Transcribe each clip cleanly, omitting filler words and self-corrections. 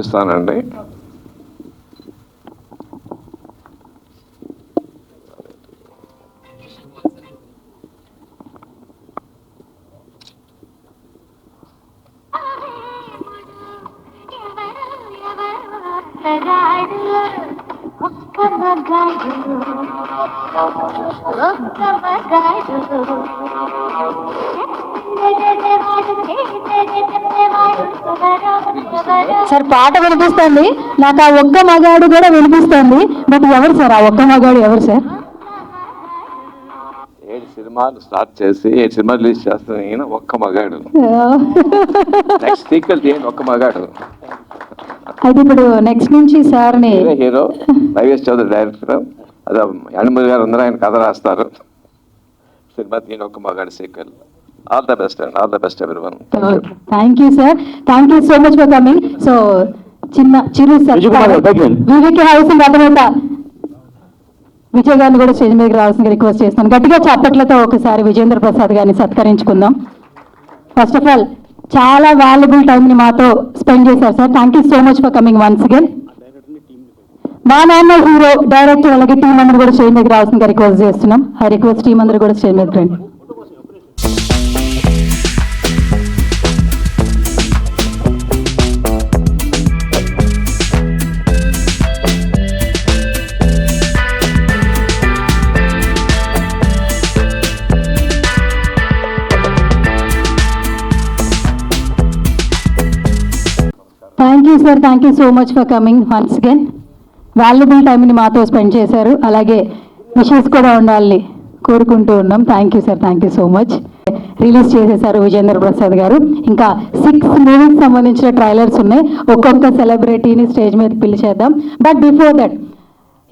వినిపిస్తానండి. Sir పాట వినిపిస్తుంది, నాకు ఆ ఒక్క మగాడు కూడా వినిపిస్తుంది. బట్ ఎవరు సార్ ఆ ఒక్క మగాడు? ఎవరు సార్? 7 సినిమాలు స్టార్ట్ చేసి 7 సినిమాలు రిలీజ్ చేస్తాను ఈయన ఒక్క మగాడు. నెక్స్ట్ సీక్వెల్ చేయను ఒక్క మగాడు. అయితే ఇప్పుడు నెక్స్ట్ నుంచి సార్ని హీరో వైఎస్ చౌదరి డైరెక్టర్, అదే యానిమల్ గారు అందరూ ఆయన కథ రాస్తారు. సినిమా తీయను ఒక్క మగాడు sequel. All the best and all the best everyone. Thank you sir, thank you so much for coming. So Chiru Viveki housing అధినేత విజయ్ గారిని కూడా స్టేజ్ మీదకి రావాల్సిందిగా రిక్వెస్ట్ చేస్తాను. గట్టిగా చప్పట్లతో ఒకసారి విజేంద్ర ప్రసాద్ గారిని సత్కరించుకుందాం. ఫస్ట్ ఆఫ్ ఆల్ చాలా వాల్యుబుల్ టైంని మాతో స్పెండ్ చేశారు sir. Thank you so much for coming once again. మా నాన్న హీరో డైరెక్టర్ అలాగే టీం అందరూ కూడా స్టేజ్ మీదకి రావాల్సిందిగా రిక్వెస్ట్ చేస్తున్నాం. ఆ రిక్వెస్ట్ టీం అందరూ కూడా స్టేజ్ మీదకి రండి. Thank you sir, thank you so much for coming once again. Valuable టైంని మాతో స్పెండ్ చేశారు. అలాగే విషెస్ కూడా ఉండాలని కోరుకుంటూ ఉన్నాం. Thank you sir, thank you so much. Release చేసేసారు విజేంద్ర ప్రసాద్ గారు. ఇంకా 6 మూవీస్ సంబంధించిన ట్రైలర్స్ ఉన్నాయి. ఒక్కొక్క సెలబ్రిటీని స్టేజ్ మీద పిలిచేద్దాం. బట్ బిఫోర్ దట్,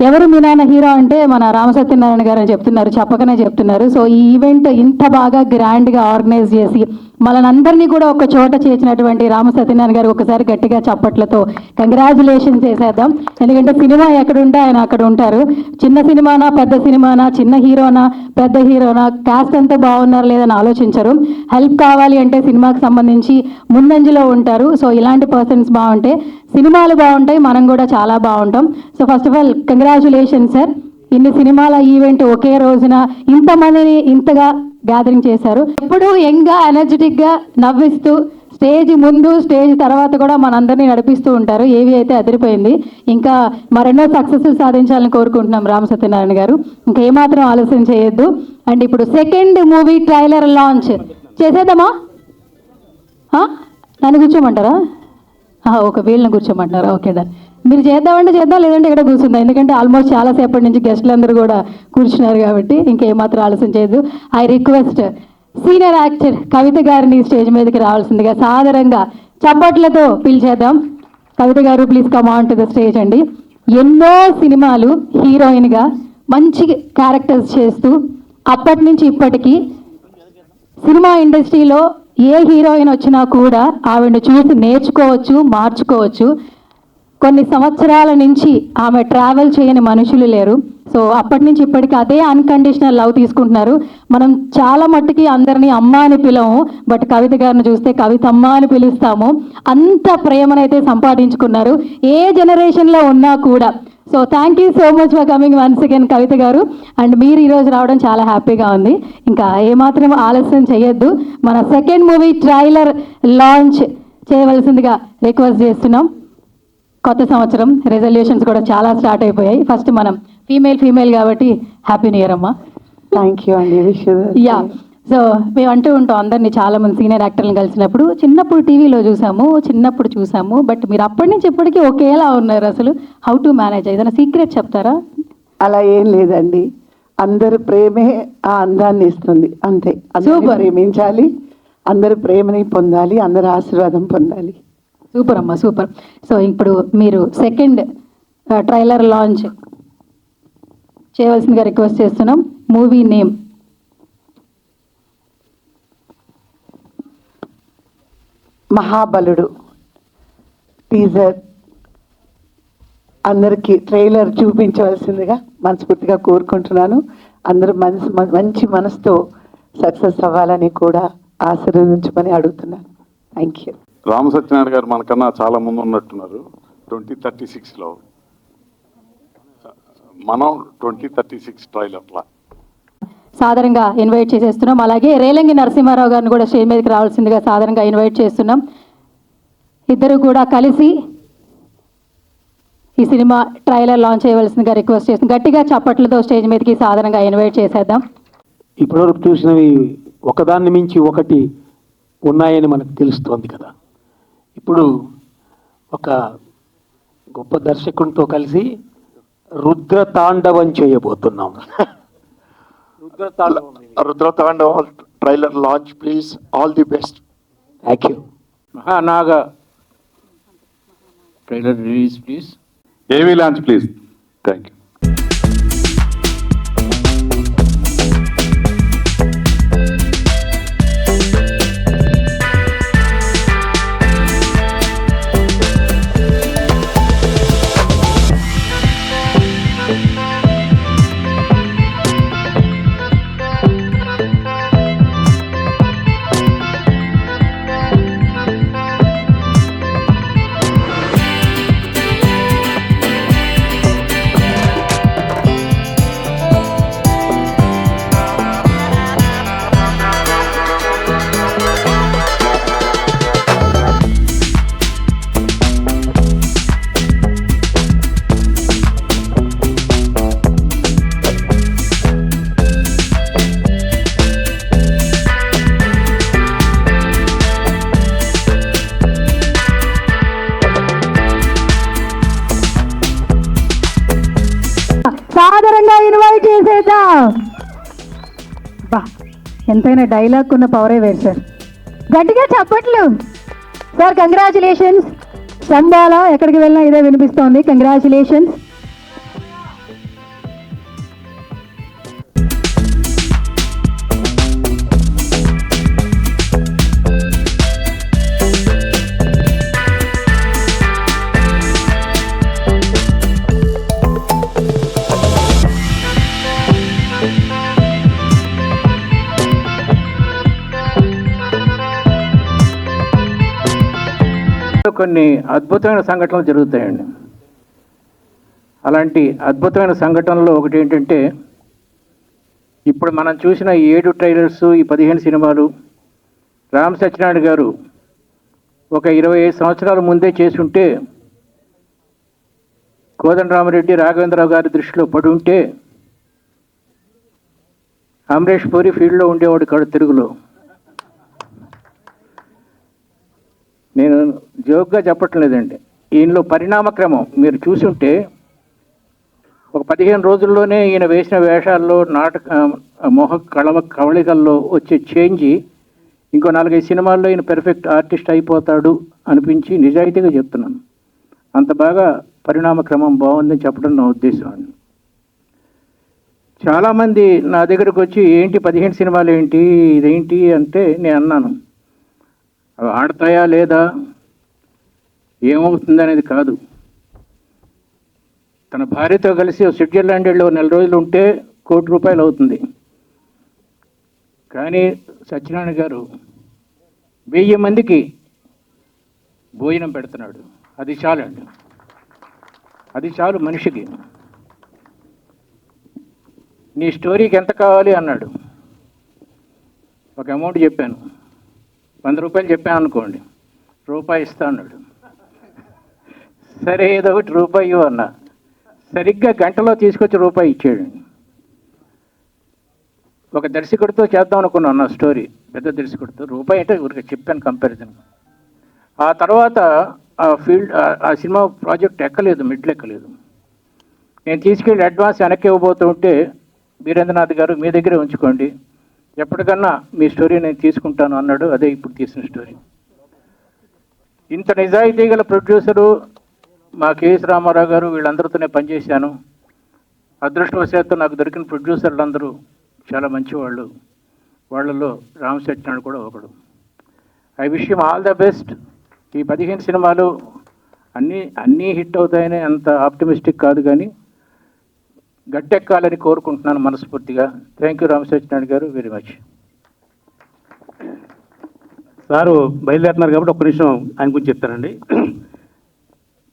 ఎవరు మీ నాన్న హీరో అంటే మన రామసత్యనారాయణ గారు అని చెప్తున్నారు, చెప్పకనే చెప్తున్నారు. సో ఈ ఈవెంట్ ఇంత బాగా గ్రాండ్గా ఆర్గనైజ్ చేసి మనందరినీ కూడా ఒక చోట చేసినటువంటి రామసత్యనారాయణ గారు ఒకసారి గట్టిగా చప్పట్లతో కంగ్రాచులేషన్స్ చేసేద్దాం. ఎందుకంటే సినిమా ఎక్కడుంటే ఆయన అక్కడ ఉంటారు. చిన్న సినిమానా పెద్ద సినిమానా, చిన్న హీరోనా పెద్ద హీరోనా, కాస్ట్ అంతా బాగున్నారా లేదని ఆలోచించరు. హెల్ప్ కావాలి అంటే సినిమాకి సంబంధించి ముందంజలో ఉంటారు. సో ఇలాంటి పర్సన్స్ బాగుంటే సినిమాలు బాగుంటాయి, మనం కూడా చాలా బాగుంటాం. So first of all congratulations sir. ఇన్ని సినిమాల ఈవెంట్ ఒకే రోజున ఇంతమందిని ఇంతగా గ్యాదరింగ్ చేశారు. ఎప్పుడూ యంగ్గా ఎనర్జెటిక్గా నవ్విస్తూ స్టేజ్ ముందు స్టేజ్ తర్వాత కూడా మనందరినీ నడిపిస్తూ ఉంటారు. ఏవి అయితే అదిరిపోయింది. ఇంకా మరెన్నో సక్సెస్లు సాధించాలని కోరుకుంటున్నాం రామసత్యనారాయణ గారు. ఇంకా ఏమాత్రం ఆలస్యం చేయొద్దు. అండ్ ఇప్పుడు సెకండ్ మూవీ ట్రైలర్ లాంచ్ చేసేద్దామా? నన్ను కూర్చోమంటారా? ఓకే, వీళ్ళని కూర్చోమంటారా? Okay done. మీరు చేద్దామంటే చేద్దాం, లేదంటే ఇక్కడ కూర్చుందాం. ఎందుకంటే ఆల్మోస్ట్ చాలాసేపటి నుంచి గెస్టులు అందరూ కూడా కూర్చున్నారు కాబట్టి ఇంకేమాత్రం ఆలస్యం చేయదు. ఐ రిక్వెస్ట్ సీనియర్ యాక్టర్ కవిత గారిని స్టేజ్ మీదకి రావాల్సిందిగా సాదరంగా చప్పట్లతో పిలిచేద్దాం. కవిత గారు please come on to the stage అండి. ఎన్నో సినిమాలు హీరోయిన్గా మంచి క్యారెక్టర్స్ చేస్తూ అప్పటి నుంచి ఇప్పటికీ సినిమా ఇండస్ట్రీలో ఏ హీరోయిన్ వచ్చినా కూడా ఆవిడని చూసి నేర్చుకోవచ్చు, మార్చుకోవచ్చు. కొన్ని సంవత్సరాల నుంచి ఆమె ట్రావెల్ చేయని మనుషులు లేరు. సో అప్పటి నుంచి ఇప్పటికీ అదే అన్కండిషనల్ లవ్ తీసుకుంటున్నారు. మనం చాలా మట్టుకి అందరినీ అమ్మ అని పిలవము, బట్ కవిత గారిని చూస్తే కవితమ్మ అని పిలుస్తాము. అంత ప్రేమనైతే సంపాదించుకున్నారు ఏ జనరేషన్లో ఉన్నా కూడా. So thank you so much for coming once again Kavitha గారు. అండ్ మీరు ఈరోజు రావడం చాలా హ్యాపీగా ఉంది. ఇంకా ఏమాత్రం ఆలస్యం చేయొద్దు. మన సెకండ్ మూవీ ట్రైలర్ లాంచ్ చేయవలసిందిగా రిక్వెస్ట్ చేస్తున్నాం. కొత్త సంవత్సరం రెజల్యూషన్స్ కూడా చాలా స్టార్ట్ అయిపోయాయి. ఫస్ట్ మనం ఫీమేల్ కాబట్టి హ్యాపీ న్యూ ఇయర్ అమ్మా. థ్యాంక్ యూ అండి. యా, సో మేము అంటూ ఉంటాం అందరినీ, చాలామంది సీనియర్ యాక్టర్లను కలిసినప్పుడు, చిన్నప్పుడు టీవీలో చూసాము, బట్ మీరు అప్పటి నుంచి ఇప్పటికీ ఒకేలా ఉన్నారు. అసలు హౌ టు మేనేజ్, ఏదైనా సీక్రెట్ చెప్తారా? అలా ఏం లేదండి, అందరి ప్రేమే ఆ అందాన్ని ఇస్తుంది, అంతే. అందరూ ప్రేమించాలి, అందరి ప్రేమని పొందాలి, అందరి ఆశీర్వాదం పొందాలి. సూపర్ అమ్మా, సూపర్. సో ఇప్పుడు మీరు సెకండ్ ట్రైలర్ లాంచ్ చేయవలసిందిగా రిక్వెస్ట్ చేస్తున్నాం. Movie name Mahabaludu. టీజర్ అందరికీ ట్రైలర్ చూపించవలసిందిగా మనస్ఫూర్తిగా కోరుకుంటున్నాను. అందరూ మంచి మనసుతో సక్సెస్ అవ్వాలని కూడా ఆశీర్వదించమని అడుగుతున్నాను. Thank you. రామ సత్యనారాయణ గారు మనకన్నా చాలా ముందు ఉన్నట్టున్నారు. 2036లో మనం 2036 ట్రైలర్లా సాదరంగా ఇన్వైట్ చేసేస్తున్నాం. అలాగే రేలంగి నరసింహారావు గారిని కూడా స్టేజ్ మీదకి రావాల్సిందిగా సాదరంగా ఇన్వైట్ చేస్తున్నాం. ఇద్దరు కూడా కలిసి ఈ సినిమా ట్రైలర్ లాంచ్ చేయవలసిందిగా రిక్వెస్ట్ చేస్తున్నాం. గట్టిగా చప్పట్లతో స్టేజ్ మీదకి సాదరంగా ఇన్వైట్ చేసేద్దాం. ఇప్పటివరకు చూసినవి ఒకదాన్ని మించి ఒకటి ఉన్నాయని మనకు తెలుస్తోంది కదా. ఇప్పుడు ఒక గొప్ప దర్శకునితో కలిసి రుద్ర తాండవం చేయబోతున్నాం. Rudratandava trailer launch please. All the best. Thank you. Mahanaga trailer release please. AV launch please. Thank you. సాదరంగా ఇన్వైట్ చేసేద్దాం. బా, ఎంతైనా డైలాగ్ ఉన్న పవరే వేరు సార్. గట్టిగా చప్పట్లు సార్. కంగ్రాచులేషన్స్. సంబాల ఎక్కడికి వెళ్ళినా ఇదే వినిపిస్తోంది. కంగ్రాచులేషన్స్. కొన్ని అద్భుతమైన సంఘటనలు జరుగుతాయండి. అలాంటి అద్భుతమైన సంఘటనలో ఒకటి ఏంటంటే, ఇప్పుడు మనం చూసిన ఈ 7 ట్రైలర్స్, ఈ 15 సినిమాలు రామ్ సత్యనారాయణ గారు ఒక 25 సంవత్సరాల ముందే చేసుంటే, కోదండరామరెడ్డి రాఘవేంద్రరావు గారి దృష్టిలో పడి ఉంటే, అమరేష్ పూరి ఫీల్డ్లో ఉండేవాడు కాడు తెలుగులో. నేను జోక్గా చెప్పట్లేదండి. ఈయనలో పరిణామక్రమం మీరు చూసుంటే, ఒక 15 రోజుల్లోనే ఈయన వేసిన వేషాల్లో, కవళికల్లో వచ్చే చేంజ్ ఇంకో 4-5 సినిమాల్లో ఈయన పెర్ఫెక్ట్ ఆర్టిస్ట్ అయిపోతాడు అనిపించి నిజాయితీగా చెప్తున్నాను. అంత బాగా పరిణామక్రమం బాగుందని చెప్పడం నా ఉద్దేశం అండి. చాలామంది నా దగ్గరకు వచ్చి ఏంటి 15 సినిమాలు ఏంటి, ఇదేంటి అంటే నేను అన్నాను, అవి ఆడతాయా లేదా, ఏమవుతుంది అనేది కాదు. తన భార్యతో కలిసి స్విట్జర్లాండ్ వెళ్ళి 1 నెల రోజులు ఉంటే ₹1 కోటి అవుతుంది. కానీ సత్యనారాయణ గారు 1000 మందికి భోజనం పెడుతున్నాడు. అది చాలండి, అది చాలు మనిషికి. నీ స్టోరీకి ఎంత కావాలి అన్నాడు. ఒక అమౌంట్ చెప్పాను, ₹100 చెప్పాను అనుకోండి, ₹1 ఇస్తా అన్నాడు. సరే ఏదో ఒకటి ₹1 అన్నా. సరిగ్గా గంటలో తీసుకొచ్చి ₹1 ఇచ్చాడు. ఒక దర్శకుడితో చేద్దాం అనుకున్నాను నా స్టోరీ, పెద్ద దర్శకుడితో. ₹1 అంటే ఊరికి చెప్పాను కంపారిజన్. ఆ తర్వాత ఆ సినిమా ప్రాజెక్ట్ ఎక్కలేదు, మెట్లు ఎక్కలేదు. నేను తీసుకెళ్ళి అడ్వాన్స్ వెనక్కి ఇవ్వబోతుంటే, వీరేంద్రనాథ్ గారు మీ దగ్గరే ఉంచుకోండి, ఎప్పటికన్నా మీ స్టోరీ నేను తీసుకుంటాను అన్నాడు. అదే ఇప్పుడు తీసిన స్టోరీ. ఇంత నిజాయితీ గల ప్రొడ్యూసరు మా కేఎస్ రామారావు గారు, వీళ్ళందరితోనే పనిచేశాను. అదృష్టవశాత్తు నాకు దొరికిన ప్రొడ్యూసర్లు అందరూ చాలా మంచివాళ్ళు. వాళ్ళలో రామ్ సత్యనారాయణ కూడా ఒకడు. I wish him all the best. ఈ 15 సినిమాలు అన్నీ హిట్ అవుతాయని అంత ఆప్టిమిస్టిక్ కాదు, కానీ గట్టెక్కాలని కోరుకుంటున్నాను మనస్ఫూర్తిగా. థ్యాంక్ యూ రామ్ సత్యనారాయణ గారు వెరీ మచ్. సారు బయలుదేరుతున్నారు కాబట్టి ఒక్క నిమిషం ఆయన గురించి చెప్తానండి.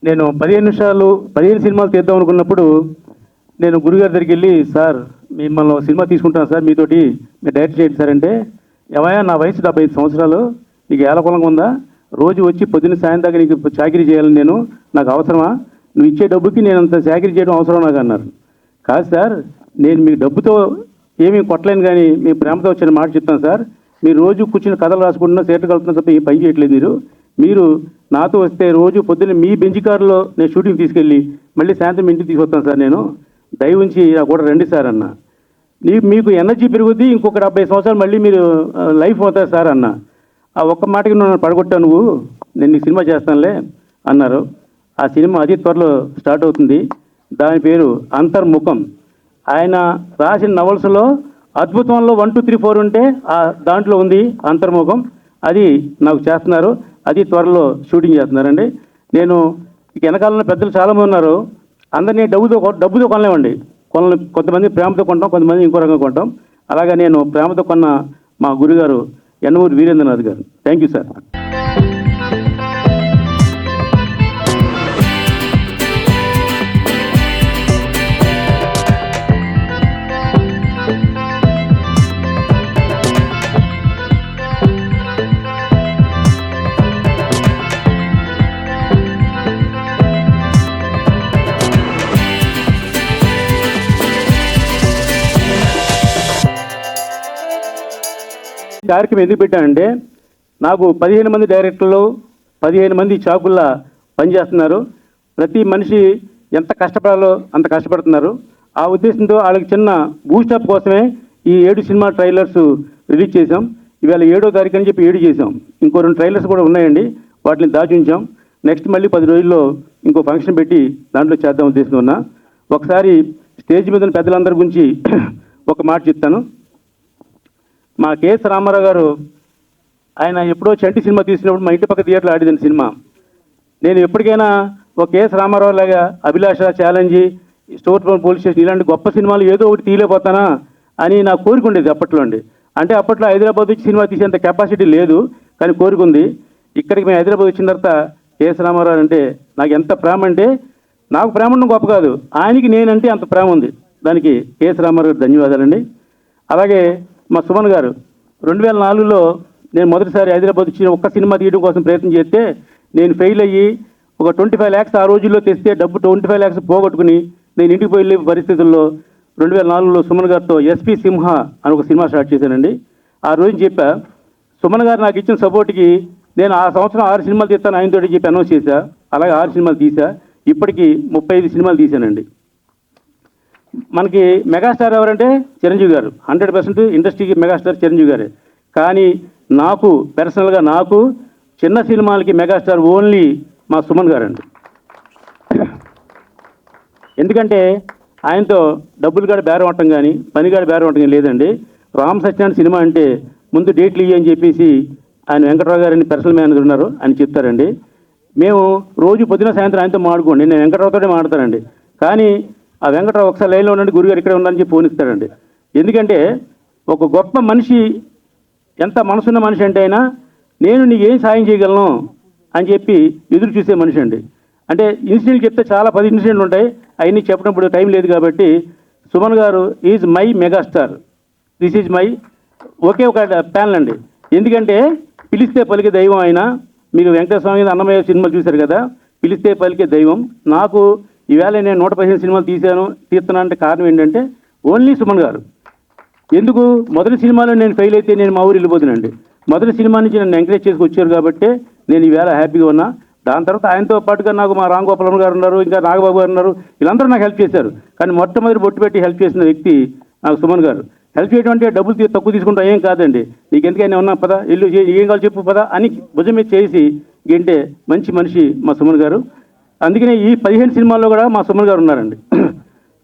నేను 15 సినిమాలు తీద్దాం అనుకున్నప్పుడు నేను గురుగారి దగ్గరికి వెళ్ళి, సార్ మిమ్మల్ని సినిమా తీసుకుంటాను సార్, మీతోటి మీరు డైరెక్ట్ చేయండి సార్ అంటే, ఏమయ్యా నా వయసు 75 సంవత్సరాలు, నీకు ఏలకులంగా ఉందా, రోజు వచ్చి పొద్దున్న సాయం దాకా నీకు చాకరీ చేయాలని నేను, నాకు అవసరమా, నువ్వు ఇచ్చే డబ్బుకి నేను అంత చాకరీ చేయడం అవసరం నాకు అన్నారు. కాదు సార్, నేను మీకు డబ్బుతో ఏమీ కొట్టలేను కానీ మీ ప్రేమతో వచ్చిన మాట చెప్తాను సార్, మీరు రోజు కూర్చుని కథలు రాసుకుంటున్నా సేట్లు కలుపుతున్నా తప్ప ఏం పని చేయట్లేదు. మీరు నాతో వస్తే రోజు పొద్దున్న మీ బెంచ్ కారులో నేను షూటింగ్ తీసుకెళ్ళి మళ్ళీ సాయంత్రం ఇంటికి తీసుకొస్తాను సార్, నేను దయ ఉంచి నాకు కూడా రండి సార్ అన్న. మీకు ఎనర్జీ పెరుగుద్ది, ఇంకొక 70 సంవత్సరాలు మళ్ళీ మీరు లైఫ్ అవుతారు సార్ అన్న. ఆ ఒక్క మాటకి నన్ను పడగొట్టావు నువ్వు, నేను నీకు సినిమా చేస్తానులే అన్నారు. ఆ సినిమా అతి త్వరలో స్టార్ట్ అవుతుంది. దాని పేరు అంతర్ముఖం. ఆయన రాసిన నవల్స్లో అద్భుతంలో 1, 2, 3, 4 ఉంటే దాంట్లో ఉంది అంతర్ముఖం. అది నాకు చేస్తున్నారు, అది త్వరలో షూటింగ్ చేస్తున్నారండి. నేను ఇక వెనకాలంలో పెద్దలు చాలామంది ఉన్నారు, అందరినీ డబ్బుతో కొనలేమండి. కొంతమంది ప్రేమతో కొంటాం, కొంతమంది ఇంకో రకంగా కొంటాం. అలాగా నేను ప్రేమతో కొన్న మా గురుగారు యనమూరి వీరేంద్రనాథ్ గారు. Thank you sir. కార్యక్రమం ఎందుకు పెట్టానంటే, నాకు 15 మంది డైరెక్టర్లు 15 మంది చాకుల్లా పనిచేస్తున్నారు. ప్రతి మనిషి ఎంత కష్టపడాలో అంత కష్టపడుతున్నారు. ఆ ఉద్దేశంతో వాళ్ళకి చిన్న బూస్టప్ కోసమే ఈ 7 సినిమా ట్రైలర్స్ రిలీజ్ చేసాం. ఇవాళ 7వ తారీఖు అని చెప్పి 7 చేసాం. ఇంకో 2 ట్రైలర్స్ కూడా ఉన్నాయండి, వాటిని దాచి ఉంచాం. నెక్స్ట్ మళ్ళీ 10 రోజుల్లో ఇంకో ఫంక్షన్ పెట్టి దాంట్లో చేద్దాం ఉద్దేశంతో ఉన్నా. ఒకసారి స్టేజ్ మీద ఉన్న పెద్దలందరి గురించి ఒక మాట చెప్తాను. మా కెఎస్ రామారావు గారు, ఆయన ఎప్పుడో చంటి సినిమా తీసినప్పుడు మా ఇంటి పక్క థియేటర్లో ఆడిదని సినిమా. నేను ఎప్పటికైనా ఒక కెఎస్ రామారావు లాగా అభిలాష, ఛాలెంజ్, స్టోర్ పోలీస్ స్టేషన్ ఇలాంటి గొప్ప సినిమాలు ఏదో ఒకటి తీయలేకపోతానా అని నాకు కోరిక ఉండేది అప్పట్లో అండి. అంటే అప్పట్లో హైదరాబాద్ వచ్చి సినిమా తీసేంత కెపాసిటీ లేదు, కానీ కోరిక ఉంది. ఇక్కడికి మేము హైదరాబాద్ వచ్చిన తర్వాత కెఎస్ రామారావు అంటే నాకు ఎంత ప్రేమ అంటే, నాకు ప్రేమ ఉండడం గొప్ప కాదు, ఆయనకి నేనంటే అంత ప్రేమ ఉంది. దానికి కెఎస్ రామారావు గారు ధన్యవాదాలండి. అలాగే మా సుమన్ గారు, 2004లో నేను మొదటిసారి హైదరాబాద్ వచ్చి ఒక్క సినిమా తీయడం కోసం ప్రయత్నం చేస్తే నేను ఫెయిల్ అయ్యి ఒక 25 lakhs ఆ రోజుల్లో తెస్తే డబ్బు 25 lakhs పోగొట్టుకుని నేను ఇంటికి పోయి పరిస్థితుల్లో 2004లో సుమన్ గారితో ఎస్పీ సింహ అని ఒక సినిమా స్టార్ట్ చేశానండి. ఆ రోజు చెప్పా, సుమన్ గారు నాకు ఇచ్చిన సపోర్ట్కి నేను ఆ సంవత్సరం 6 సినిమాలు తీస్తాను ఆయనతో చెప్పి అనౌన్స్ చేశా. అలాగే 6 సినిమాలు తీసా. ఇప్పటికీ 35 సినిమాలు తీశానండి. మనకి మెగాస్టార్ ఎవరంటే చిరంజీవి గారు, 100% ఇండస్ట్రీకి మెగాస్టార్ చిరంజీవి గారే. కానీ నాకు పర్సనల్గా నాకు చిన్న సినిమాలకి మెగాస్టార్ ఓన్లీ మా సుమన్ గారు అండి. ఎందుకంటే ఆయనతో డబ్బులు కాడ బేరం అవటం కానీ పని కాడ బేరం అవటం కానీ లేదండి. రామ్ సత్యనారాయణ సినిమా అంటే ముందు డేట్లు ఇవ్వని చెప్పేసి ఆయన వెంకటరావు గారు అని పర్సనల్ మేనేజర్ ఉన్నారు, ఆయన చెప్తారండి. మేము రోజు పొద్దున సాయంత్రం ఆయనతో మాడుకోండి, నేను వెంకటరావుతోనే మాడతానండి. కానీ ఆ వెంకటరావు ఒకసారి లైన్లో ఉండండి, గురుగారు ఇక్కడే ఉన్నారని చెప్పి ఫోన్ ఇస్తాడండి. ఎందుకంటే ఒక గొప్ప మనిషి, ఎంత మనసున్న మనిషి అంటే అయినా నేను నీకు ఏం సాయం చేయగలను అని చెప్పి ఎదురు చూసే మనిషి అండి. అంటే ఇన్సిడెంట్లు చెప్తే చాలా 10 ఇన్సిడెంట్లు ఉంటాయి, అవన్నీ చెప్పినప్పుడు టైం లేదు కాబట్టి సుమన్ గారు is my megastar, this is my ఒకే ఒక ప్యానల్ అండి. ఎందుకంటే పిలిస్తే పలికే దైవం ఆయన. మీరు వెంకటేశ్వర స్వామి అన్నమయ్య సినిమాలు చూశారు కదా, పిలిస్తే పలికే దైవం. నాకు ఈవేళ నేను 115 సినిమాలు తీస్తున్నా అంటే కారణం ఏంటంటే ఓన్లీ సుమన్ గారు. ఎందుకు, మొదటి సినిమాలో నేను ఫెయిల్ అయితే నేను మా ఊరు వెళ్ళిపోతున్నానండి. మొదటి సినిమా నుంచి నన్ను ఎంకరేజ్ చేసుకు వచ్చారు కాబట్టి నేను ఈవేళ హ్యాపీగా ఉన్నా. దాని తర్వాత ఆయనతో పాటుగా నాకు మా రామ్ గోపాలం గారు ఉన్నారు, ఇంకా నాగబాబు గారు ఉన్నారు, వీళ్ళందరూ నాకు హెల్ప్ చేశారు. కానీ మొట్టమొదటి బొట్టు పెట్టి హెల్ప్ చేసిన వ్యక్తి నాకు సుమన్ గారు. హెల్ప్ చేయడం అంటే డబ్బులు తక్కువ తీసుకుంటాం ఏం కాదండి, నీకు ఎందుకైనా ఉన్నా పదా ఇల్లు ఏం కావాలి చెప్పు పదా అని భుజం మీద చేసి గంటే మంచి మనిషి మా సుమన్ గారు. అందుకనే ఈ 15 సినిమాల్లో కూడా మా సుమన్ గారు ఉన్నారండి.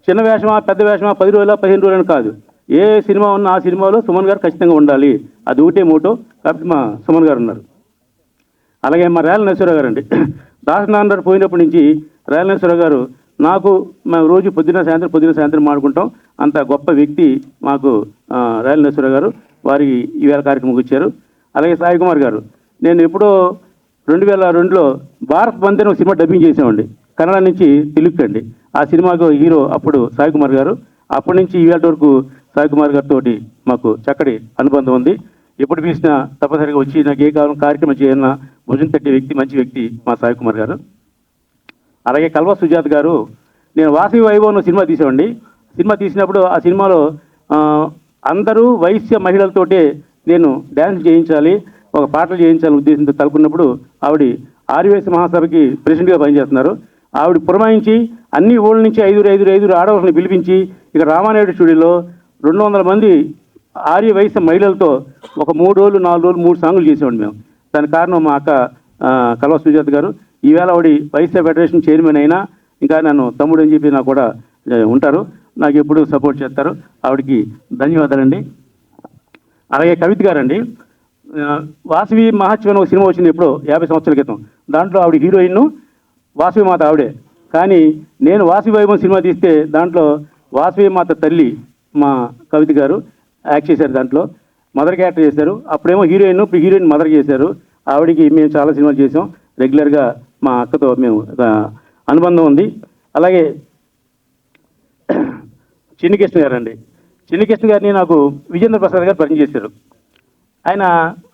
చిన్న వేషమా పెద్ద వేషమా 10 రోజుల 15 రోజులని కాదు, ఏ సినిమా ఉన్నా ఆ సినిమాలో సుమన్ గారు ఖచ్చితంగా ఉండాలి, అది ఒకటే మోటో. కాబట్టి మా సుమన్ గారు ఉన్నారు. అలాగే మా రేల నరసింహరావు గారు అండి, దాసనారాయణ పోయినప్పటి నుంచి రేల నరసింహరావు గారు నాకు మేము రోజు పొద్దున సాయంత్రం మాడుకుంటాం. అంత గొప్ప వ్యక్తి మాకు రేల నరసింహరావు గారు. వారికి ఈవేళ కార్యక్రమంకి వచ్చారు. అలాగే సాయి కుమార్ గారు, నేను ఎప్పుడో 2002లో భారత్ బంద్ అని ఒక సినిమా డబ్బింగ్ చేసామండి, కన్నడ నుంచి తెలుగుకి అండి. ఆ సినిమాకు హీరో అప్పుడు సాయి కుమార్ గారు. అప్పటి నుంచి ఈవేళ వరకు సాయి కుమార్ గారితో మాకు చక్కటి అనుబంధం ఉంది. ఎప్పుడు పిలిచినా తప్పనిసరిగా వచ్చి నాకు ఏ కాలం కార్యక్రమం చేయాలన్నా భుజం తట్టే వ్యక్తి, మంచి వ్యక్తి మా సాయి కుమార్ గారు. అలాగే కల్వ సుజాత గారు, నేను వాసవి వైభవం సినిమా తీసామండి. సినిమా తీసినప్పుడు ఆ సినిమాలో అందరూ వైశ్య మహిళలతోటే నేను డ్యాన్స్ చేయించాలి, ఒక పాటలు చేయించాలని ఉద్దేశంతో తలుపుకున్నప్పుడు ఆవిడ ఆర్యవేశ మహాసభకి ప్రెసిడెంట్గా పనిచేస్తున్నారు. ఆవిడ పురమాయించి అన్ని ఊళ్ళ నుంచి 5 ఆడవాళ్ళని పిలిపించి ఇక రామానాయుడు స్టూడియోలో 200 మంది ఆర్య వైశ్య మహిళలతో ఒక 3 రోజులు 4 రోజులు 3 సాంగులు చేసేవాడి మేము. దాని కారణం మా అక్క కల్వ సుజాత గారు. ఈవేళ ఆవిడ వైశ్య ఫెడరేషన్ చైర్మన్ అయినా ఇంకా నన్ను తమ్ముడు అని చెప్పి నాకు కూడా ఉంటారు, నాకు ఎప్పుడు సపోర్ట్ చేస్తారు. ఆవిడకి ధన్యవాదాలండి. అలాగే కవిత గారండి, వాసవి మహాత్మ్యం ఒక సినిమా వచ్చింది ఎప్పుడో 50 సంవత్సరాల క్రితం. దాంట్లో ఆవిడ హీరోయిన్, వాసవి మాత ఆవిడే. కానీ నేను వాసవి వైభవం సినిమా తీస్తే దాంట్లో వాసవి మాత తల్లి మా కవిత గారు యాక్ట్ చేశారు. దాంట్లో మదర్ క్యారెక్టర్ చేశారు. అప్పుడేమో హీరోయిన్, ఇప్పుడు హీరోయిన్ మదర్ చేశారు. ఆవిడకి మేము చాలా సినిమాలు చేసాం. రెగ్యులర్గా మా అక్కతో మేము అనుబంధం ఉంది. అలాగే చిన్నికృష్ణ గారు అండి, చిన్నికృష్ణ గారిని నాకు విజేంద్ర ప్రసాద్ గారు పరిచయం చేశారు. ఆయన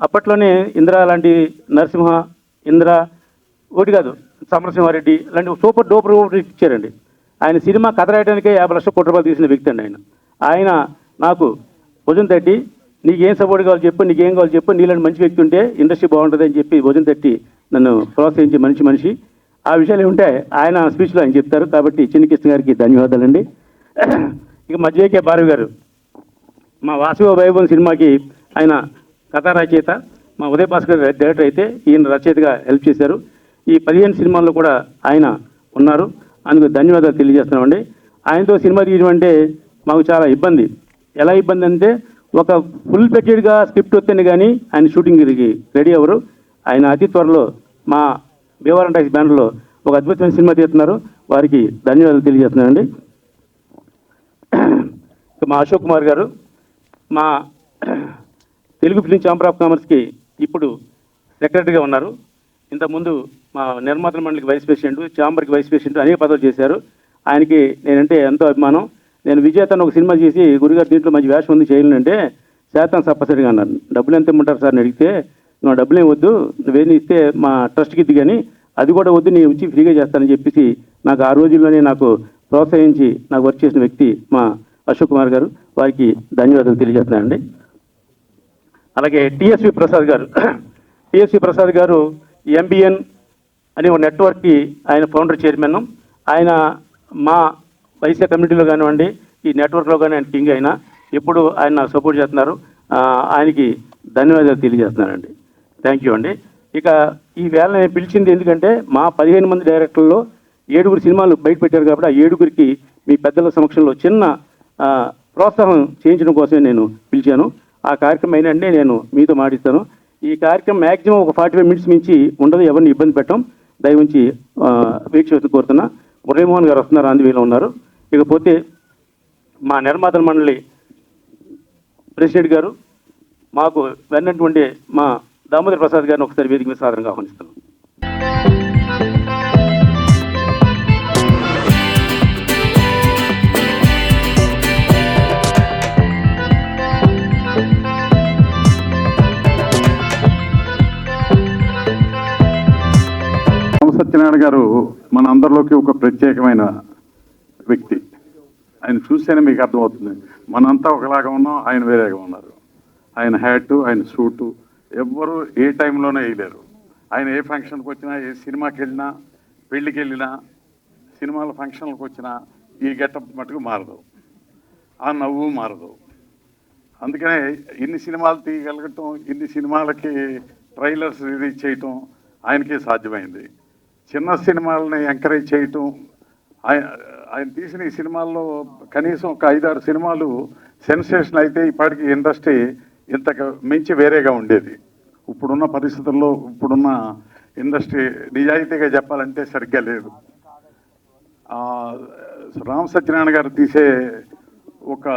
అప్పట్లోనే ఇందిరా లాంటి, నరసింహ, ఇంద్ర ఒకటి కాదు, సమరసింహారెడ్డి లాంటి సూపర్ డూపర్ ఇచ్చారండి. ఆయన సినిమా కథ రాయడానికే 50 లక్షల కోట్ల రూపాయలు తీసిన వ్యక్తి అండి ఆయన నాకు భుజం తట్టి నీకేం సపోర్ట్ కావాలో చెప్పు, నీకేం కావాలో చెప్పు, నీలాంటి మంచి వ్యక్తి ఉంటే ఇండస్ట్రీ బాగుంటుంది అని చెప్పి భుజం తట్టి నన్ను ప్రోత్సహించే మనిషి. ఆ విషయాలు ఏమిటంటే ఆయన స్పీచ్లో ఆయన చెప్తారు. కాబట్టి చిన్నికృష్ణ గారికి ధన్యవాదాలండి. ఇక మా జేకే భారవి గారు, మా వాసవి వైభవం సినిమాకి ఆయన కథా రచయిత, మా ఉదయ భాస్కర్ డైరెక్టర్ అయితే ఈయన రచయితగా హెల్ప్ చేశారు. ఈ 15 సినిమాల్లో కూడా ఆయన ఉన్నారు, అందుకు ధన్యవాదాలు తెలియజేస్తున్నామండి. ఆయనతో సినిమా తీయడం అంటే మాకు చాలా ఇబ్బంది. ఎలా ఇబ్బంది అంటే ఒక ఫుల్ బడ్జెట్గా స్క్రిప్ట్ వస్తేనే కానీ ఆయన షూటింగ్కి రెడీ అవ్వరు. ఆయన అతి త్వరలో మా భీమవరం టైమ్స్ బ్యానర్లో ఒక అద్భుతమైన సినిమా తీస్తున్నారు, వారికి ధన్యవాదాలు తెలియజేస్తున్నానండి. మా అశోక్ కుమార్ గారు మా తెలుగు ఫిలిం ఛాంబర్ ఆఫ్ కామర్స్కి ఇప్పుడు సెక్రటరీగా ఉన్నారు. ఇంతకుముందు మా నిర్మాతల మండలికి వైస్ ప్రెసిడెంట్, ఛాంబర్కి వైస్ ప్రెసిడెంట్ అనేక పదవులు చేశారు. ఆయనకి నేనంటే ఎంతో అభిమానం. నేను విజేతను ఒక సినిమా చేసి గురుగారు దీంట్లో మంచి వేషం ఉంది చేయాలంటే శాతం తప్పనిసరిగా అన్నారు. డబ్బులు ఎంత ఇమ్మంటారు సార్ అని అడిగితే, నువ్వు డబ్బులు ఏం వద్దు, నువ్వేని ఇస్తే మా ట్రస్ట్కి ఇద్ది కానీ అది కూడా వద్దు, నేను వచ్చి ఫ్రీగా చేస్తానని చెప్పేసి నాకు ఆ రోజుల్లోనే నాకు ప్రోత్సహించి నాకు వర్క్ చేసిన వ్యక్తి మా అశోక్ కుమార్ గారు, వారికి ధన్యవాదాలు తెలియజేస్తున్నానండి. అలాగే టిఎస్వి ప్రసాద్ గారు, టిఎస్వి ప్రసాద్ గారు ఎంబిఎన్ అనే ఒక నెట్వర్క్కి ఆయన ఫౌండర్ చైర్మన్. ఆయన మా వైశ్య కమ్యూనిటీలో కానివ్వండి, ఈ నెట్వర్క్లో కానీ ఆయన కింగ్ అయినా ఎప్పుడు ఆయన నాకు సపోర్ట్ చేస్తున్నారు. ఆయనకి ధన్యవాదాలు తెలియజేస్తున్నానండి. థ్యాంక్ యూ అండి. ఇక ఈ వేళ నేను పిలిచింది ఎందుకంటే మా 15 మంది డైరెక్టర్లో 7 సినిమాలు బయట పెట్టారు కాబట్టి ఆ 7 మీ పెద్దల సమక్షంలో చిన్న ప్రోత్సాహం చేయించడం కోసమే నేను పిలిచాను. ఆ కార్యక్రమం అయినంటే నేను మీతో మాటిస్తాను. ఈ కార్యక్రమం మ్యాక్సిమం ఒక 45 మినిట్స్ మించి ఉండదు, ఎవరిని ఇబ్బంది పెట్టం. దయవుంచి వీక్షిస్తూ కోరుతున్నా. మురళీమోహన్ గారు వస్తున్నారు, అందువీలో ఉన్నారు. ఇకపోతే మా నిర్మాతల మండలి ప్రెసిడెంట్ గారు, మాకు వెన్నటువంటి మా దామోదర్ ప్రసాద్ గారిని ఒకసారి వేదిక మీద సాధారణంగా ఆహ్వానిస్తున్నాను. సత్యనారాయణ గారు మన అందరిలోకి ఒక ప్రత్యేకమైన వ్యక్తి. ఆయన చూస్తేనే మీకు అర్థమవుతుంది. మనంతా ఒకలాగా ఉన్నాం, ఆయన వేరేగా ఉన్నారు. ఆయన హ్యాటు, ఆయన సూటు ఎవ్వరూ ఏ టైంలోనే వేయలేరు. ఆయన ఏ ఫంక్షన్కి వచ్చినా, ఏ సినిమాకి వెళ్ళినా, పెళ్ళికి వెళ్ళినా, సినిమాల ఫంక్షన్లకు వచ్చినా ఈ గెటప్ మటుకు మారదు, ఆ నవ్వు మారదు. అందుకనే ఇన్ని సినిమాలు తీయగలగటం, ఇన్ని సినిమాలకి ట్రైలర్స్ రిలీజ్ చేయటం ఆయనకే సాధ్యమైంది. చిన్న సినిమాలని ఎంకరేజ్ చేయటం, ఆయన తీసిన ఈ సినిమాల్లో కనీసం ఒక 5-6 సినిమాలు సెన్సేషన్ అయితే ఇప్పటికీ ఇండస్ట్రీ ఇంతకు మించి వేరేగా ఉండేది. ఇప్పుడున్న పరిస్థితుల్లో ఇప్పుడున్న ఇండస్ట్రీ నిజాయితీగా చెప్పాలంటే సరిగ్గా లేదు. రామ్ సత్యనారాయణ గారు తీసే ఒక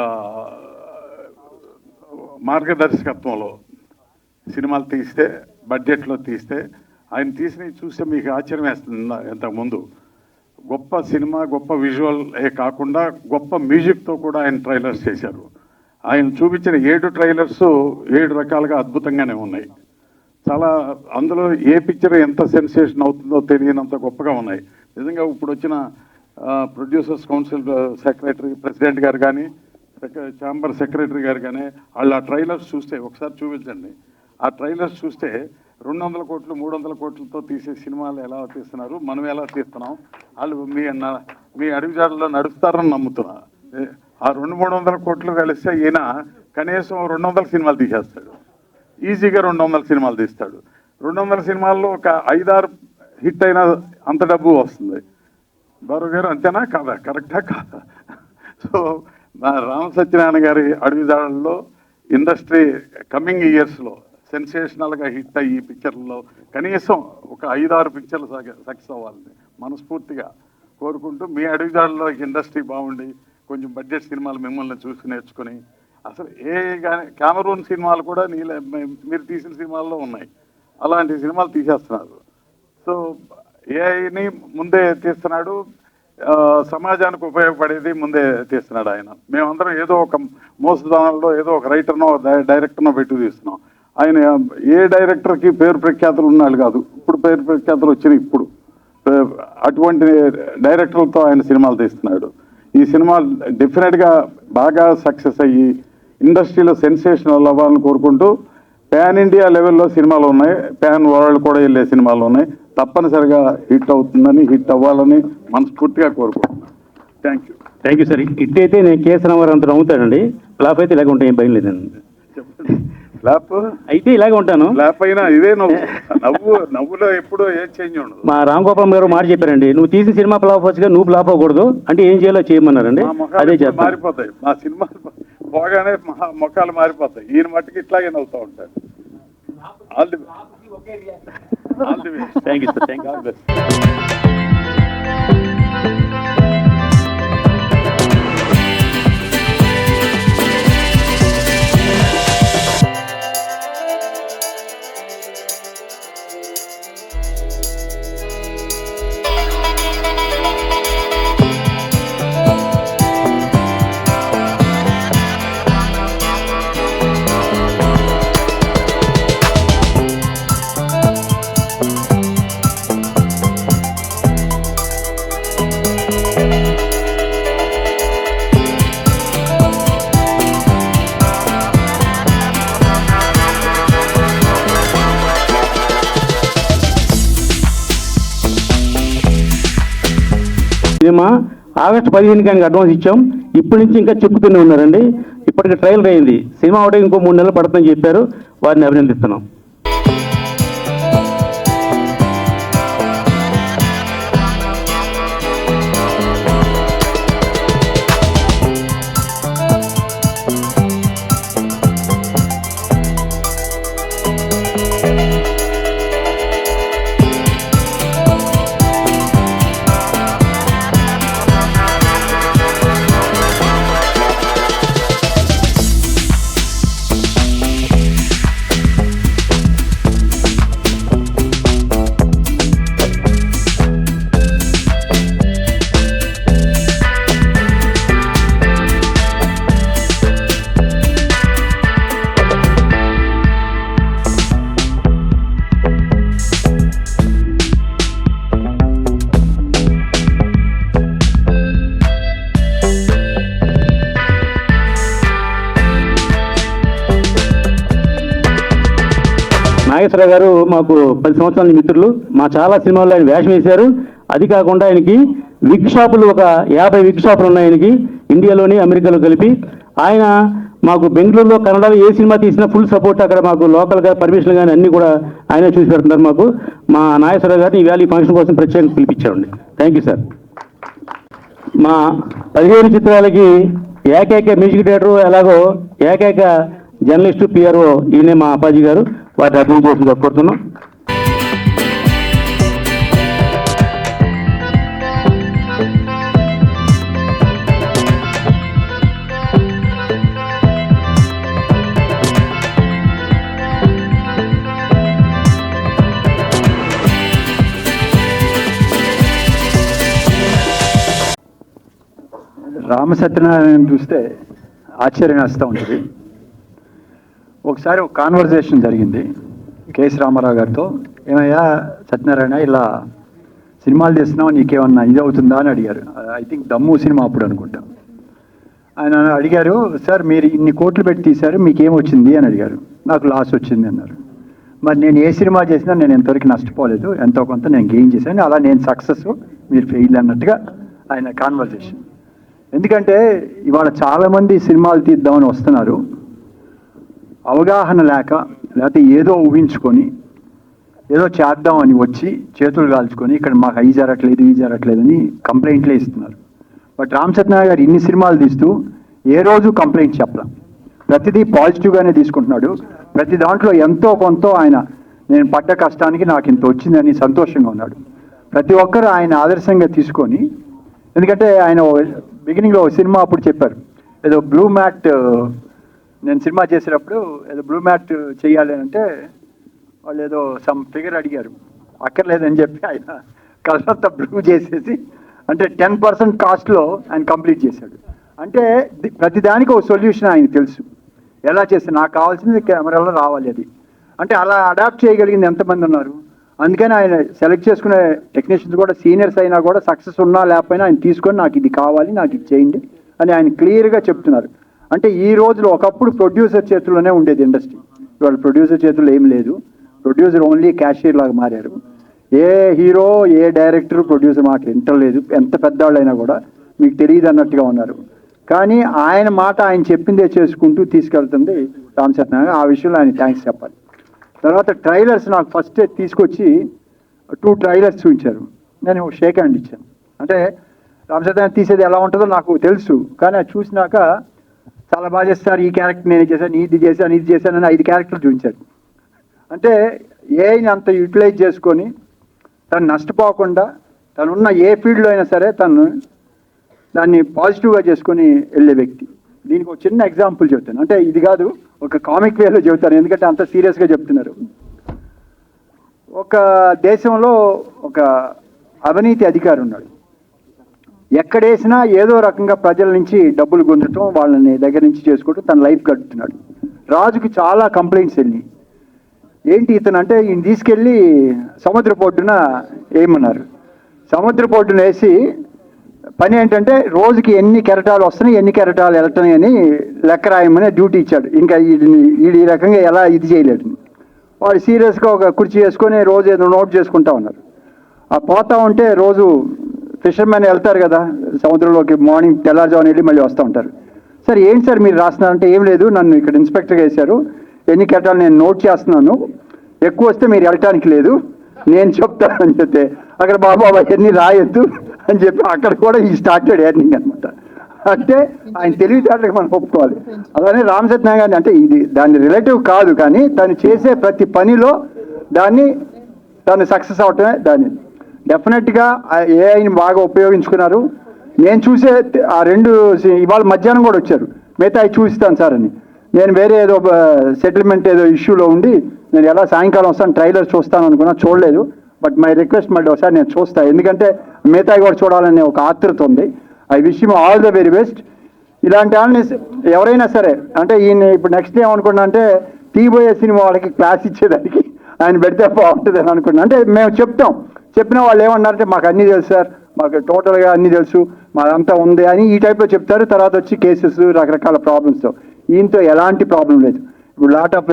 మార్గదర్శకత్వంలో సినిమాలు తీస్తే బడ్జెట్లో తీస్తే ఆయన తీసినవి చూస్తే మీకు ఆశ్చర్యం వేస్తుంది. ఇంతకుముందు గొప్ప సినిమా, గొప్ప విజువల్ కాకుండా గొప్ప మ్యూజిక్తో కూడా ఆయన ట్రైలర్స్ చేశారు. ఆయన చూపించిన 7 ట్రైలర్స్ 7 రకాలుగా అద్భుతంగానే ఉన్నాయి. చాలా అందులో ఏ పిక్చర్ ఎంత సెన్సేషన్ అవుతుందో తెలియనంత గొప్పగా ఉన్నాయి. నిజంగా ఇప్పుడు వచ్చిన ప్రొడ్యూసర్స్ కౌన్సిల్ సెక్రటరీ, ప్రెసిడెంట్ గారు కానీ, ఛాంబర్ సెక్రటరీ గారు కానీ వాళ్ళు ఆ ట్రైలర్స్ చూస్తే ఒకసారి చూపించండి. ఆ ట్రైలర్స్ చూస్తే 200 కోట్లు 300 కోట్లతో తీసే సినిమాలు ఎలా తీస్తున్నారు, మనం ఎలా తీస్తున్నాం, వాళ్ళు మీ అడుగుజాడల్లో నడుస్తారని నమ్ముతున్నా. ఆ 200-300 కోట్లు కలిస్తే ఈయన కనీసం 200 సినిమాలు తీసేస్తాడు. ఈజీగా 200 సినిమాలు తీస్తాడు. 200 సినిమాల్లో ఒక 5-6 హిట్ అయినా అంత డబ్బు వస్తుంది. బారు గారు అంతేనా కాదా? కరెక్టా కాదా? సో మా రామ సత్యనారాయణ గారి అడుగుజాడల్లో ఇండస్ట్రీ కమింగ్ ఇయర్స్లో సెన్సేషనల్గా హిట్ అయ్యి పిక్చర్లలో కనీసం ఒక 5-6 పిక్చర్లు సక్సెస్ అవ్వాలని మనస్ఫూర్తిగా కోరుకుంటూ, మీ అడుగుజాడల్లో ఇండస్ట్రీ బాగుండి కొంచెం బడ్జెట్ సినిమాలు మిమ్మల్ని చూసి నేర్చుకుని, అసలు కానీ కెమెరూన్ సినిమాలు కూడా మీరు తీసిన సినిమాల్లో ఉన్నాయి. అలాంటి సినిమాలు తీసేస్తున్నారు. సో ఏఐని ముందే తీస్తున్నాడు, సమాజానికి ఉపయోగపడేది ముందే తీస్తున్నాడు ఆయన. మేమందరం ఏదో ఒక మోసదానంలో ఏదో ఒక రైటర్నో డైరెక్టర్నో పెట్టి తీస్తున్నాం. ఆయన ఏ డైరెక్టర్కి పేరు ప్రఖ్యాతులు ఉన్నాడు కాదు, ఇప్పుడు పేరు ప్రఖ్యాతులు వచ్చినాయి. ఇప్పుడు అటువంటి డైరెక్టర్లతో ఆయన సినిమాలు తీస్తున్నాడు. ఈ సినిమా డెఫినెట్గా బాగా సక్సెస్ అయ్యి ఇండస్ట్రీలో సెన్సేషనల్ అవ్వాలని కోరుకుంటూ, ప్యాన్ ఇండియా లెవెల్లో సినిమాలు ఉన్నాయి, ప్యాన్ వరల్డ్ కూడా వెళ్ళే సినిమాలు ఉన్నాయి. తప్పనిసరిగా హిట్ అవుతుందని, హిట్ అవ్వాలని మనస్ఫూర్తిగా కోరుకుంటున్నాను. Thank you sir. హిట్ అయితే నేను కేసు రామారావు అంత నమ్ముతానండి. ఫ్లాప్ అయితే ఇలాగ ఉంటాయి, ఏం భయం లేదండి. ఫ్లాప్ అయితే ఇలాగే ఉంటాను. ఫ్లాప్ అయినా ఇదే నవ్వులో ఎప్పుడూ ఏం చేంజ్ ఉండదు. మా రామ్ గోపాల్ గారు మాట చెప్పారండి, నువ్వు తీసిన సినిమా ఫ్లాప్ వచ్చగా నువ్వు ఫ్లాప్ అవ్వకూడదు అంటే ఏం చేయాలో చేయమన్నారండి. అదే చేస్తాను. మారిపోతాయి మా సినిమాలు పోగానే మొక్కలు మారిపోతాయి. ఈయన మట్టుకు ఇట్లాగే నవ్వుతూ ఉంటారు. All the best. Thank you sir. Thank you. Cinema August 15కి ఆయనకి అడ్వాన్స్ ఇచ్చాం. ఇప్పటి నుంచి ఇంకా చెప్పుతూనే ఉన్నారండి. ఇప్పటికి ట్రయల్ అయింది. సినిమా ఒకటి ఇంకో 3 నెలలు పడుతుందని చెప్పారు. వారిని అభినందిస్తున్నాం. నాగేశ్వరరావు గారు మాకు 10 సంవత్సరాల మిత్రులు. మా చాలా సినిమాల్లో ఆయన వేషం వేశారు. అది కాకుండా ఆయనకి విగ్ షాపులు ఒక 50 విగ్ షాపులు ఉన్నాయి ఆయనకి, ఇండియాలోని అమెరికాలో కలిపి. ఆయన మాకు బెంగళూరులో, కన్నడలో ఏ సినిమా తీసినా ఫుల్ సపోర్ట్. అక్కడ మాకు లోకల్గా పర్మిషన్ కానీ అన్నీ కూడా ఆయన చూసి పెడుతున్నారు మాకు. మా నాగేశ్వరరావు గారిని ఈవేళ ఈ ఫంక్షన్ కోసం ప్రత్యేకంగా పిలిపించారండి. Thank you sir. మా 15 చిత్రాలకి ఏకైక మ్యూజిక్ డైరెక్టర్, ఎలాగో ఏకైక జర్నలిస్టు, పిఆర్ఓ ఈయనే మా అప్పాజీ గారు. వాటిని అర్థం చేసి కోరుతున్నాం. రామసత్యనారాయణ చూస్తే ఆశ్చర్యం వేస్తూ ఉంటుంది. ఒకసారి ఒక కాన్వర్జేషన్ జరిగింది కేఎస్ రామారావు గారితో. ఏమయ్యా సత్యనారాయణ, ఇలా సినిమాలు తీస్తున్నావు, నీకేమన్నా ఇది అవుతుందా అని అడిగారు. ఐ థింక్ దమ్ము సినిమా అప్పుడు అనుకుంటా. ఆయన అడిగారు, సార్ మీరు ఇన్ని కోట్లు పెట్టి తీశారు, మీకేమొచ్చింది అని అడిగారు. నాకు లాస్ వచ్చింది అన్నారు. మరి నేను ఏ సినిమా చేసినా నేను ఎంతవరకు నష్టపోలేదు, ఎంతో కొంత నేను గెయిన్ చేశాను, అలా నేను సక్సెస్, మీరు ఫెయిల్ అన్నట్టుగా ఆయన కాన్వర్జేషన్. ఎందుకంటే ఇవాళ చాలామంది సినిమాలు తీద్దామని వస్తున్నారు, అవగాహన లేకపోతే ఏదో ఊహించుకొని ఏదో చేద్దామని వచ్చి చేతులు కాల్చుకొని ఇక్కడ మాకు అవి జరగట్లేదు అని కంప్లైంట్లే ఇస్తున్నారు. బట్ రామ్ సత్యనారాయణ గారు ఇన్ని సినిమాలు తీస్తూ ఏ రోజు కంప్లైంట్ చెప్పలా, ప్రతిదీ పాజిటివ్గానే తీసుకుంటున్నాడు. ప్రతి దాంట్లో ఎంతో కొంత ఆయన నేను పడ్డ కష్టానికి నాకు ఇంత వచ్చిందని సంతోషంగా ఉన్నాడు. ప్రతి ఒక్కరు ఆయన ఆదర్శంగా తీసుకొని, ఎందుకంటే ఆయన బిగినింగ్లో సినిమా అప్పుడు చెప్పారు, ఏదో బ్లూ మ్యాట్, నేను సినిమా చేసేటప్పుడు ఏదో బ్లూ మ్యాట్ చేయాలి అంటే వాళ్ళు ఏదో సమ్ ఫిగర్ అడిగారు, అక్కర్లేదని చెప్పి ఆయన కలరంతా బ్లూ చేసేసి అంటే 10% కాస్ట్లో ఆయన కంప్లీట్ చేశాడు. అంటే ప్రతిదానికి ఒక సొల్యూషన్ ఆయన తెలుసు, ఎలా చేస్తే నాకు కావాల్సింది కెమెరాలో రావాలి అది. అంటే అలా అడాప్ట్ చేయగలిగింది ఎంతమంది ఉన్నారు. అందుకని ఆయన సెలెక్ట్ చేసుకునే టెక్నీషియన్స్ కూడా సీనియర్స్ అయినా కూడా సక్సెస్ ఉన్నా లేకపోయినా ఆయన తీసుకొని నాకు ఇది కావాలి, నాకు ఇది చేయండి అని ఆయన క్లియర్గా చెప్తున్నారు. అంటే ఈ రోజులో ఒకప్పుడు ప్రొడ్యూసర్ చేతుల్లోనే ఉండేది ఇండస్ట్రీ, ఇవాళ ప్రొడ్యూసర్ చేతుల్లో ఏం లేదు. ప్రొడ్యూసర్ ఓన్లీ క్యాషియర్ లాగా మారారు. ఏ హీరో ఏ డైరెక్టర్ ప్రొడ్యూసర్ మాట వింటలేదు, ఎంత పెద్దవాళ్ళైనా కూడా మీకు తెలియదు అన్నట్టుగా ఉన్నారు. కానీ ఆయన మాట ఆయన చెప్పిందే చేసుకుంటూ తీసుకెళ్తుంది రామ్ సత్యనారాయణ. ఆ విషయంలో ఆయన థ్యాంక్స్ చెప్పాలి. తర్వాత ట్రైలర్స్ నాకు ఫస్ట్ తీసుకొచ్చి 2 ట్రైలర్స్ చూపించారు, నేను షేక్ హ్యాండ్ ఇచ్చాను. అంటే రామ్ సత్యనారాయణ తీసేది ఎలా ఉంటుందో నాకు తెలుసు, కానీ అది చూసినాక చాలా బాగా చేస్తారు, ఈ క్యారెక్టర్ నేను చేశాను, ఇది చేశానని 5 క్యారెక్టర్లు చూపించారు. అంటే ఏఐని అంత యూటిలైజ్ చేసుకొని తను నష్టపోకుండా తనున్న ఏ ఫీల్డ్లో అయినా సరే తను దాన్ని పాజిటివ్గా చేసుకొని వెళ్ళే వ్యక్తి. దీనికి ఒక చిన్న ఎగ్జాంపుల్ చెప్తాను, అంటే ఇది కాదు, ఒక కామిక్ వేలో చెబుతాను, ఎందుకంటే అంత సీరియస్గా చెప్తున్నారు. ఒక దేశంలో ఒక అవినీతి అధికారి ఉన్నాడు. ఎక్కడేసినా ఏదో రకంగా ప్రజల నుంచి డబ్బులు గుంజటం, వాళ్ళని దగ్గర నుంచి చేసుకోవటం, తన లైఫ్ గడుపుతున్నాడు. రాజుకి చాలా కంప్లైంట్స్ వెళ్ళినాయి. ఏంటి ఇతను అంటే ఈయన తీసుకెళ్ళి సముద్ర పొడ్డున వేయమన్నారు. సముద్ర పొడ్డున వేసి పని ఏంటంటే రోజుకి ఎన్ని కెరటాలు వస్తున్నాయి, ఎన్ని కెరటాలు వెళ్తున్నాయి అని లెక్క రాయమని డ్యూటీ ఇచ్చాడు. ఇంకా ఈ రకంగా ఎలా ఇది చేయలేడు. వాడు సీరియస్గా ఒక కుర్చీ వేసుకొని రోజు ఏదో నోట్ చేసుకుంటా ఉన్నారు. ఆ పోతా ఉంటే రోజు ఫిషర్మెన్ వెళ్తారు కదా సముద్రంలోకి, మార్నింగ్ తెల్లారుజామున వెళ్ళి మళ్ళీ వస్తూ ఉంటారు. సార్ ఏంటి సార్ మీరు రాస్తున్నారంటే, ఏం లేదు, నన్ను ఇక్కడ ఇన్స్పెక్టర్గా వేశారు, ఎన్ని కెరటాలు నేను నోట్ చేస్తున్నాను, ఎక్కువ వస్తే మీరు వెళ్ళటానికి లేదు, నేను చెప్తానని చెప్తే అక్కడ బాబా ఎన్ని రాయొద్దు అని చెప్పి అక్కడ కూడా ఈ స్టార్టెడ్ ఎర్నింగ్ అనమాట. అంటే ఆయన తెలివితేటలకు మనం ఒప్పుకోవాలి. అలానే రామ్ సత్యనారాయణ గారిని అంటే ఇది దాని రిలేటివ్ కాదు, కానీ తను చేసే ప్రతి పనిలో దాన్ని సక్సెస్ అవటమే. దాన్ని డెఫినెట్గా ఏఐని బాగా ఉపయోగించుకున్నారు. నేను చూసే ఆ 2 ఇవాళ మధ్యాహ్నం కూడా వచ్చారు, మిగతా అవి చూపిస్తాను సార్ అని. నేను వేరే ఏదో సెటిల్మెంట్ ఏదో ఇష్యూలో ఉండి నేను ఎలా సాయంకాలం వస్తాను ట్రైలర్ చూస్తాను అనుకున్నా, చూడలేదు. బట్ మై రిక్వెస్ట్ మళ్ళీ ఒకసారి నేను చూస్తాను, ఎందుకంటే మిగతా కూడా చూడాలనే ఒక ఆతృత ఉంది. I wish you all the very best. ఇలాంటి వాళ్ళని ఎవరైనా సరే, అంటే ఈయన ఇప్పుడు నెక్స్ట్ ఏమనుకున్నా అంటే తీయబోయే సినిమా వాళ్ళకి క్లాస్ ఇచ్చేదానికి ఆయన పెడితే బాగుంటుంది అని అనుకున్నా. అంటే మేము చెప్పిన వాళ్ళు ఏమన్నారంటే మాకు అన్నీ తెలుసు సార్, మాకు టోటల్గా అన్నీ తెలుసు, మాదంతా ఉంది అని ఈ టైప్లో చెప్తారు. తర్వాత వచ్చి కేసెస్ రకరకాల ప్రాబ్లమ్స్తో. ఈయనతో ఎలాంటి ప్రాబ్లం లేదు. ఇప్పుడు లాట్ ఆఫ్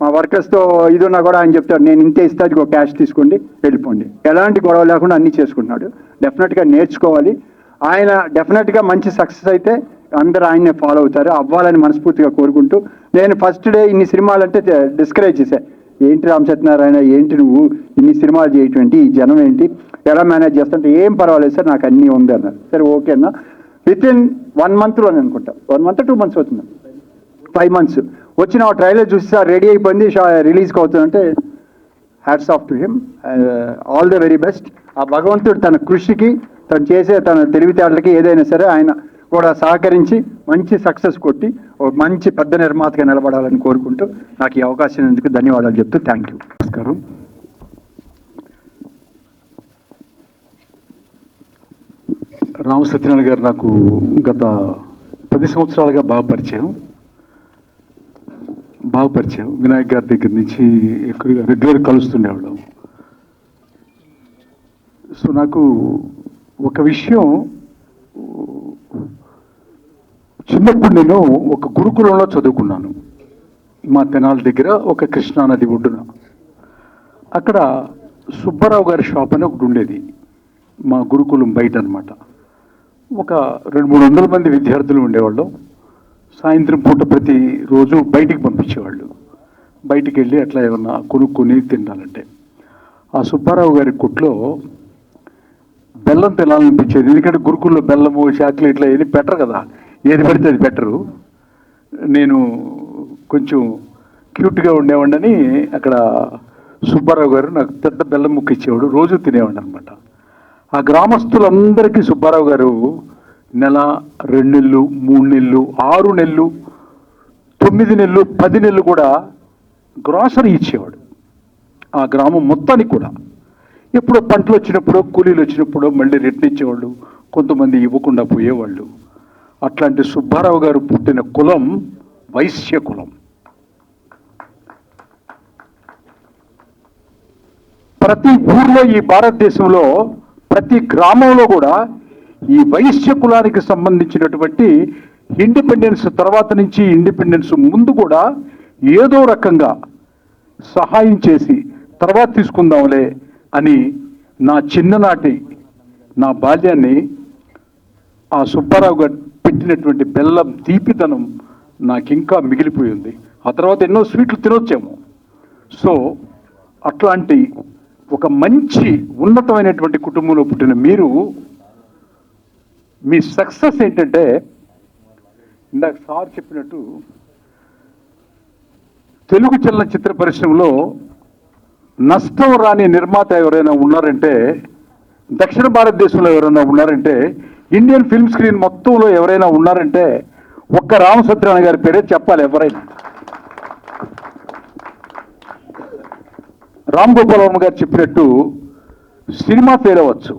మా వర్కర్స్తో ఇది ఉన్నా కూడా ఆయన చెప్తాడు, నేను ఇంతే ఇస్తాను, క్యాష్ తీసుకోండి వెళ్ళిపోండి, ఎలాంటి గొడవ లేకుండా అన్నీ చేసుకుంటున్నాడు. డెఫినెట్గా నేర్చుకోవాలి. ఆయన డెఫినెట్గా మంచి సక్సెస్ అయితే అందరూ ఆయన్నే ఫాలో అవుతారు, అవ్వాలని మనస్ఫూర్తిగా కోరుకుంటూ, నేను ఫస్ట్ డే ఇన్ని సినిమాలు అంటే డిస్కరేజ్ చేశాను. ఏంటి రామ్ సత్యనారాయణ, ఏంటి నువ్వు ఇన్ని సినిమాలు చేయటం ఏంటి, ఈ జనం ఏంటి, ఎలా మేనేజ్ చేస్తుంటే, ఏం పర్వాలేదు సార్ నాకు అన్నీ ఉంది అన్నారు. సరే ఓకే అన్న. వితిన్ 1 monthలోనే అనుకుంటా, 1 month 2 months అవుతుంది, 5 months వచ్చిన ఆ ట్రైలర్ చూసి సార్ రెడీ అయిపోయింది, రిలీజ్కి అవుతుందంటే hats off to him, all the very best. ఆ భగవంతుడు తన కృషికి, తను చేసే తన తెలివితేటలకి ఏదైనా సరే ఆయన కూడా సహకరించి మంచి సక్సెస్ కొట్టి ఒక మంచి పెద్ద నిర్మాతగా నిలబడాలని కోరుకుంటూ నాకు ఈ అవకాశం ఎందుకు ధన్యవాదాలు చెప్తూ థ్యాంక్ యూ. నమస్కారం. రామ సత్యనారాయణ గారు నాకు గత 10 సంవత్సరాలుగా బాగా పరిచయం. వినాయక్ గారి దగ్గర నుంచి ఎక్కువగా రెగ్యులర్ కలుస్తుండేవాళ్ళం. సో నాకు ఒక విషయం, చిన్నప్పుడు నేను ఒక గురుకులంలో చదువుకున్నాను. మా తెనాలి దగ్గర ఒక కృష్ణానది ఒడ్డున. అక్కడ సుబ్బారావు గారి షాప్ అని ఒకటి ఉండేది మా గురుకులం బయట అనమాట. ఒక 200-300 మంది విద్యార్థులు ఉండేవాళ్ళు. సాయంత్రం పూట ప్రతిరోజు బయటికి పంపించేవాళ్ళు. బయటికి వెళ్ళి అట్లా ఏమన్నా కొనుక్కొని తినాలంటే ఆ సుబ్బారావు గారి కొట్లో బెల్లం తినాలనిపించేది. ఎందుకంటే గురుకుల్లో బెల్లము, చాక్లెట్లు ఏది పెట్టరు కదా, ఏది పడితే అది పెట్టరు. నేను కొంచెం క్యూట్గా ఉండేవాడిని. అక్కడ సుబ్బారావు గారు నాకు పెద్ద బెల్లం ముక్క ఇచ్చేవాడు, రోజు తినేవాడు అనమాట. ఆ గ్రామస్తులందరికీ సుబ్బారావు గారు నెల, 2 నెలలు, 3 నెలలు, 6 నెలలు, 9 నెలలు, 10 నెలలు కూడా గ్రాసరీ ఇచ్చేవాడు ఆ గ్రామం మొత్తానికి కూడా. ఎప్పుడో పంటలు వచ్చినప్పుడు, కూలీలు వచ్చినప్పుడు మళ్ళీ రిటర్న్ ఇచ్చేవాళ్ళు, కొంతమంది ఇవ్వకుండా పోయేవాళ్ళు. అట్లాంటి సుబ్బారావు గారు పుట్టిన కులం వైశ్య కులం. ప్రతి ఊర్లో ఈ భారతదేశంలో ప్రతి గ్రామంలో కూడా ఈ వైశ్య కులానికి సంబంధించినటువంటి ఇండిపెండెన్స్ తర్వాత నుంచి, ఇండిపెండెన్స్ ముందు కూడా ఏదో రకంగా సహాయం చేసి తర్వాత తీసుకుందాంలే అని నా చిన్ననాటి నా బాల్యాన్ని ఆ సుబ్బారావు గారు పెట్టినటువంటి బెల్లం తీపితనం నాకు ఇంకా మిగిలిపోయింది. ఆ తర్వాత ఎన్నో స్వీట్లు తినొచ్చాము. సో అట్లాంటి ఒక మంచి ఉన్నతమైనటువంటి కుటుంబంలో పుట్టిన మీరు, మీ సక్సెస్ ఏంటంటే ఇందాక సార్ చెప్పినట్టు తెలుగు చలనచిత్ర పరిశ్రమలో నష్టం రాని నిర్మాత ఎవరైనా ఉన్నారంటే, దక్షిణ భారతదేశంలో ఎవరైనా ఉన్నారంటే, ఇండియన్ ఫిల్మ్ స్క్రీన్ మొత్తంలో ఎవరైనా ఉన్నారంటే ఒక్క రామ సత్యనారాయణ గారి పేరే చెప్పాలి ఎవరైనా. రామ్ గోపాల్ వర్మ గారు చెప్పినట్టు సినిమా ఫెయిల్ అవ్వచ్చు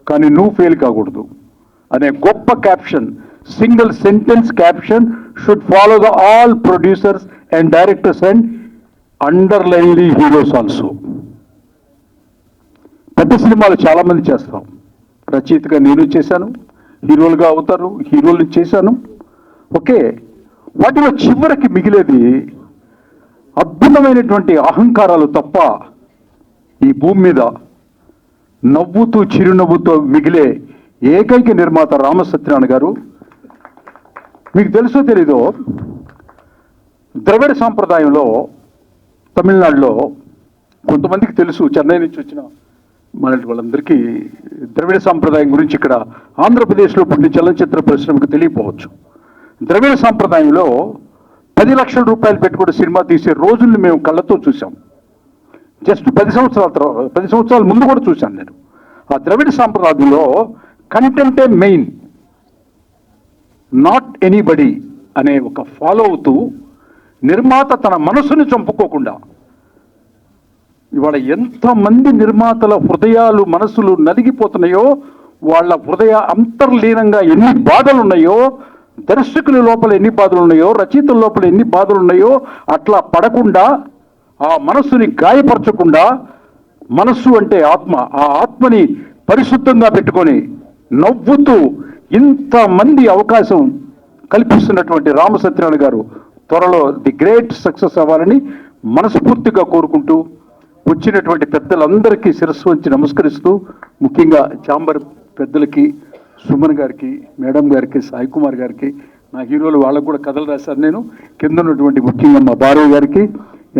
కానీ నువ్వు ఫెయిల్ కాకూడదు అనే గొప్ప caption, single sentence caption should follow the all producers and directors and underlinely heroes also. పెద్ద సినిమాలు చాలామంది చేస్తాం. రచయితగా నేను చేశాను, హీరోలుగా అవుతారు, హీరోలు చేశాను. ఓకే, వాటిలో చివరికి మిగిలేది అద్భుతమైనటువంటి అహంకారాలు తప్ప ఈ భూమి మీద నవ్వుతూ చిరునవ్వుతో మిగిలే ఏకైక నిర్మాత రామ సత్యనారాయణ గారు. మీకు తెలుసో తెలీదో, ద్రవిడ సాంప్రదాయంలో తమిళనాడులో కొంతమందికి తెలుసు, చెన్నై నుంచి వచ్చిన మన వాళ్ళందరికీ ద్రవిడ సాంప్రదాయం గురించి ఇక్కడ ఆంధ్రప్రదేశ్లో పుట్టిన చలనచిత్ర పరిశ్రమకు తెలియకపోవచ్చు. ద్రవిడ సాంప్రదాయంలో 10 లక్షల రూపాయలు పెట్టుకుని సినిమా తీసే రోజుల్ని మేము కళ్ళతో చూసాం. జస్ట్ 10 సంవత్సరాల ముందు కూడా చూశాను నేను. ఆ ద్రవిడ సాంప్రదాయంలో కంటెంటే మెయిన్, నాట్ ఎనీబడి అనే ఒక ఫాలో అవుతూ నిర్మాత తన మనసుని చంపుకోకుండా, ఇవాళ ఎంతమంది నిర్మాతల హృదయాలు మనసులు నలిగిపోతున్నాయో, వాళ్ళ హృదయ అంతర్లీనంగా ఎన్ని బాధలు ఉన్నాయో, దర్శకుల లోపల ఎన్ని బాధలు ఉన్నాయో, రచయితల లోపల ఎన్ని బాధలు ఉన్నాయో అట్లా పడకుండా, ఆ మనస్సుని గాయపరచకుండా, మనస్సు అంటే ఆత్మ, ఆ ఆత్మని పరిశుద్ధంగా పెట్టుకొని నవ్వుతూ ఇంతమంది అవకాశం కల్పిస్తున్నటువంటి రామ సత్యనారాయణ గారు త్వరలో ది గ్రేట్ సక్సెస్ అవ్వాలని మనస్ఫూర్తిగా కోరుకుంటూ, వచ్చినటువంటి పెద్దలందరికీ శిరస్సు వంచి నమస్కరిస్తూ, ముఖ్యంగా ఛాంబర్ పెద్దలకి, సుమన్ గారికి, మేడం గారికి, సాయి కుమార్ గారికి, నా హీరోలు వాళ్ళకు కూడా కథలు రాశాను నేను. కింద ఉన్నటువంటి ముఖ్యంగా మా భారవ్ గారికి,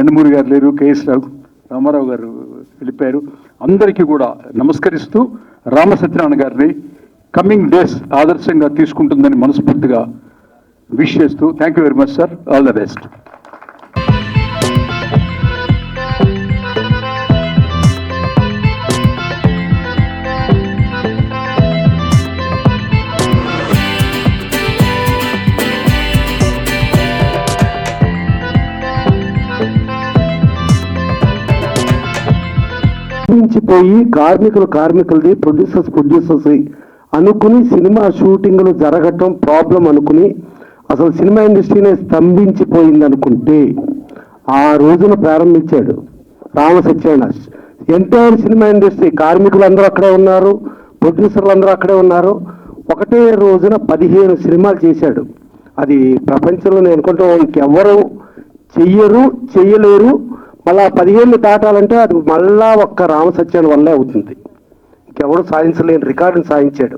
ఎండమూరి గారు లేరు, కేఎస్ రామారావు గారు వెళ్ళిపోయారు, అందరికీ కూడా నమస్కరిస్తూ రామ సత్యనారాయణ గారిని కమింగ్ డేస్ ఆదర్శంగా తీసుకుంటుందని మనస్ఫూర్తిగా విష్ చేస్తూ, thank you very much sir, all the best. పోయి కార్మికులది, ప్రొడ్యూసర్స్ అనుకుని సినిమా షూటింగ్లు జరగటం ప్రాబ్లం అనుకుని అసలు సినిమా ఇండస్ట్రీనే స్తంభించిపోయింది అనుకుంటే ఆ రోజున ప్రారంభించాడు రామసత్యనారాయణ. ఎంటైర్ సినిమా ఇండస్ట్రీ కార్మికులు అందరూ అక్కడే ఉన్నారు, ప్రొడ్యూసర్లు అందరూ అక్కడే ఉన్నారు. ఒకటే రోజున 15 సినిమాలు చేశాడు. అది ప్రపంచంలో నేను అనుకుంటా ఇంకెవ్వరు చెయ్యలేరు. మళ్ళా 15 దాటాలంటే అది మళ్ళా ఒక్క రామసత్యాన్ని వల్లే అవుతుంది. ఇంకెవరు సాధించలేని రికార్డుని సాధించాడు.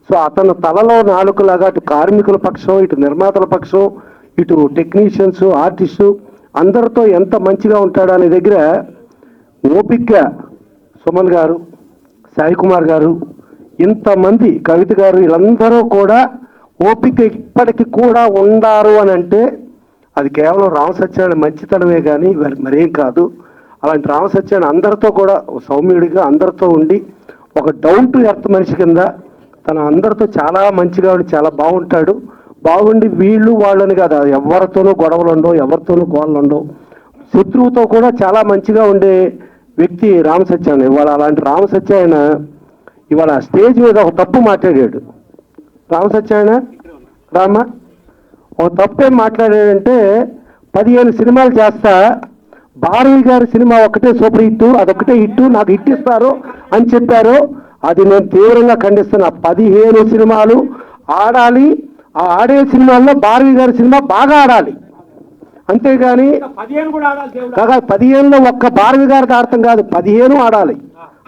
సో అతను తలలో నాలుకలాగా అటు కార్మికుల పక్షం, ఇటు నిర్మాతల పక్షం, ఇటు టెక్నీషియన్స్, ఆర్టిస్టు అందరితో ఎంత మంచిగా ఉంటాడు అనే దగ్గర ఓపిక్గా సుమన్ గారు, సాయి కుమార్ గారు, ఇంతమంది కవిత గారు వీళ్ళందరూ కూడా ఓపిక ఇప్పటికి కూడా ఉండారు అని అంటే అది కేవలం రామసత్యాన్ని మంచితనమే కానీ మరేం కాదు. అలాంటి రామసత్యాన్ని అందరితో కూడా సౌమ్యుడిగా అందరితో ఉండి ఒక డౌన్ టు ఎర్త్ మనిషి కింద తన అందరితో చాలా మంచిగా ఉండి చాలా బాగుంటాడు. బాగుండి వీళ్ళు వాళ్ళని కాదు, ఎవరితోనూ గొడవలు ఉండవు, ఎవరితోనూ గోడలు ఉండవు. శత్రువుతో కూడా చాలా మంచిగా ఉండే వ్యక్తి రామసత్యాన్ని. ఇవాళ అలాంటి రామసత్యాయన ఇవాళ స్టేజ్ మీద ఒక తప్పు మాట్లాడాడు. రామసత్యాయన రామ ఒక తప్పేం మాట్లాడాడంటే 15 సినిమాలు చేస్తా, భారవి గారి సినిమా ఒకటే సూపర్ హిట్, అదొకటే హిట్, నాకు హిట్ ఇస్తారు అని చెప్పారు. అది నేను తీవ్రంగా ఖండిస్తున్నా. 15 సినిమాలు ఆడాలి, ఆ ఆడే సినిమాల్లో భారవి గారి సినిమా బాగా ఆడాలి. అంతేగాని 15లో ఒక్క భారవి గారికి ఆడటం కాదు, 15 ఆడాలి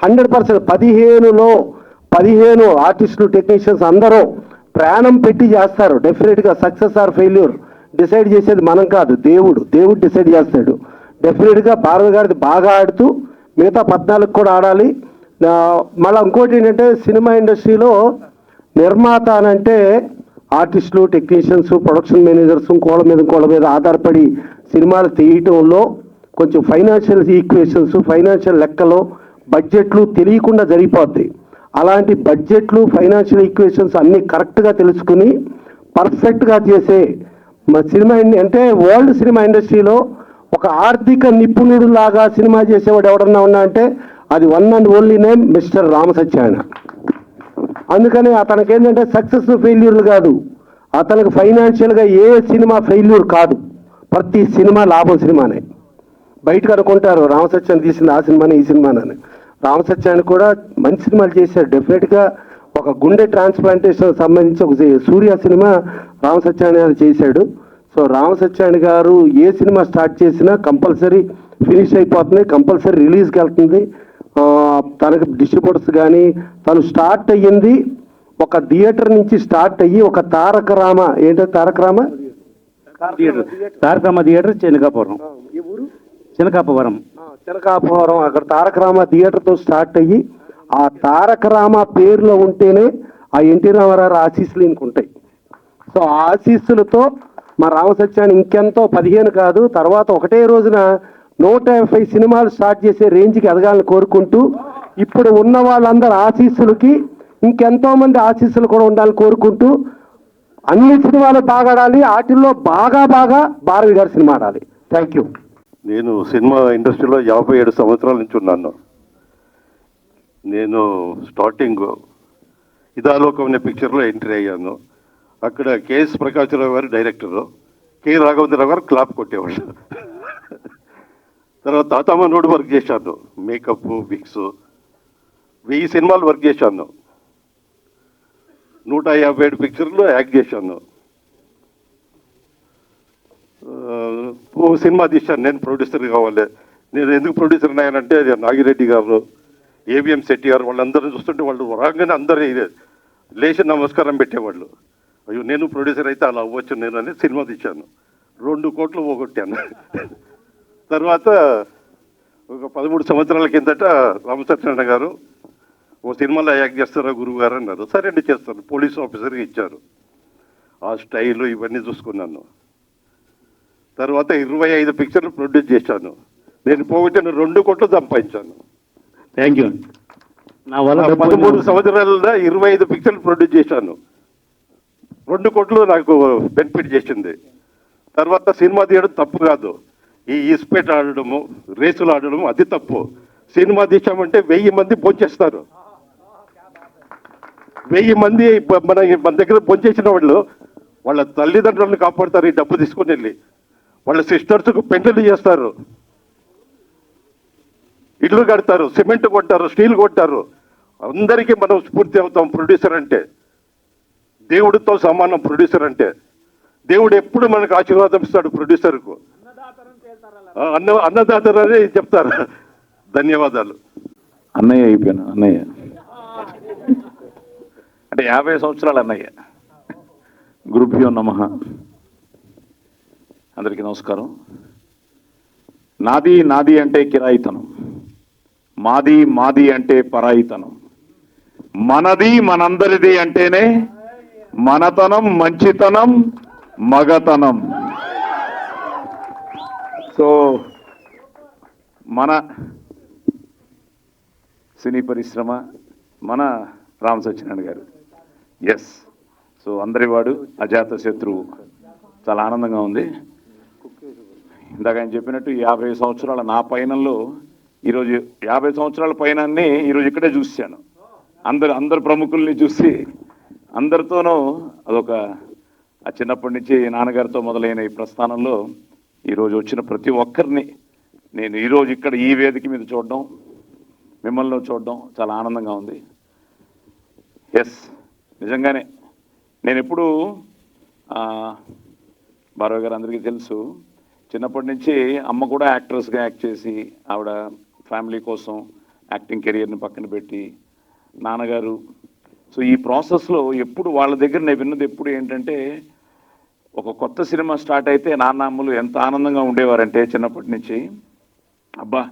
100%. 15లో 15 ఆర్టిస్టులు, టెక్నీషియన్స్ అందరూ ప్రాణం పెట్టి చేస్తారు. డెఫినెట్గా సక్సెస్ ఆర్ ఫెయిల్యూర్ డిసైడ్ చేసేది మనం కాదు, దేవుడు డిసైడ్ చేస్తాడు. డెఫినెట్గా భారవి గారిది బాగా ఆడుతూ మిగతా 14 కూడా ఆడాలి. మళ్ళీ ఇంకోటి ఏంటంటే సినిమా ఇండస్ట్రీలో నిర్మాత అని అంటే ఆర్టిస్టులు, టెక్నీషియన్స్, ప్రొడక్షన్ మేనేజర్స్ ఇంకోళ్ళ మీద ఆధారపడి సినిమాలు తీయటంలో కొంచెం ఫైనాన్షియల్ ఈక్వేషన్స్, ఫైనాన్షియల్ లెక్కలో బడ్జెట్లు తెలియకుండా జరిగిపోద్ది. అలాంటి బడ్జెట్లు, ఫైనాన్షియల్ ఈక్వేషన్స్ అన్నీ కరెక్ట్గా తెలుసుకుని పర్ఫెక్ట్గా చేసే సినిమా అంటే వరల్డ్ సినిమా ఇండస్ట్రీలో ఒక ఆర్థిక నిపుణుడు లాగా సినిమా చేసేవాడు ఎవడన్నా ఉన్నా అంటే అది one and only name mister Ramasatyayana. అందుకని అతనికి ఏంటంటే సక్సెస్ ఫెయిల్యూర్లు కాదు, అతనికి ఫైనాన్షియల్గా ఏ సినిమా ఫెయిల్యూర్ కాదు, ప్రతి సినిమా లాభం సినిమానే. బయటకు అనుకుంటారు రామసత్యాన్ని తీసింది ఆ సినిమాని ఈ సినిమానని. రామసత్యాన్ని కూడా మంచి సినిమాలు చేశాడు. డెఫినెట్గా ఒక గుండె ట్రాన్స్ప్లాంటేషన్ సంబంధించి ఒక సూర్య సినిమా రామసత్యాన్ని చేశాడు. సో రామసత్యాన్ని గారు ఏ సినిమా స్టార్ట్ చేసినా కంపల్సరీ ఫినిష్ అయిపోతుంది, కంపల్సరీ రిలీజ్కి వెళ్తుంది. తనకు డిస్ట్రిబ్యూటర్స్ కానీ తను స్టార్ట్ అయ్యింది ఒక థియేటర్ నుంచి స్టార్ట్ అయ్యి ఒక తారక రామ థియేటర్ చెనకాపురం అక్కడ తారక రామ థియేటర్తో స్టార్ట్ అయ్యి ఆ తారక రామ పేరులో ఉంటేనే ఆ ఎన్టీ రామారావు ఆశీస్సులు ఇంకుంటాయి. సో ఆ ఆశీస్సులతో మా రామసత్యాన్ని ఇంకెంతో 15 కాదు తర్వాత ఒకటే రోజున 150 సినిమాలు స్టార్ట్ చేసే రేంజ్కి ఎదగాలని కోరుకుంటూ ఇప్పుడు ఉన్న వాళ్ళందరి ఆశీస్సులకి ఇంకెంతో మంది ఆశీస్సులు కూడా ఉండాలని కోరుకుంటూ అన్ని సినిమాలు బాగా ఆడాలి, వాటిల్లో బాగా భారవి గారి సినిమా ఆడాలి. Thank you. నేను సినిమా ఇండస్ట్రీలో 57 సంవత్సరాల నుంచి ఉన్నాను. నేను స్టార్టింగ్ ఇదాలోకం అనే పిక్చర్లో ఎంట్రీ అయ్యాను. అక్కడ కేఎస్ ప్రకాశ్రావు గారు డైరెక్టరు, కె రాఘవేంద్రరావు గారు క్లాప్ కొట్టేవాళ్ళు. తర్వాత తాతామనోడు వర్క్ చేశాను, మేకప్, విక్స్, 1000 సినిమాలు వర్క్ చేశాను, 157 పిక్చర్లు యాక్ట్ చేశాను. ఓ సినిమా తీశాను, నేను ప్రొడ్యూసర్ కావాలి. నేను ఎందుకు ప్రొడ్యూసర్ అయ్యానంటే నాగిరెడ్డి గారు, ఏవిఎం శెట్టి గారు వాళ్ళందరూ చూస్తుంటే వాళ్ళు రాగానే అందరూ లేచి నమస్కారం పెట్టేవాళ్ళు. అయ్యో నేను ప్రొడ్యూసర్ అయితే అలా అవ్వచ్చు నేను అని సినిమా తీశాను. 2 కోట్లు పోగొట్టాను. తర్వాత ఒక 13 సంవత్సరాల కిందట రామసత్యనారాయణ గారు ఓ సినిమాలో యాక్ట్ చేస్తారా గురువు గారు అన్నారు. సరే అండి చేస్తాను. పోలీస్ ఆఫీసర్గా ఇచ్చారు. ఆ స్టైలు ఇవన్నీ చూసుకున్నాను. తర్వాత 25 పిక్చర్లు ప్రొడ్యూస్ చేశాను. నేను పోగొట్టిన 2 కోట్లు సంపాదించాను. Thank you. నా వల్ల 13 సంవత్సరాలలో 25 పిక్చర్లు ప్రొడ్యూస్ చేశాను. 2 కోట్లు నాకు బెనిఫిట్ చేసింది. తర్వాత సినిమా తీయడం తప్పు కాదు, ఈ ఇస్పేట్ ఆడడము, రేసులు ఆడడము అది తప్పు. సినిమా తీసామంటే 1000 మంది భోంచేస్తారు. 1000 మంది మన దగ్గర పనిచేసిన వాళ్ళు వాళ్ళ తల్లిదండ్రులను కాపాడుతారు ఈ డబ్బు తీసుకొని వెళ్ళి. వాళ్ళ సిస్టర్స్కు పెండ్లు చేస్తారు, ఇల్లు కడతారు, సిమెంట్ కొట్టారు, స్టీల్ కొట్టారు. అందరికీ మనం స్ఫూర్తి అవుతాం. ప్రొడ్యూసర్ అంటే దేవుడితో సమానం. ప్రొడ్యూసర్ అంటే దేవుడు ఎప్పుడు మనకు ఆశీర్వాదం ఇస్తాడు ప్రొడ్యూసర్కు. అన్నదాతరు అని చెప్తారు. ధన్యవాదాలు. అన్నయ్య అయిపోయాను. అన్నయ్య అంటే 50 సంవత్సరాలు అన్నయ్య. గురుభ్యో నమః. అందరికీ నమస్కారం. నాది నాది అంటే కిరాయితనం, మాది మాది అంటే పరాయితనం, మనది మనందరిది అంటేనే మనతనం, మంచితనం, మగతనం. సో మన సినీ పరిశ్రమ, మన రామ్ సత్యనారాయణ గారు, ఎస్. సో అందరి వాడు, అజాత శత్రువు. చాలా ఆనందంగా ఉంది. ఇందాక ఆయన చెప్పినట్టు 50 సంవత్సరాల నా పయనంలో ఈరోజు 50 సంవత్సరాల పయనాన్ని ఈరోజు ఇక్కడే చూశాను. అందరు ప్రముఖుల్ని చూసి అందరితోనూ అదొక ఆ చిన్నప్పటి నుంచి నాన్నగారితో మొదలైన ఈ ప్రస్థానంలో ఈరోజు వచ్చిన ప్రతి ఒక్కరిని నేను ఈరోజు ఇక్కడ ఈ వేదిక మీద చూడడం, మిమ్మల్ని చూడడం చాలా ఆనందంగా ఉంది. ఎస్, నిజంగానే నేను ఎప్పుడు భార్గవ్ గారు అందరికీ తెలుసు, చిన్నప్పటి నుంచి అమ్మ కూడా యాక్ట్రెస్గా యాక్ట్ చేసి ఆవిడ ఫ్యామిలీ కోసం యాక్టింగ్ కెరియర్ని పక్కన పెట్టి, నాన్నగారు. సో ఈ ప్రాసెస్లో ఎప్పుడు వాళ్ళ దగ్గర నేను విన్నది ఎప్పుడు ఏంటంటే, ఒక కొత్త సినిమా స్టార్ట్ అయితే నాన్నమ్మలు ఎంత ఆనందంగా ఉండేవారంటే చిన్నప్పటి నుంచి, అబ్బా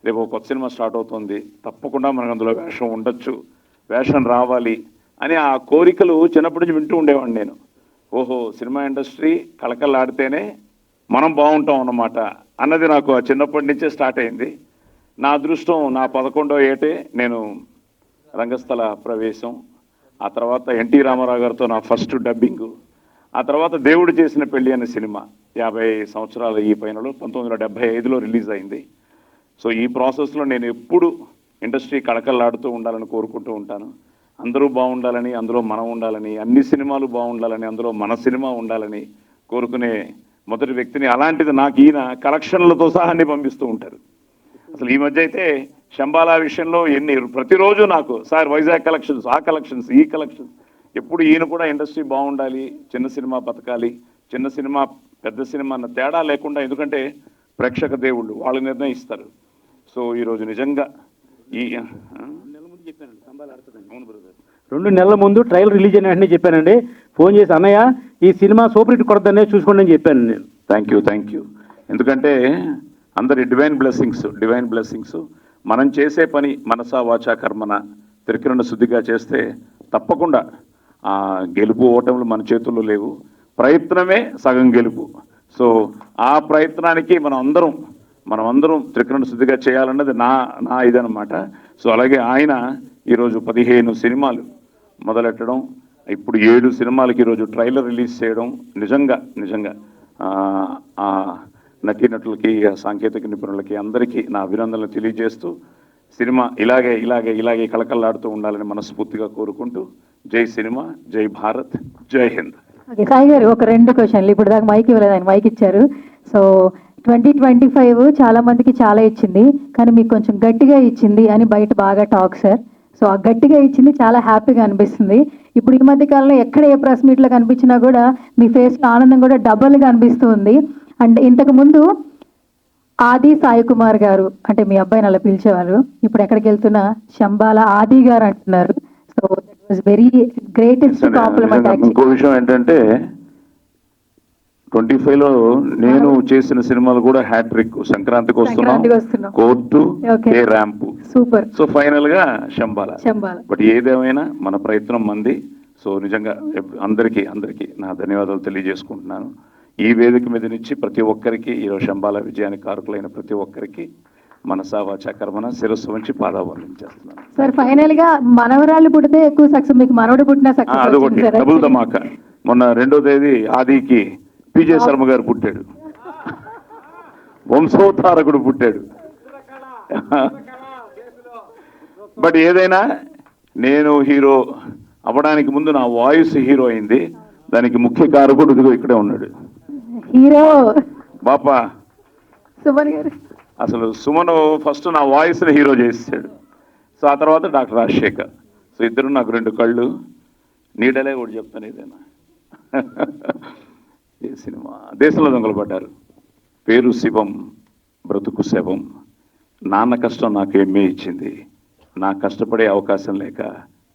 రేపు ఒక కొత్త సినిమా స్టార్ట్ అవుతుంది, తప్పకుండా మనకు అందులో వేషం ఉండొచ్చు, వేషం రావాలి అని ఆ కోరికలు చిన్నప్పటి నుంచి వింటూ ఉండేవాడిని నేను. ఓహో, సినిమా ఇండస్ట్రీ కళకళలాడితేనే మనం బాగుంటాం అన్నమాట అన్నది నాకు ఆ చిన్నప్పటి నుంచే స్టార్ట్ అయింది. నా అదృష్టం, నా 11వ ఏటే నేను రంగస్థల ప్రవేశం, ఆ తర్వాత ఎన్టీ రామారావు గారితో నా ఫస్ట్ డబ్బింగు, ఆ తర్వాత దేవుడు చేసిన పెళ్లి అనే సినిమా 50 సంవత్సరాల ఈ పైనలో 1975లో రిలీజ్ అయింది. సో ఈ ప్రాసెస్లో నేను ఎప్పుడు ఇండస్ట్రీ కళకళలాడుతూ ఉండాలని కోరుకుంటూ ఉంటాను. అందరూ బాగుండాలని, అందులో మనం ఉండాలని, అన్ని సినిమాలు బాగుండాలని, అందులో మన సినిమా ఉండాలని కోరుకునే మొదటి వ్యక్తిని. అలాంటిది నాకు ఈయన కలెక్షన్లతో సహా అన్ని పంపిస్తూ ఉంటారు. అసలు ఈ మధ్య అయితే శంబాలా విషయంలో ప్రతిరోజు నాకు సార్ వైజాగ్ కలెక్షన్స్, ఆ కలెక్షన్స్, ఈ కలెక్షన్స్. ఎప్పుడు ఈయన కూడా ఇండస్ట్రీ బాగుండాలి, చిన్న సినిమా బతకాలి, చిన్న సినిమా పెద్ద సినిమా అన్న తేడా లేకుండా, ఎందుకంటే ప్రేక్షక దేవుళ్ళు వాళ్ళు నిర్ణయిస్తారు. సో ఈరోజు నిజంగా ఈ 2 నెలల ముందు ట్రయల్ రిలీజ్ అయిన వెంటనే చెప్పానండి, ఫోన్ చేసి అన్నయ్య ఈ సినిమా సూపర్ హిట్ కొడతానే చూసుకోండి అని చెప్పాను నేను. Thank you. ఎందుకంటే అందరి డివైన్ బ్లెస్సింగ్స్ మనం చేసే పని మనసా వాచా కర్మన త్రికరణ శుద్ధిగా చేస్తే తప్పకుండా గెలుపు ఓటములు మన చేతుల్లో లేవు. ప్రయత్నమే సగం గెలుపు. సో ఆ ప్రయత్నానికి మనం అందరం త్రికరణ శుద్ధిగా చేయాలన్నది నా ఇదనమాట. సో అలాగే ఆయన ఈరోజు 15 సినిమాలు మొదలెట్టడం, ఇప్పుడు 7 సినిమాలకి ఈరోజు ట్రైలర్ రిలీజ్ చేయడం నిజంగా నటీనటులకి, సాంకేతిక నిపుణులకి అందరికీ నా అభినందనలు తెలియజేస్తూ, సినిమా ఇలాగే కళకళలాడుతూ ఉండాలని మనస్ఫూర్తిగా కోరుకుంటూ, జై సినిమా, జై భారత్, జై హింద్. ఓకే సాయి గారు, ఒక 2 క్వశ్చన్లు. ఇప్పుడు దాకా మైక్ ఇవ్వలేదు, ఆయన మైక్ ఇచ్చారు. సో 2025 చాలా మందికి చాలా ఇచ్చింది, కానీ మీకు కొంచెం గట్టిగా ఇచ్చింది అని బయట బాగా టాక్ సార్. సో ఆ గట్టిగా ఇచ్చింది చాలా హ్యాపీగా అనిపిస్తుంది. ఇప్పుడు ఈ మధ్య కాలంలో ఎక్కడ ఏ ప్రెస్ మీట్లో కనిపించినా కూడా మీ ఫేస్లో ఆనందం కూడా డబల్గా అనిపిస్తుంది. అండ్ ఇంతకు ముందు ఆది సాయి కుమార్ గారు అంటే మీ అబ్బాయిని అలా పిలిచేవారు, ఇప్పుడు ఎక్కడికి వెళ్తున్నా శంబాల ఆది గారు అంటున్నారు. So that was very greatest compliment. ఇంకో విషయం ఏంటంటే 25లో నేను చేసిన సినిమాలు కూడా హ్యాట్రిక్. సంక్రాంతికి వస్తున్నాం, court, ramp, super. So final గా శంబాల. బట్ ఏదేమైనా మన ప్రయత్నం మంది. సో నిజంగా అందరికీ నా ధన్యవాదాలు తెలియజేసుకుంటున్నాను. ఈ వేదిక మీద నుంచి ప్రతి ఒక్కరికి, ఈరోజు శంబాల విజయానికి కారకులైన ప్రతి ఒక్కరికి మనసా వాచా కర్మన శిరస్సు వంచి పాదాబంధం చేస్తున్నాను. సార్ ఫైనల్ గా మనవరాళ్ళు పుడితే ఎక్కువ సక్సెస్, మీకు మనవడు పుట్టిన సక్సెస్. అదొకటి డబుల్ ధమాకా. మొన్న 2వ తేదీ ఆదికి పిజే శర్మ గారు పుట్టాడు, వంశోద్ధారకుడు పుట్టాడు. బట్ ఏదైనా నేను హీరో అవ్వడానికి ముందు నా వాయిస్ హీరో అయింది. దానికి ముఖ్య కారకుడు ఇదిగో ఇక్కడే ఉన్నాడు హీరో బాపా. సుమన్ గారు. అసలు సుమన్ ఫస్ట్ నా వాయిస్ని హీరో చేసాడు. సో ఆ తర్వాత డాక్టర్ రాజశేఖర్. సో ఇద్దరు నాకు 2 కళ్ళు. నీడలే కూడా చెప్తాను ఏదైనా. ఈ సినిమా దేశంలో దొంగలు పడ్డారు. పేరు శివం, బ్రతుకు శవం. నాన్న కష్టం నాకు ఎంఏ ఇచ్చింది. నాకు కష్టపడే అవకాశం లేక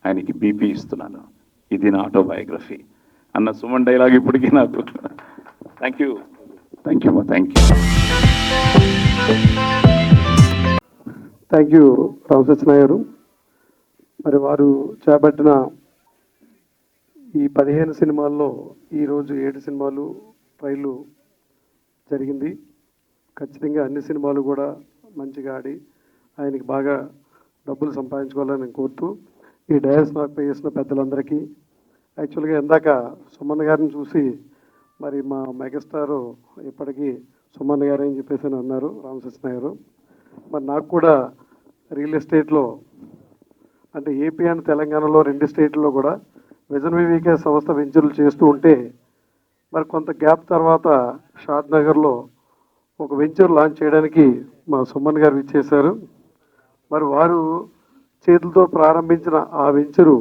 ఆయనకి బీపీ ఇస్తున్నాను. ఇది నా ఆటోబయోగ్రఫీ అన్న సుమన్ డైలాగ్ ఇప్పటికీ నాకు. థ్యాంక్ యూ థ్యాంక్ యూ రామసత్యన గారు. మరి వారు చేపట్టిన ఈ 15 సినిమాల్లో ఈరోజు 7 సినిమాలు ట్రైలు జరిగింది. ఖచ్చితంగా అన్ని సినిమాలు కూడా మంచిగా ఆడి ఆయనకి బాగా డబ్బులు సంపాదించుకోవాలని నేను కోరుతూ ఈ డయాస్ నాకు పే చేసిన పెద్దలందరికీ, యాక్చువల్గా ఇందాక సుమన్ గారిని చూసి మరి మా మెగాస్టారు ఇప్పటికీ సుమన్ గారు అని చెప్పేసి అని అన్నారు రామసత్యన గారు. మరి నాకు కూడా రియల్ ఎస్టేట్లో అంటే ఏపీ అండ్ తెలంగాణలో 2 స్టేట్లలో కూడా విజన్ వివికే సంస్థ వెంచర్లు చేస్తూ ఉంటే మరి కొంత గ్యాప్ తర్వాత షాద్ నగర్లో ఒక వెంచర్ లాంచ్ చేయడానికి మా సుమన్ గారు ఇచ్చేశారు. మరి వారు చేతులతో ప్రారంభించిన ఆ వెంచరు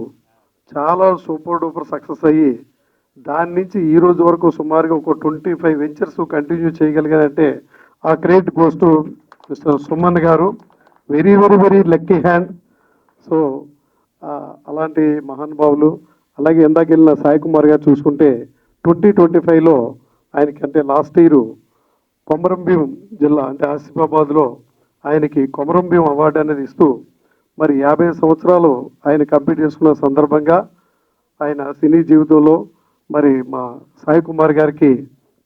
చాలా సూపర్ డూపర్ సక్సెస్ అయ్యి దాని నుంచి ఈ రోజు వరకు సుమారుగా ఒక 25 వెంచర్స్ కంటిన్యూ చేయగలిగారంటే ఆ credit goes to mister Suman గారు. Very very very lucky hand. So అలాంటి మహానుభావులు. అలాగే ఇందాక వెళ్ళిన సాయి కుమార్ గారు చూసుకుంటే 2025లో ఆయనకి అంటే లాస్ట్ ఇయర్ కొమరంభీం జిల్లా అంటే ఆసిఫాబాద్లో ఆయనకి కొమరంభీం అవార్డు అనేది ఇస్తూ మరి 50 సంవత్సరాలు ఆయన కంప్లీట్ చేసుకున్న సందర్భంగా ఆయన సినీ జీవితంలో మరి మా సాయి కుమార్ గారికి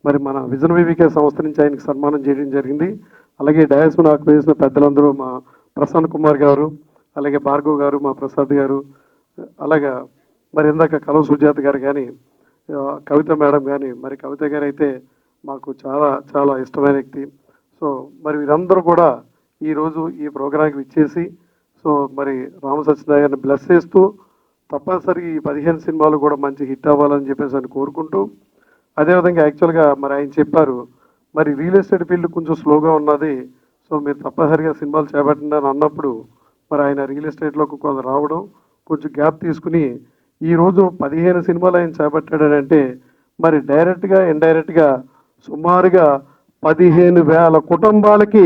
మరి మన విజన్ వివికే సంస్థ నుంచి ఆయనకి సన్మానం చేయడం జరిగింది. అలాగే డయాస్ నాకు వేసిన పెద్దలందరూ మా ప్రసన్న కుమార్ గారు, అలాగే భార్గవ్ గారు, మా ప్రసాద్ గారు, అలాగే మరి ఇందాక కలవ సుజాత గారు కానీ కవిత మేడం కానీ, మరి కవిత గారు అయితే మాకు చాలా చాలా ఇష్టమైన వ్యక్తి. సో మరి వీరందరూ కూడా ఈరోజు ఈ ప్రోగ్రాంకి ఇచ్చేసి సో మరి రామసత్యనారాయణ గారిని బ్లెస్ చేస్తూ తప్పనిసరిగా ఈ 15 సినిమాలు కూడా మంచి హిట్ అవ్వాలని చెప్పేసి అని కోరుకుంటూ, అదేవిధంగా యాక్చువల్గా మరి ఆయన చెప్పారు మరి రియల్ ఎస్టేట్ ఫీల్డ్ కొంచెం స్లోగా ఉన్నది, సో మీరు తప్పనిసరిగా సినిమాలు చేపట్టండి అని అన్నప్పుడు మరి ఆయన రియల్ ఎస్టేట్లోకి కొంత రావడం కొంచెం గ్యాప్ తీసుకుని ఈరోజు 15 సినిమాలు ఆయన చేపట్టాడంటే మరి డైరెక్ట్గా ఇండైరెక్ట్గా సుమారుగా 15,000 కుటుంబాలకి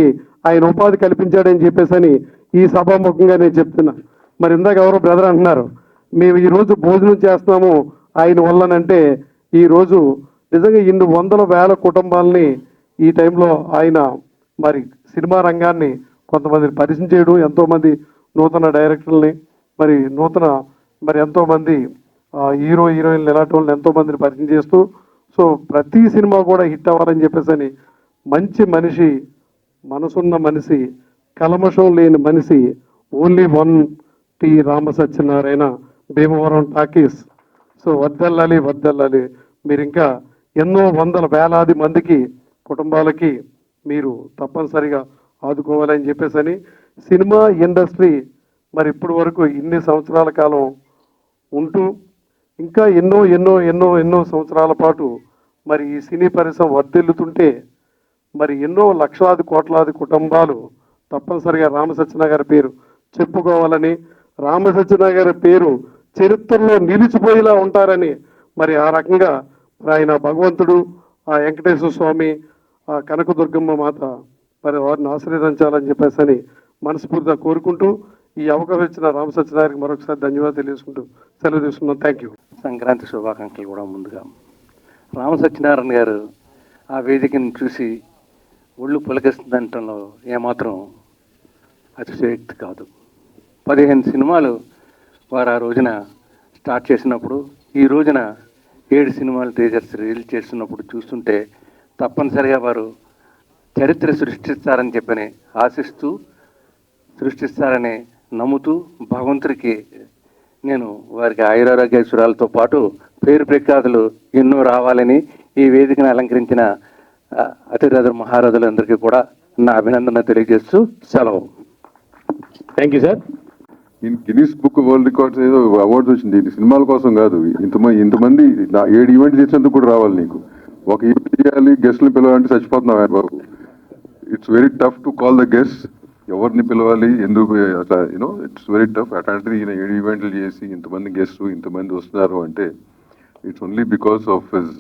ఆయన ఉపాధి కల్పించాడని చెప్పేసి అని ఈ సభాముఖంగా నేను చెప్తున్నా. మరి ఇందాక ఎవరో బ్రదర్ అంటున్నారు మేము ఈరోజు భోజనం చేస్తున్నాము ఆయన వల్లనంటే ఈరోజు నిజంగా ఇన్ని 100,000 కుటుంబాలని ఈ టైంలో ఆయన మరి సినిమా రంగాన్ని కొంతమందిని పరిచయం చేయడం, ఎంతోమంది నూతన డైరెక్టర్లని మరి మరి ఎంతోమంది హీరో హీరోయిన్లు ఇలాంటి వాళ్ళని ఎంతోమందిని పరిచయం చేస్తూ సో ప్రతి సినిమా కూడా హిట్ అవ్వాలని చెప్పేసి అని మంచి మనిషి, మనసున్న మనిషి, కల్మషం లేని మనిషి, only 1 T Ramasatyanarayana, Bhimavaram talkies. So వద్దెల్లాలి వద్దెల్లాలి. మీరు ఇంకా ఎన్నో వందల వేలాది మందికి కుటుంబాలకి మీరు తప్పనిసరిగా ఆదుకోవాలని చెప్పేసి అని సినిమా ఇండస్ట్రీ మరి ఇప్పటి వరకు ఇన్ని సంవత్సరాల కాలం ఉంటూ ఇంకా ఎన్నో ఎన్నో ఎన్నో ఎన్నో సంవత్సరాల పాటు మరి ఈ సినీ పరిశ్రమ వర్ధిల్లుతుంటే మరి ఎన్నో లక్షలాది కోట్లాది కుటుంబాలు తప్పనిసరిగా రామసత్యనారాయణ గారి పేరు చెప్పుకోవాలని, రామసత్యనారాయణ గారి పేరు చరిత్రలో నిలిచిపోయేలా ఉంటారని మరి ఆ రకంగా ఆయన భగవంతుడు, ఆ వెంకటేశ్వర స్వామి, ఆ కనకదుర్గమ్మ మాత మరి వారిని ఆశీర్వదించాలని చెప్పేసి అని మనస్ఫూర్తిగా కోరుకుంటూ ఈ అవకాశం ఇచ్చిన రామసత్యనారాయణకి మరొకసారి ధన్యవాదాలు తెలియజేసుకుంటూ సెలవు తీసుకున్నాం. Thank you. సంక్రాంతి శుభాకాంక్షలు కూడా ముందుగా. రామసత్యనారాయణ గారు ఆ వేదికను చూసి ఒళ్ళు పులకిస్తుందంటంలో ఏమాత్రం అతిశయోక్తి కాదు. 15 సినిమాలు వారు ఆ రోజున స్టార్ట్ చేసినప్పుడు ఈ రోజున 7 సినిమాలు టీజర్స్ రిలీజ్ చేస్తున్నప్పుడు చూస్తుంటే తప్పనిసరిగా వారు చరిత్ర సృష్టిస్తారని చెప్పని ఆశిస్తూ సృష్టిస్తారని నమ్ముతూ భగవంతుడికి నేను వారికి ఆయురారోగ్యేశ్వరాలతో పాటు పేరు ప్రఖ్యాతులు ఎన్నో రావాలని ఈ వేదికను అలంకరించిన అతిరథులు మహారథులందరికీ కూడా నా అభినందన తెలియజేస్తూ సెలవు. Thank you sir. Guinness book world records ఏదో అవార్డ్స్ వచ్చింది. ఇది సినిమాల కోసం కాదు. ఇంతమంది 7 ఈవెంట్ చేసినందుకు కూడా రావాలి నీకు. ఒక ఈవెంట్ చేయాలి, గెస్ట్ని పిలవాలంటే చచ్చిపోతున్నావు బాబు. It's very tough to call the guest. ఎవరిని పిలవాలి, ఎందుకు, అట్లా ఇట్స్ వెరీ టఫ్. అట్లాంటిది ఈయన 7 ఈవెంట్లు చేసి ఇంతమంది గెస్ట్ ఇంతమంది వస్తున్నారు అంటే it's only because of his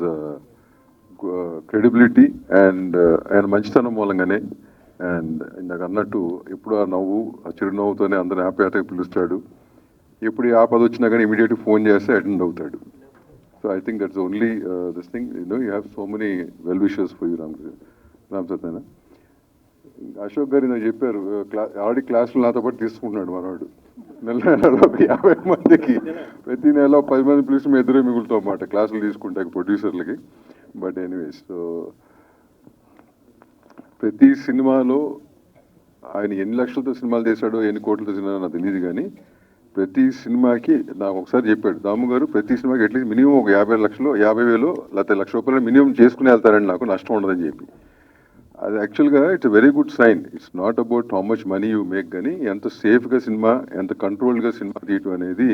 credibility and ఆయన మంచితనం మూలంగానే. అండ్ ఇందాక అన్నట్టు ఎప్పుడు ఆ నవ్వు, ఆ చిరునవ్వుతోనే అందరూ హ్యాపీ పిలుస్తాడు. ఎప్పుడు ఏ ఆపద వచ్చినా కానీ ఇమీడియట్గా ఫోన్ చేస్తే అటెండ్ అవుతాడు. So I think that's only this thing. You have so many well wishers for you Ram Satyana. Ashok గారు నాకు చెప్పారు, ఆల్రెడీ క్లాసులు నాతో పాటు తీసుకుంటున్నాడు మనవాడు. నెలలో ఒక 50 మందికి, ప్రతి నెల 10 మంది పిలిచి మేము ఎదురే మిగులుతాం అన్నమాట క్లాసులు తీసుకుంటాక ప్రొడ్యూసర్లకి. బట్ ఎనీవేస్, సో ప్రతి సినిమాలో ఆయన ఎన్ని లక్షలతో సినిమాలు చేశాడో, ఎన్ని కోట్లతో సినిమా నాకు తెలియదు, కానీ ప్రతి సినిమాకి నాకు ఒకసారి చెప్పాడు దాము గారు, ప్రతి సినిమాకి అట్లీస్ట్ మినిమం ఒక 50,000 లేకపోతే ₹1,00,000 మినిమం చేసుకుని వెళ్తారండి, నాకు నష్టం ఉండదని చెప్పి. అది యాక్చువల్గా it's very good sign. It's not about how much money you make, కానీ ఎంత సేఫ్గా సినిమా, ఎంత కంట్రోల్డ్గా సినిమా తీయటం అనేది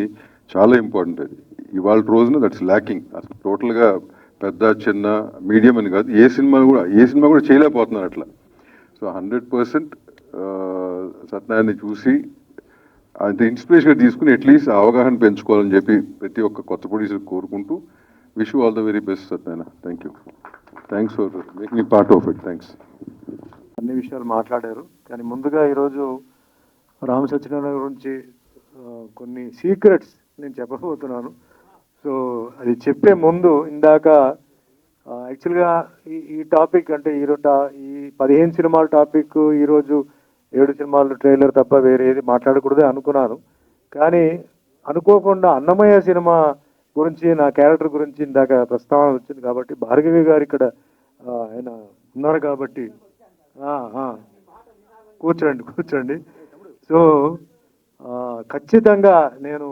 చాలా ఇంపార్టెంట్. అది ఇవాళ రోజున దట్స్ ల్యాకింగ్. అసలు టోటల్గా పెద్ద చిన్న మీడియం అని కాదు, ఏ సినిమా కూడా చేయలేకపోతున్నారు అట్లా. సో 100% సత్యనారాయణని చూసి అంత ఇన్స్పిరేషన్గా తీసుకుని అట్లీస్ట్ అవగాహన పెంచుకోవాలని చెప్పి ప్రతి ఒక్క కొత్త ప్రొడ్యూసర్ కోరుకుంటూ, wish you all the very best Satyanarayana. Thank you. Thanks for making me part of it. Thanks. అన్ని విషయాలు మాట్లాడారు, కానీ ముందుగా ఈరోజు రామ సత్యనారాయణ గురించి కొన్ని సీక్రెట్స్ నేను చెప్పబోతున్నాను. సో అది చెప్పే ముందు ఇందాక యాక్చువల్గా ఈ టాపిక్ అంటే ఈ 15 సినిమాల టాపిక్ ఈరోజు 7 సినిమాలు ట్రైలర్ తప్ప వేరే ఏది మాట్లాడకూడదే అనుకున్నాను. కానీ అనుకోకుండా అన్నమయ్య సినిమా గురించి, నా క్యారెక్టర్ గురించి ఇందాక ప్రస్తావన వచ్చింది కాబట్టి, భార్గవి గారు ఇక్కడ ఆయన ఉన్నారు కాబట్టి కూర్చోండి. సో ఖచ్చితంగా నేను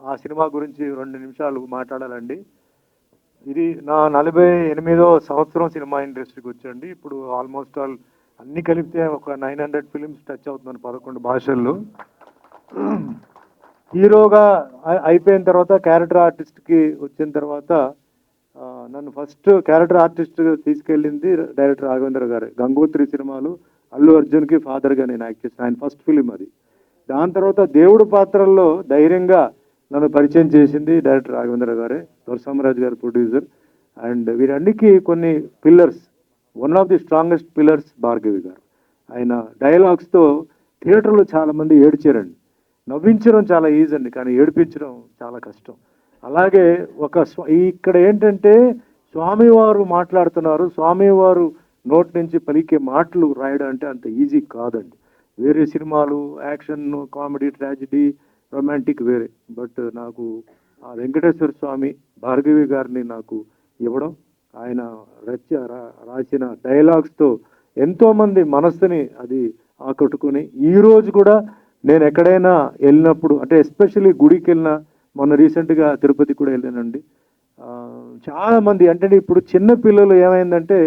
ఆ సినిమా గురించి 2 నిమిషాలు మాట్లాడాలండి. ఇది నా 48వ సంవత్సరం సినిమా ఇండస్ట్రీకి వచ్చండి. ఇప్పుడు ఆల్మోస్ట్ అన్ని కలిపితే ఒక 900 ఫిలిమ్స్ టచ్ అవుతున్నాను 11 భాషల్లో. హీరోగా అయిపోయిన తర్వాత క్యారెక్టర్ ఆర్టిస్ట్కి వచ్చిన తర్వాత నన్ను ఫస్ట్ క్యారెక్టర్ ఆర్టిస్ట్ తీసుకెళ్ళింది డైరెక్టర్ రాఘవేంద్ర గారు. గంగోత్రి సినిమాలు అల్లు అర్జున్కి ఫాదర్గా నేను యాక్ట్ చేసిన ఆయన ఫస్ట్ ఫిలిం అది. దాని తర్వాత దేవుడు పాత్రల్లో ధైర్యంగా నన్ను పరిచయం చేసింది డైరెక్టర్ రాఘవేంద్ర గారే, దొరసామరాజు గారు ప్రొడ్యూసర్. అండ్ వీరన్నికి కొన్ని pillars, one of the strongest pillars Bhargavi గారు. ఆయన డైలాగ్స్తో థియేటర్లో చాలామంది ఏడ్చారండి. నవ్వించడం చాలా ఈజీ అండి, కానీ ఏడిపించడం చాలా కష్టం. అలాగే ఇక్కడ ఏంటంటే స్వామివారు మాట్లాడుతున్నారు, స్వామివారు నోటి నుంచి పలికే మాటలు రాయడం అంటే అంత ఈజీ కాదండి. వేరే సినిమాలు యాక్షన్, కామెడీ, ట్రాజిడీ, రొమాంటిక్ వేరే. బట్ నాకు ఆ వెంకటేశ్వర స్వామి భార్గవి గారిని నాకు ఇవ్వడం, ఆయన రాసిన డైలాగ్స్తో ఎంతోమంది మనస్సుని అది ఆకట్టుకుని, ఈరోజు కూడా నేను ఎక్కడైనా వెళ్ళినప్పుడు, అంటే ఎస్పెషల్లీ గుడికి వెళ్ళినా, మొన్న రీసెంట్గా తిరుపతి కూడా వెళ్ళానండి, చాలామంది అంటే ఇప్పుడు చిన్న పిల్లలు ఏమైందంటే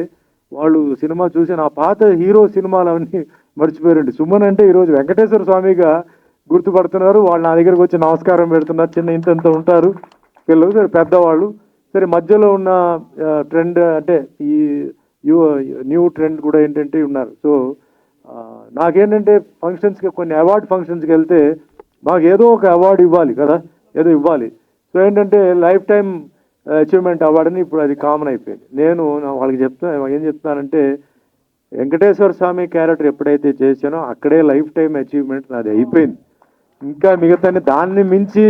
వాళ్ళు సినిమా చూసి నా పాత హీరో సినిమాలు అవన్నీ మర్చిపోయారండి. సుమన్ అంటే ఈరోజు వెంకటేశ్వర స్వామిగా గుర్తుపడుతున్నారు. వాళ్ళు నా దగ్గరకు వచ్చి నమస్కారం పెడుతున్నారు. చిన్న ఇంత ఉంటారు పిల్లలు, సరే పెద్దవాళ్ళు, సరే మధ్యలో ఉన్న ట్రెండ్ అంటే ఈ న్యూ ట్రెండ్ కూడా ఏంటంటే ఉన్నారు. సో నాకేంటంటే ఫంక్షన్స్కి, కొన్ని అవార్డ్ ఫంక్షన్స్కి వెళ్తే మాకు ఏదో ఒక అవార్డు ఇవ్వాలి కదా, ఏదో ఇవ్వాలి. సో ఏంటంటే లైఫ్ టైం అచీవ్మెంట్ అవార్డు అని ఇప్పుడు అది కామన్ అయిపోయింది. నేను వాళ్ళకి ఏం చెప్తున్నానంటే, వెంకటేశ్వర స్వామి క్యారెక్టర్ ఎప్పుడైతే చేశానో అక్కడే లైఫ్ టైం అచీవ్మెంట్ నాది అయిపోయింది. ఇంకా మిగతా దాన్ని మించి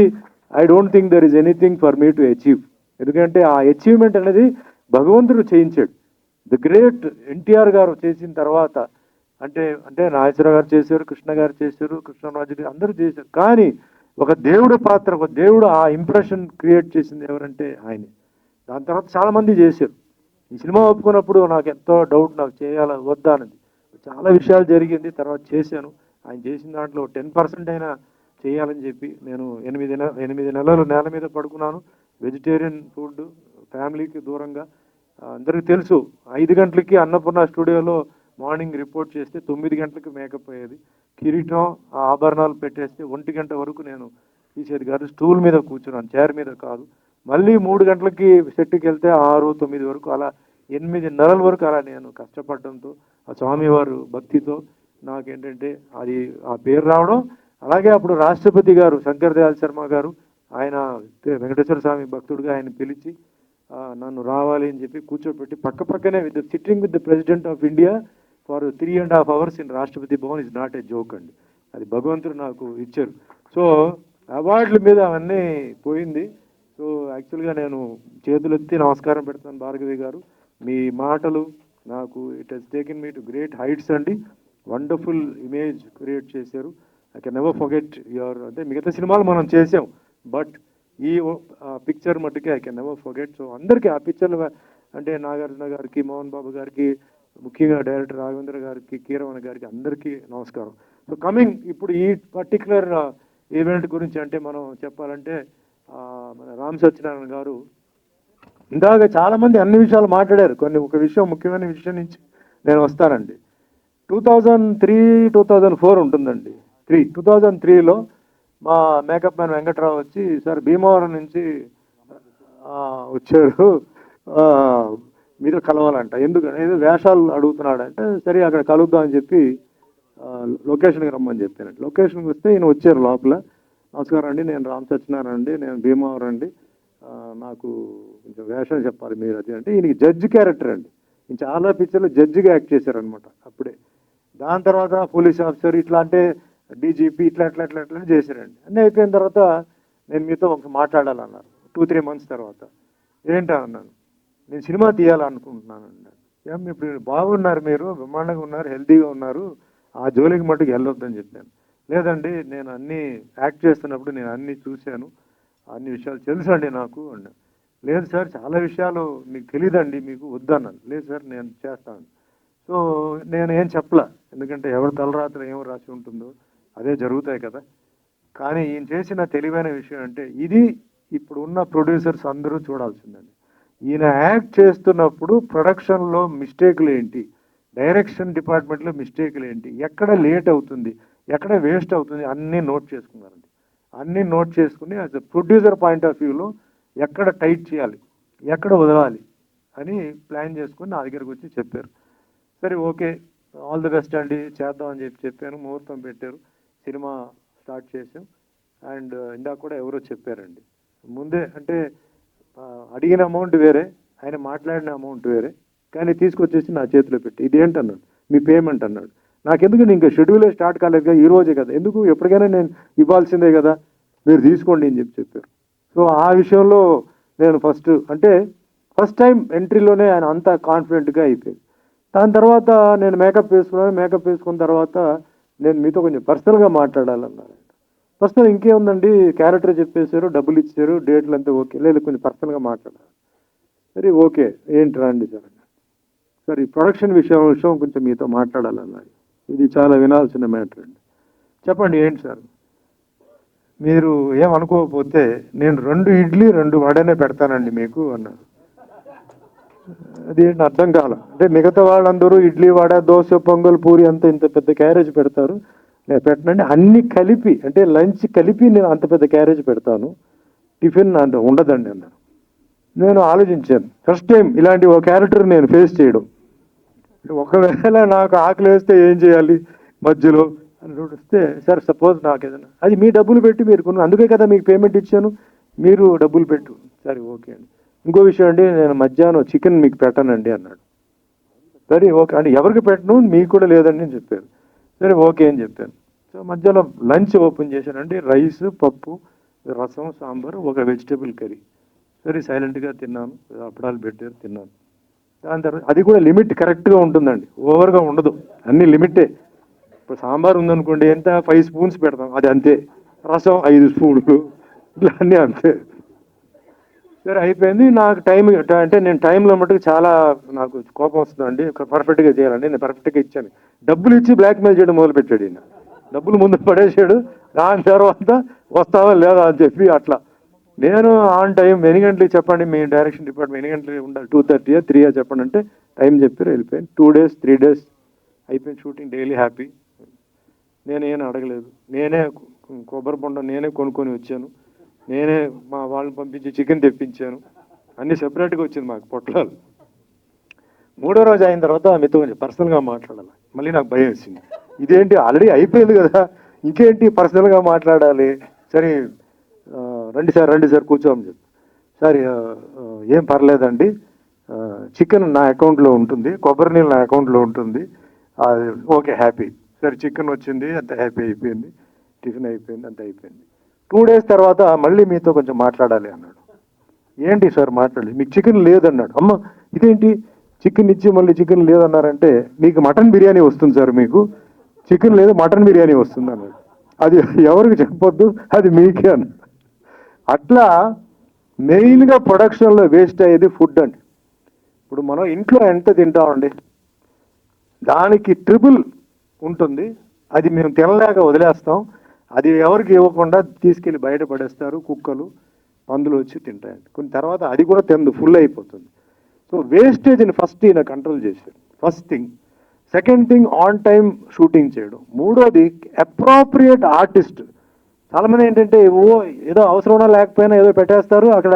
I don't think there is anything for me to achieve. ఎందుకంటే ఆ అచీవ్మెంట్ అనేది భగవంతుడు చేయించాడు. ది గ్రేట్ ఎన్టీఆర్ గారు చేసిన తర్వాత అంటే నాగేశ్వరరావు గారు చేశారు, కృష్ణ గారు చేశారు, కృష్ణరాజు గారు అందరూ చేశారు. కానీ ఒక దేవుడు పాత్ర, ఒక దేవుడు ఆ ఇంప్రెషన్ క్రియేట్ చేసింది ఎవరంటే ఆయనే. దాని తర్వాత చాలామంది చేశారు. ఈ సినిమా ఒప్పుకున్నప్పుడు నాకు ఎంతో డౌట్, నాకు చేయాలా వద్దా అనేది. చాలా విషయాలు జరిగింది, తర్వాత చేశాను. ఆయన చేసిన దాంట్లో 10% అయినా చేయాలని చెప్పి నేను 8 నెలలు నేల మీద పడుకున్నాను. వెజిటేరియన్ ఫుడ్, ఫ్యామిలీకి దూరంగా. అందరికీ తెలుసు 5 గంటలకి అన్నపూర్ణ స్టూడియోలో మార్నింగ్ రిపోర్ట్ చేస్తే 9 గంటలకు మేకప్ అయ్యేది. కిరీటం ఆ ఆభరణాలు పెట్టేస్తే 1 గంట వరకు నేను తీసేది కాదు. స్టూల్ మీద కూర్చున్నాను, చైర్ మీద కాదు. మళ్ళీ 3 గంటలకి సెట్కి వెళ్తే 6, 9 వరకు అలా 8 నెలల వరకు అలా నేను కష్టపడడంతో ఆ స్వామివారు భక్తితో నాకేంటంటే అది ఆ పేరు రావడం. అలాగే అప్పుడు రాష్ట్రపతి గారు శంకర్ దయాళ్ శర్మ గారు ఆయన వెంకటేశ్వర స్వామి భక్తుడిగా ఆయన పిలిచి నన్ను రావాలి అని చెప్పి కూర్చోబెట్టి పక్కనే sitting with the president of India for 3.5 hours in Rashtrapati Bhavan is not a joke అండి. అది భగవంతుడు నాకు ఇచ్చారు. సో అవార్డుల మీద అవన్నీ పోయింది. సో యాక్చువల్గా నేను చేతులెత్తి నమస్కారం పెడతాను భార్గవి గారు. మీ మాటలు నాకు it has taken me to great heights అండి. వండర్ఫుల్ ఇమేజ్ క్రియేట్ చేశారు. I can never forget your, అంటే మిగతా సినిమాలు మనం చేసాం, బట్ ఈ పిక్చర్ మట్టుకే I can never forget. So అందరికీ ఆ పిక్చర్లు అంటే నాగార్జున గారికి, మోహన్ బాబు గారికి, ముఖ్యంగా డైరెక్టర్ రాఘవేంద్ర గారికి, కీరవణ గారికి అందరికీ నమస్కారం. సో కమింగ్ ఇప్పుడు ఈ పర్టికులర్ ఈవెంట్ గురించి అంటే మనం చెప్పాలంటే మన రామ్ సత్యనారాయణ గారు ఇందాక చాలామంది అన్ని విషయాలు మాట్లాడారు. ఒక విషయం, ముఖ్యమైన విషయం నుంచి నేను వస్తానండి. 2003-2004 ఉంటుందండి. 2003లో మా మేకప్ మ్యాన్ వెంకట్రావు వచ్చి, సార్ భీమవరం నుంచి వచ్చారు, మీతో కలవాలంట. ఎందుకంటే ఏదో వేషాలు అడుగుతున్నాడంటే సరే అక్కడ కలుద్దాం అని చెప్పి లొకేషన్కి రమ్మని చెప్పానండి. లొకేషన్కి వస్తే ఈయన వచ్చారు లోపల. నమస్కారం అండి, నేను రామ్ సత్యనారాయణ అండి, నేను భీమవరం అండి, నాకు కొంచెం వేషం చెప్పాలి మీరు అది అంటే. ఈయనకి జడ్జి క్యారెక్టర్ అండి. ఈయన చాలా పిక్చర్లో జడ్జిగా యాక్ట్ చేశారనమాట అప్పుడే. దాని తర్వాత పోలీస్ ఆఫీసర్ ఇట్లా అంటే డీజీపీ ఇట్లా చేశారండి. అన్నీ అయిపోయిన తర్వాత నేను మీతో ఒక మాట్లాడాలన్నారు 2-3 months తర్వాత. ఏంటా అన్నాను, నేను సినిమా తీయాలనుకుంటున్నాను అన్నాను. ఏం ఇప్పుడు బాగున్నారు, మీరు బ్రహ్మాండంగా ఉన్నారు, హెల్తీగా ఉన్నారు, ఆ జోలికి మట్టుకు వెళ్ళొద్దని చెప్పాను. లేదండి నేను అన్నీ యాక్ట్ చేస్తున్నప్పుడు నేను అన్నీ చూశాను, అన్ని విషయాలు తెలుసు అండి నాకు అన్నాను. లేదు సార్ చాలా విషయాలు మీకు తెలియదండి, మీకు వద్దన్నాను. లేదు సార్ నేను చేస్తాను. సో నేను ఏం చెప్పలా, ఎందుకంటే ఎవరి తలరాత్రి ఏం రాసి ఉంటుందో అదే జరుగుతాయి కదా. కానీ ఈయన చేసిన తెలివైన విషయం అంటే ఇది ఇప్పుడు ఉన్న ప్రొడ్యూసర్స్ అందరూ చూడాల్సిందండి. ఈయన యాక్ట్ చేస్తున్నప్పుడు ప్రొడక్షన్లో మిస్టేక్లు ఏంటి, డైరెక్షన్ డిపార్ట్మెంట్లో మిస్టేక్లు ఏంటి, ఎక్కడ లేట్ అవుతుంది, ఎక్కడ వేస్ట్ అవుతుంది అన్నీ నోట్ చేసుకున్నారండి. అన్నీ నోట్ చేసుకుని as a producer point of వ్యూలో ఎక్కడ టైట్ చేయాలి, ఎక్కడ వదలాలి అని ప్లాన్ చేసుకుని నా దగ్గరకు వచ్చి చెప్పారు. సరే ఓకే ఆల్ ది బెస్ట్ అండి చేద్దాం అని చెప్పాను. ముహూర్తం పెట్టారు, సినిమా స్టార్ట్ చేసాం. అండ్ ఇందాక కూడా ఎవరో చెప్పారండి ముందే, అంటే అడిగిన అమౌంట్ వేరే, ఆయన మాట్లాడిన అమౌంట్ వేరే, కానీ తీసుకొచ్చేసి నా చేతిలో పెట్టి ఇదేంటన్నాడు, మీ పేమెంట్ అన్నాడు. నాకెందుకు ఇంకా షెడ్యూలే స్టార్ట్ కాలేదు కదా, ఈ రోజే కదా, ఎందుకు ఎప్పటికైనా నేను ఇవ్వాల్సిందే కదా, మీరు తీసుకోండి అని చెప్పారు. సో ఆ విషయంలో నేను ఫస్ట్ టైం ఎంట్రీలోనే ఆయన అంతా కాన్ఫిడెంట్గా అయిపోయింది. దాని తర్వాత నేను మేకప్ వేసుకున్న తర్వాత నేను మీతో కొంచెం పర్సనల్గా మాట్లాడాలన్నారు. పర్సనల్ ఇంకేముందండి, క్యారెక్టర్ చెప్పేశారు, డబ్బులు ఇచ్చారు, డేట్లు అంతా ఓకే, లేదు కొంచెం పర్సనల్గా మాట్లాడాలి. సరే ఓకే ఏంటి రండి సార్ అన్నారు. సార్ ఈ ప్రొడక్షన్ విషయం కొంచెం మీతో మాట్లాడాలన్నారు. ఇది చాలా వినాల్సిన మ్యాటర్ అండి. చెప్పండి ఏంటి సార్, మీరు ఏమనుకోకపోతే నేను 2 ఇడ్లీ 2 వడనే పెడతానండి మీకు అన్నారు. అది ఏంటి అర్థం కాల. అంటే మిగతా వాళ్ళందరూ ఇడ్లీ వడ దోశ పొంగల్ పూరి అంత ఇంత పెద్ద క్యారేజ్ పెడతారు, నేను పెట్టనండి అన్ని కలిపి, అంటే లంచ్ కలిపి నేను అంత పెద్ద క్యారేజ్ పెడతాను, టిఫిన్ అంత ఉండదండి అన్నారు. నేను ఆలోచించాను, ఫస్ట్ టైం ఇలాంటి ఒక క్యారెక్టర్ నేను ఫేస్ చేయడం. ఒకవేళ నాకు ఆకలి వేస్తే ఏం చేయాలి మధ్యలో అని వస్తే, సార్ సపోజ్ నాకు ఏదైనా అది మీ డబ్బులు పెట్టి మీరు కొను, అందుకే కదా మీకు పేమెంట్ ఇచ్చాను, మీరు డబ్బులు పెట్టు. సరే ఓకే అండి. ఇంకో విషయం అండి, నేను మధ్యాహ్నం చికెన్ మీకు పెట్టానండి అన్నాడు. సరే ఓకే అంటే ఎవరికి పెట్టను, మీకు కూడా లేదండి అని చెప్పారు. సరే ఓకే అని చెప్పాను. సో మధ్యలో లంచ్ ఓపెన్ చేశానండి, రైస్, పప్పు, రసం, సాంబార్, ఒక వెజిటేబుల్ కర్రీ. సరే సైలెంట్గా తిన్నాను, అప్పడాలు పెట్టారు తిన్నాను. దాని తర్వాత అది కూడా లిమిట్ కరెక్ట్గా ఉంటుందండి, ఓవర్గా ఉండదు, అన్ని లిమిటే. ఇప్పుడు సాంబార్ ఉందనుకోండి ఎంత 5 స్పూన్స్ పెడతాం, అది అంతే. రసం 5 స్పూన్లు, ఇట్లా అన్నీ అంతే. సరే అయిపోయింది. నాకు టైం అంటే నేను టైంలో మటుకు చాలా నాకు కోపం వస్తుందండి, పర్ఫెక్ట్గా చేయాలండి. నేను పర్ఫెక్ట్గా ఇచ్చాను. డబ్బులు ఇచ్చి బ్లాక్మెయిల్ చేయడం మొదలుపెట్టాడు ఈయన. డబ్బులు ముందు పడేసాడు, దాని తర్వాత వస్తావా లేదా అని చెప్పి అట్లా. నేను ఆన్ టైం ఎన్ని గంటలకి చెప్పండి, మీ డైరెక్షన్ డిపార్ట్మెంట్ ఎన్ని గంటలకి ఉండాలి, 2:30 3 చెప్పండి అంటే టైం చెప్పారు, వెళ్ళిపోయాను. 2 days 3 days అయిపోయింది షూటింగ్, డైలీ హ్యాపీ. నేనేం అడగలేదు, నేనే కొబ్బరి బొండ నేనే కొనుక్కొని వచ్చాను, నేనే మా వాళ్ళని పంపించి చికెన్ తెప్పించాను, అన్నీ సెపరేట్గా వచ్చింది మాకు పొట్లాలు. 3వ రోజు అయిన తర్వాత మీతో కొంచెం పర్సనల్గా మాట్లాడాలి. మళ్ళీ నాకు భయం వేసింది, ఇదేంటి ఆల్రెడీ అయిపోయింది కదా, ఇంకేంటి పర్సనల్గా మాట్లాడాలి. సరే రండి సార్ కూర్చోమని చెప్పి, సార్ ఏం పర్లేదండి, చికెన్ నా అకౌంట్లో ఉంటుంది, కొబ్బరి నీళ్ళు నా అకౌంట్లో ఉంటుంది, ఓకే హ్యాపీ. సరే చికెన్ వచ్చింది, అంత హ్యాపీ అయిపోయింది, టిఫిన్ అయిపోయింది, అంత అయిపోయింది. 2 days తర్వాత మళ్ళీ మీతో కొంచెం మాట్లాడాలి అన్నాడు. ఏంటి సార్ మాట్లాడలేదు, మీకు చికెన్ లేదన్నాడు. అమ్మ ఇదేంటి చికెన్ ఇచ్చి మళ్ళీ చికెన్ లేదన్నారంటే, మీకు మటన్ బిర్యానీ వస్తుంది సార్, మీకు చికెన్ లేదు మటన్ బిర్యానీ వస్తుంది అన్నాడు. అది ఎవరికి చెప్పొద్దు, అది మీకే అన్నాడు. అట్లా మెయిన్గా ప్రొడక్షన్లో వేస్ట్ అయ్యేది ఫుడ్ అండి. ఇప్పుడు మనం ఇంట్లో ఎంత తింటామండి, దానికి ట్రిపుల్ ఉంటుంది, అది మేము తినలేక వదిలేస్తాం, అది ఎవరికి ఇవ్వకుండా తీసుకెళ్ళి బయట పడేస్తారు, కుక్కలు పందులు వచ్చి తింటాయండి. కొన్ని తర్వాత అది కూడా తిందు, ఫుల్ అయిపోతుంది. సో వేస్టేజ్ని ఫస్ట్ ఈయన కంట్రోల్ చేశారు, first thing. Second thing on time shooting చేయడం. 3వది అప్రోప్రియేట్ ఆర్టిస్ట్. చాలామంది ఏంటంటే ఏదో అవసరమా లేకపోయినా ఏదో పెట్టేస్తారు, అక్కడ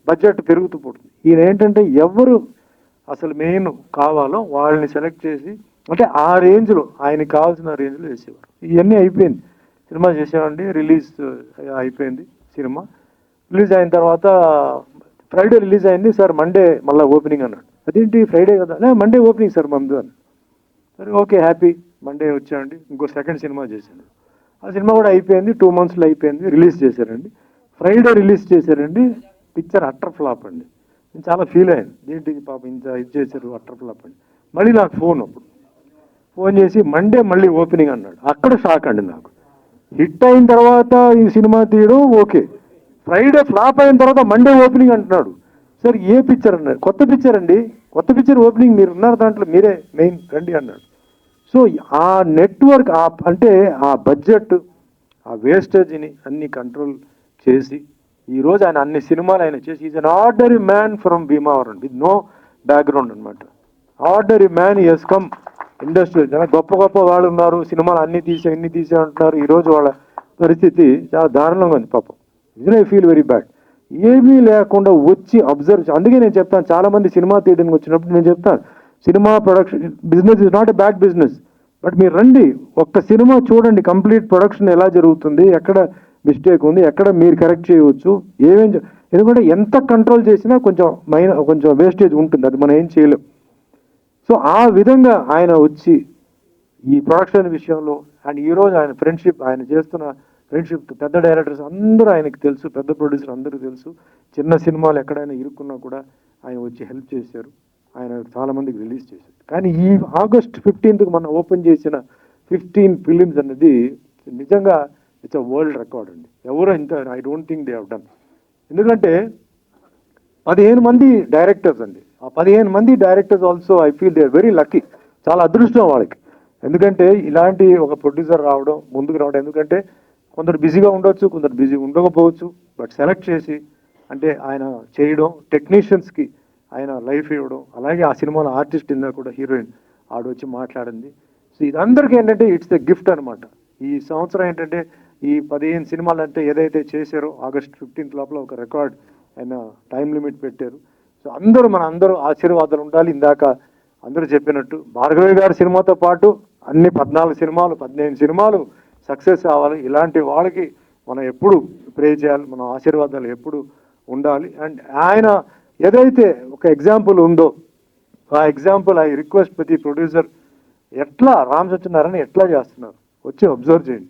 బడ్జెట్ పెరుగుతూ పోతుంది. ఈయన ఏంటంటే ఎవరు అసలు మెయిన్ కావాలో వాళ్ళని సెలెక్ట్ చేసి, అంటే ఆ రేంజ్లో ఆయనకి కావాల్సిన రేంజ్లో వేసేవారు. ఇవన్నీ అయిపోయింది, సినిమా చేసామండి, రిలీజ్ అయిపోయింది. సినిమా రిలీజ్ అయిన తర్వాత ఫ్రైడే రిలీజ్ అయింది సార్, మండే మళ్ళీ ఓపెనింగ్ అన్నాడు. అదేంటి ఫ్రైడే కదా, మండే ఓపెనింగ్ సార్ మందు అని. సరే ఓకే హ్యాపీ, మండే వచ్చామండి. ఇంకో సెకండ్ సినిమా చేశాను, ఆ సినిమా కూడా అయిపోయింది, 2 monthsలో అయిపోయింది, రిలీజ్ చేశారండి. ఫ్రైడే రిలీజ్ చేశారండి, పిక్చర్ అట్టర్ ఫ్లాప్ అండి. నేను చాలా ఫీల్ అయ్యాను, ఏంటి పాప ఇంత ఇది చేశారు, అట్టర్ ఫ్లాప్ అండి. మళ్ళీ నాకు ఫోన్ చేసి మండే మళ్ళీ ఓపెనింగ్ అన్నాడు. అక్కడ షాక్ అండి నాకు. హిట్ అయిన తర్వాత ఈ సినిమా తీయడం ఓకే, ఫ్రైడే ఫ్లాప్ అయిన తర్వాత మండే ఓపెనింగ్ అంటున్నాడు. సార్ ఏ పిక్చర్ అన్నాడు, కొత్త పిక్చర్ అండి, కొత్త పిక్చర్ ఓపెనింగ్ మీరు ఉన్నారు దాంట్లో, మీరే మెయిన్ రండి అన్నాడు. సో ఆ నెట్వర్క్, అంటే ఆ బడ్జెట్, ఆ వేస్టేజ్ని అన్ని కంట్రోల్ చేసి ఈరోజు ఆయన అన్ని సినిమాలు ఆయన చేసి, is an ordinary man from Bhimavaram with no background అనమాట. Ordinary man he's come industry. చాలా గొప్ప వాళ్ళు ఉన్నారు, సినిమాలు అన్ని తీసే అంటున్నారు. ఈరోజు వాళ్ళ పరిస్థితి చాలా దారుణంగా ఉంది పాపం. I feel very bad. ఏమీ లేకుండా వచ్చి అబ్జర్వ్. అందుకే నేను చెప్తాను, చాలామంది సినిమా తీయడానికి వచ్చినప్పుడు నేను చెప్తాను, cinema production business is not a bad business, but మీరు రండి ఒక్క సినిమా చూడండి, కంప్లీట్ ప్రొడక్షన్ ఎలా జరుగుతుంది, ఎక్కడ మిస్టేక్ ఉంది, ఎక్కడ మీరు కరెక్ట్ చేయవచ్చు, ఎందుకంటే ఎంత కంట్రోల్ చేసినా కొంచెం వేస్టేజ్ ఉంటుంది, అది మనం ఏం చేయలేం. సో ఆ విధంగా ఆయన వచ్చి ఈ ప్రొడక్షన్ విషయంలో, అండ్ ఈరోజు ఆయన ఫ్రెండ్షిప్, ఆయన చేస్తున్న ఫ్రెండ్షిప్ పెద్ద డైరెక్టర్స్ అందరూ ఆయనకు తెలుసు, పెద్ద ప్రొడ్యూసర్ అందరూ తెలుసు. చిన్న సినిమాలు ఎక్కడైనా ఇరుక్కున్నా కూడా ఆయన వచ్చి హెల్ప్ చేశారు, ఆయన చాలామందికి రిలీజ్ చేశారు. కానీ ఈ August 15th మనం ఓపెన్ చేసిన 15 ఫిలిమ్స్ అనేది నిజంగా ఇట్స్ అ వరల్డ్ రికార్డ్ అండి. ఎవరు ఇంత I don't think they have done. ఎందుకంటే 15 మంది డైరెక్టర్స్ అండి. ఆ 15 మంది directors also I feel they are very lucky. చాలా అదృష్టం వాళ్ళకి. ఎందుకంటే ఇలాంటి ఒక ప్రొడ్యూసర్ రావడం, ముందుకు రావడం, ఎందుకంటే కొందరు బిజీగా ఉండొచ్చు, కొందరు బిజీగా ఉండకపోవచ్చు, బట్ సెలెక్ట్ చేసి అంటే ఆయన చేయడం, టెక్నీషియన్స్కి ఆయన లైఫ్ ఇవ్వడం, అలాగే ఆ సినిమాలో ఆర్టిస్ట్ ఇందా కూడా హీరోయిన్ ఆడొచ్చి మాట్లాడింది. సో ఇదందరికీ ఏంటంటే ఇట్స్ ద గిఫ్ట్ అనమాట. ఈ సంవత్సరం ఏంటంటే ఈ 15 సినిమాలు అంటే ఏదైతే చేశారో August 15th లోపల ఒక రికార్డ్ ఆయన టైం లిమిట్ పెట్టారు. సో అందరూ ఆశీర్వాదాలు ఉండాలి. ఇందాక అందరూ చెప్పినట్టు భార్గవి గారి సినిమాతో పాటు అన్ని 14 సినిమాలు 15 సినిమాలు సక్సెస్ అవ్వాలి. ఇలాంటి వాళ్ళకి మనం ఎప్పుడు ప్రే చేయాలి, మన ఆశీర్వాదాలు ఎప్పుడు ఉండాలి. అండ్ ఆయన ఏదైతే ఒక ఎగ్జాంపుల్ ఉందో ఆ ఎగ్జాంపుల్ ఐ రిక్వెస్ట్ ప్రతి ప్రొడ్యూసర్ ఎట్లా రామ్ సత్యనారాయణ ఎట్లా చేస్తున్నారు వచ్చి అబ్జర్వ్ చేయండి.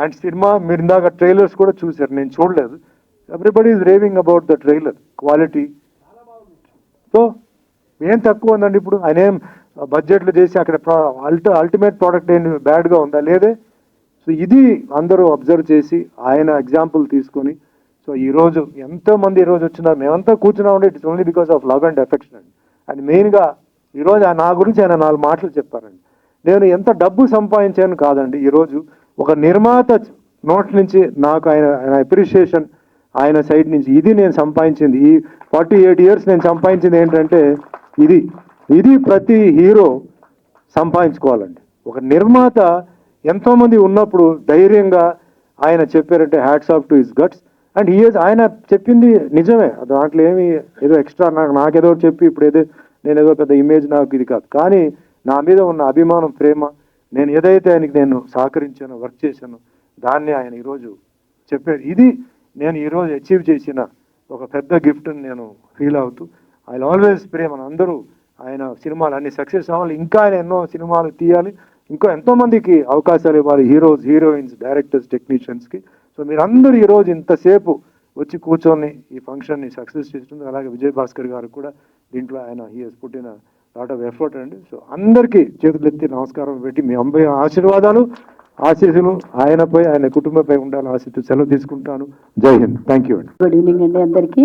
అండ్ సినిమా మీరు ఇందాక ట్రైలర్స్ కూడా చూశారు, నేను చూడలేదు. Everybody is raving about the trailer quality. So ఏం తక్కువ ఉందండి, ఇప్పుడు ఆయన ఏం బడ్జెట్లు చేసి అక్కడ అల్టిమేట్ ప్రోడక్ట్ ఏం బ్యాడ్గా ఉందా, లేదే. సో ఇది అందరూ అబ్జర్వ్ చేసి ఆయన ఎగ్జాంపుల్ తీసుకొని, సో ఈరోజు ఎంతోమంది ఈరోజు వచ్చినారు, మేమంతా కూర్చున్నామంటే it's only because of love and affection అండి. అండ్ మెయిన్గా ఈరోజు నా గురించి ఆయన 4 మాటలు చెప్పారండి. నేను ఎంత డబ్బు సంపాదించాను కాదండి, ఈరోజు ఒక నిర్మాత నోట్ నుంచి నాకు ఆయన అప్రిషియేషన్ ఆయన సైడ్ నుంచి, ఇది నేను సంపాదించింది. ఈ 48 years నేను సంపాదించింది ఏంటంటే ఇది ప్రతి హీరో సంపాదించుకోవాలండి. ఒక నిర్మాత ఎంతోమంది ఉన్నప్పుడు ధైర్యంగా ఆయన చెప్పారంటే hats off to his guts. And ఆయన చెప్పింది నిజమే, దాంట్లో ఏమి ఏదో ఎక్స్ట్రా నాకేదో చెప్పి ఇప్పుడు నేను ఏదో పెద్ద ఇమేజ్ నాకు ఇది కాదు. కానీ నా మీద ఉన్న అభిమానం, ప్రేమ, నేను ఏదైతే ఆయనకి నేను సహకరించానో, వర్క్ చేశానో దాన్ని ఆయన ఈరోజు చెప్పారు. ఇది నేను ఈరోజు అచీవ్ చేసిన ఒక పెద్ద గిఫ్ట్ అని నేను ఫీల్ అవుతూ ఐ ఆల్వేస్ ప్రే మన అందరూ ఆయన సినిమాలు అన్ని సక్సెస్ అవ్వాలి, ఇంకా ఆయన ఎన్నో సినిమాలు తీయాలి, ఇంకా ఎంతోమందికి అవకాశాలు ఇవ్వాలి, హీరోస్, హీరోయిన్స్, డైరెక్టర్స్, టెక్నీషియన్స్కి. సో మీరందరూ ఈరోజు ఇంతసేపు వచ్చి కూర్చొని ఈ ఫంక్షన్ని సక్సెస్ చేస్తుంది. అలాగే విజయ్ భాస్కర్ గారు కూడా దీంట్లో ఆయన he has put in lot of effort అండి. సో అందరికీ చేతులెత్తి నమస్కారం పెట్టి మీ అమ్మాయి ఆశీర్వాదాలు, ఆశీస్సులు ఆయనపై, ఆయన కుటుంబంపై ఉండాలని ఆశిస్తూ సెలవు తీసుకుంటాను. జై హింద్. థ్యాంక్ యూ అండి. గుడ్ ఈవినింగ్ అండి అందరికీ.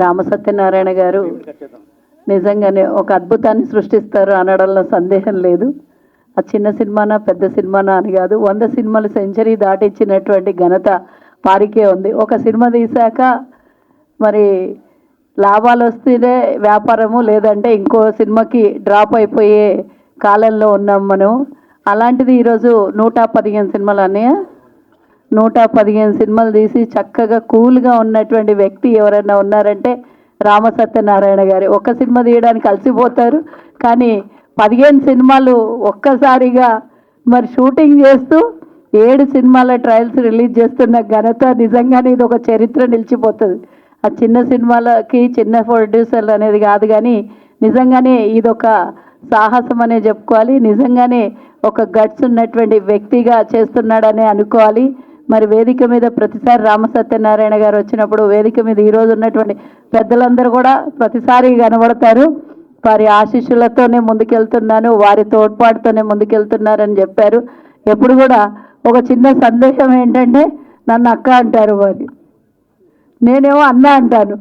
రామ సత్యనారాయణ గారు నిజంగానే ఒక అద్భుతాన్ని సృష్టిస్తారు అనడంలో సందేహం లేదు. ఆ చిన్న సినిమానా పెద్ద సినిమానా అని కాదు, 100 సినిమాలు సెంచరీ దాటించినటువంటి ఘనత వారికే ఉంది. ఒక సినిమా తీశాక మరి లాభాలు వస్తేనే వ్యాపారము, లేదంటే ఇంకో సినిమాకి డ్రాప్ అయిపోయే కాలంలో ఉన్నాం మనం. అలాంటిది ఈరోజు 115 సినిమాలు అన్నయ్య, 115 సినిమాలు తీసి చక్కగా కూల్గా ఉన్నటువంటి వ్యక్తి ఎవరైనా ఉన్నారంటే రామ సత్యనారాయణ గారి. ఒక్క సినిమా తీయడానికి అలసిపోతారు, కానీ 15 సినిమాలు ఒక్కసారిగా మరి షూటింగ్ చేస్తూ 7 సినిమాల ట్రయల్స్ రిలీజ్ చేస్తున్న ఘనత నిజంగానే ఇది ఒక చరిత్ర నిలిచిపోతుంది. ఆ చిన్న సినిమాలకి చిన్న ప్రొడ్యూసర్లు అనేది కాదు, కానీ నిజంగానే ఇదొక సాహసం అనే చెప్పుకోవాలి. నిజంగానే ఒక గట్స్ ఉన్నటువంటి వ్యక్తిగా చేస్తున్నాడనే అనుకోవాలి. మరి వేదిక మీద ప్రతిసారి రామ సత్యనారాయణ గారు వచ్చినప్పుడు వేదిక మీద ఈరోజు ఉన్నటువంటి పెద్దలందరూ కూడా ప్రతిసారి కనబడతారు. వారి ఆశీస్సులతోనే ముందుకెళ్తున్నాను, వారి తోడ్పాటుతోనే ముందుకెళ్తున్నారని చెప్పారు. ఎప్పుడు కూడా ఒక చిన్న సందేశం ఏంటంటే నన్ను అక్క అంటారు, వారి నేనేమో అన్న అంటాను.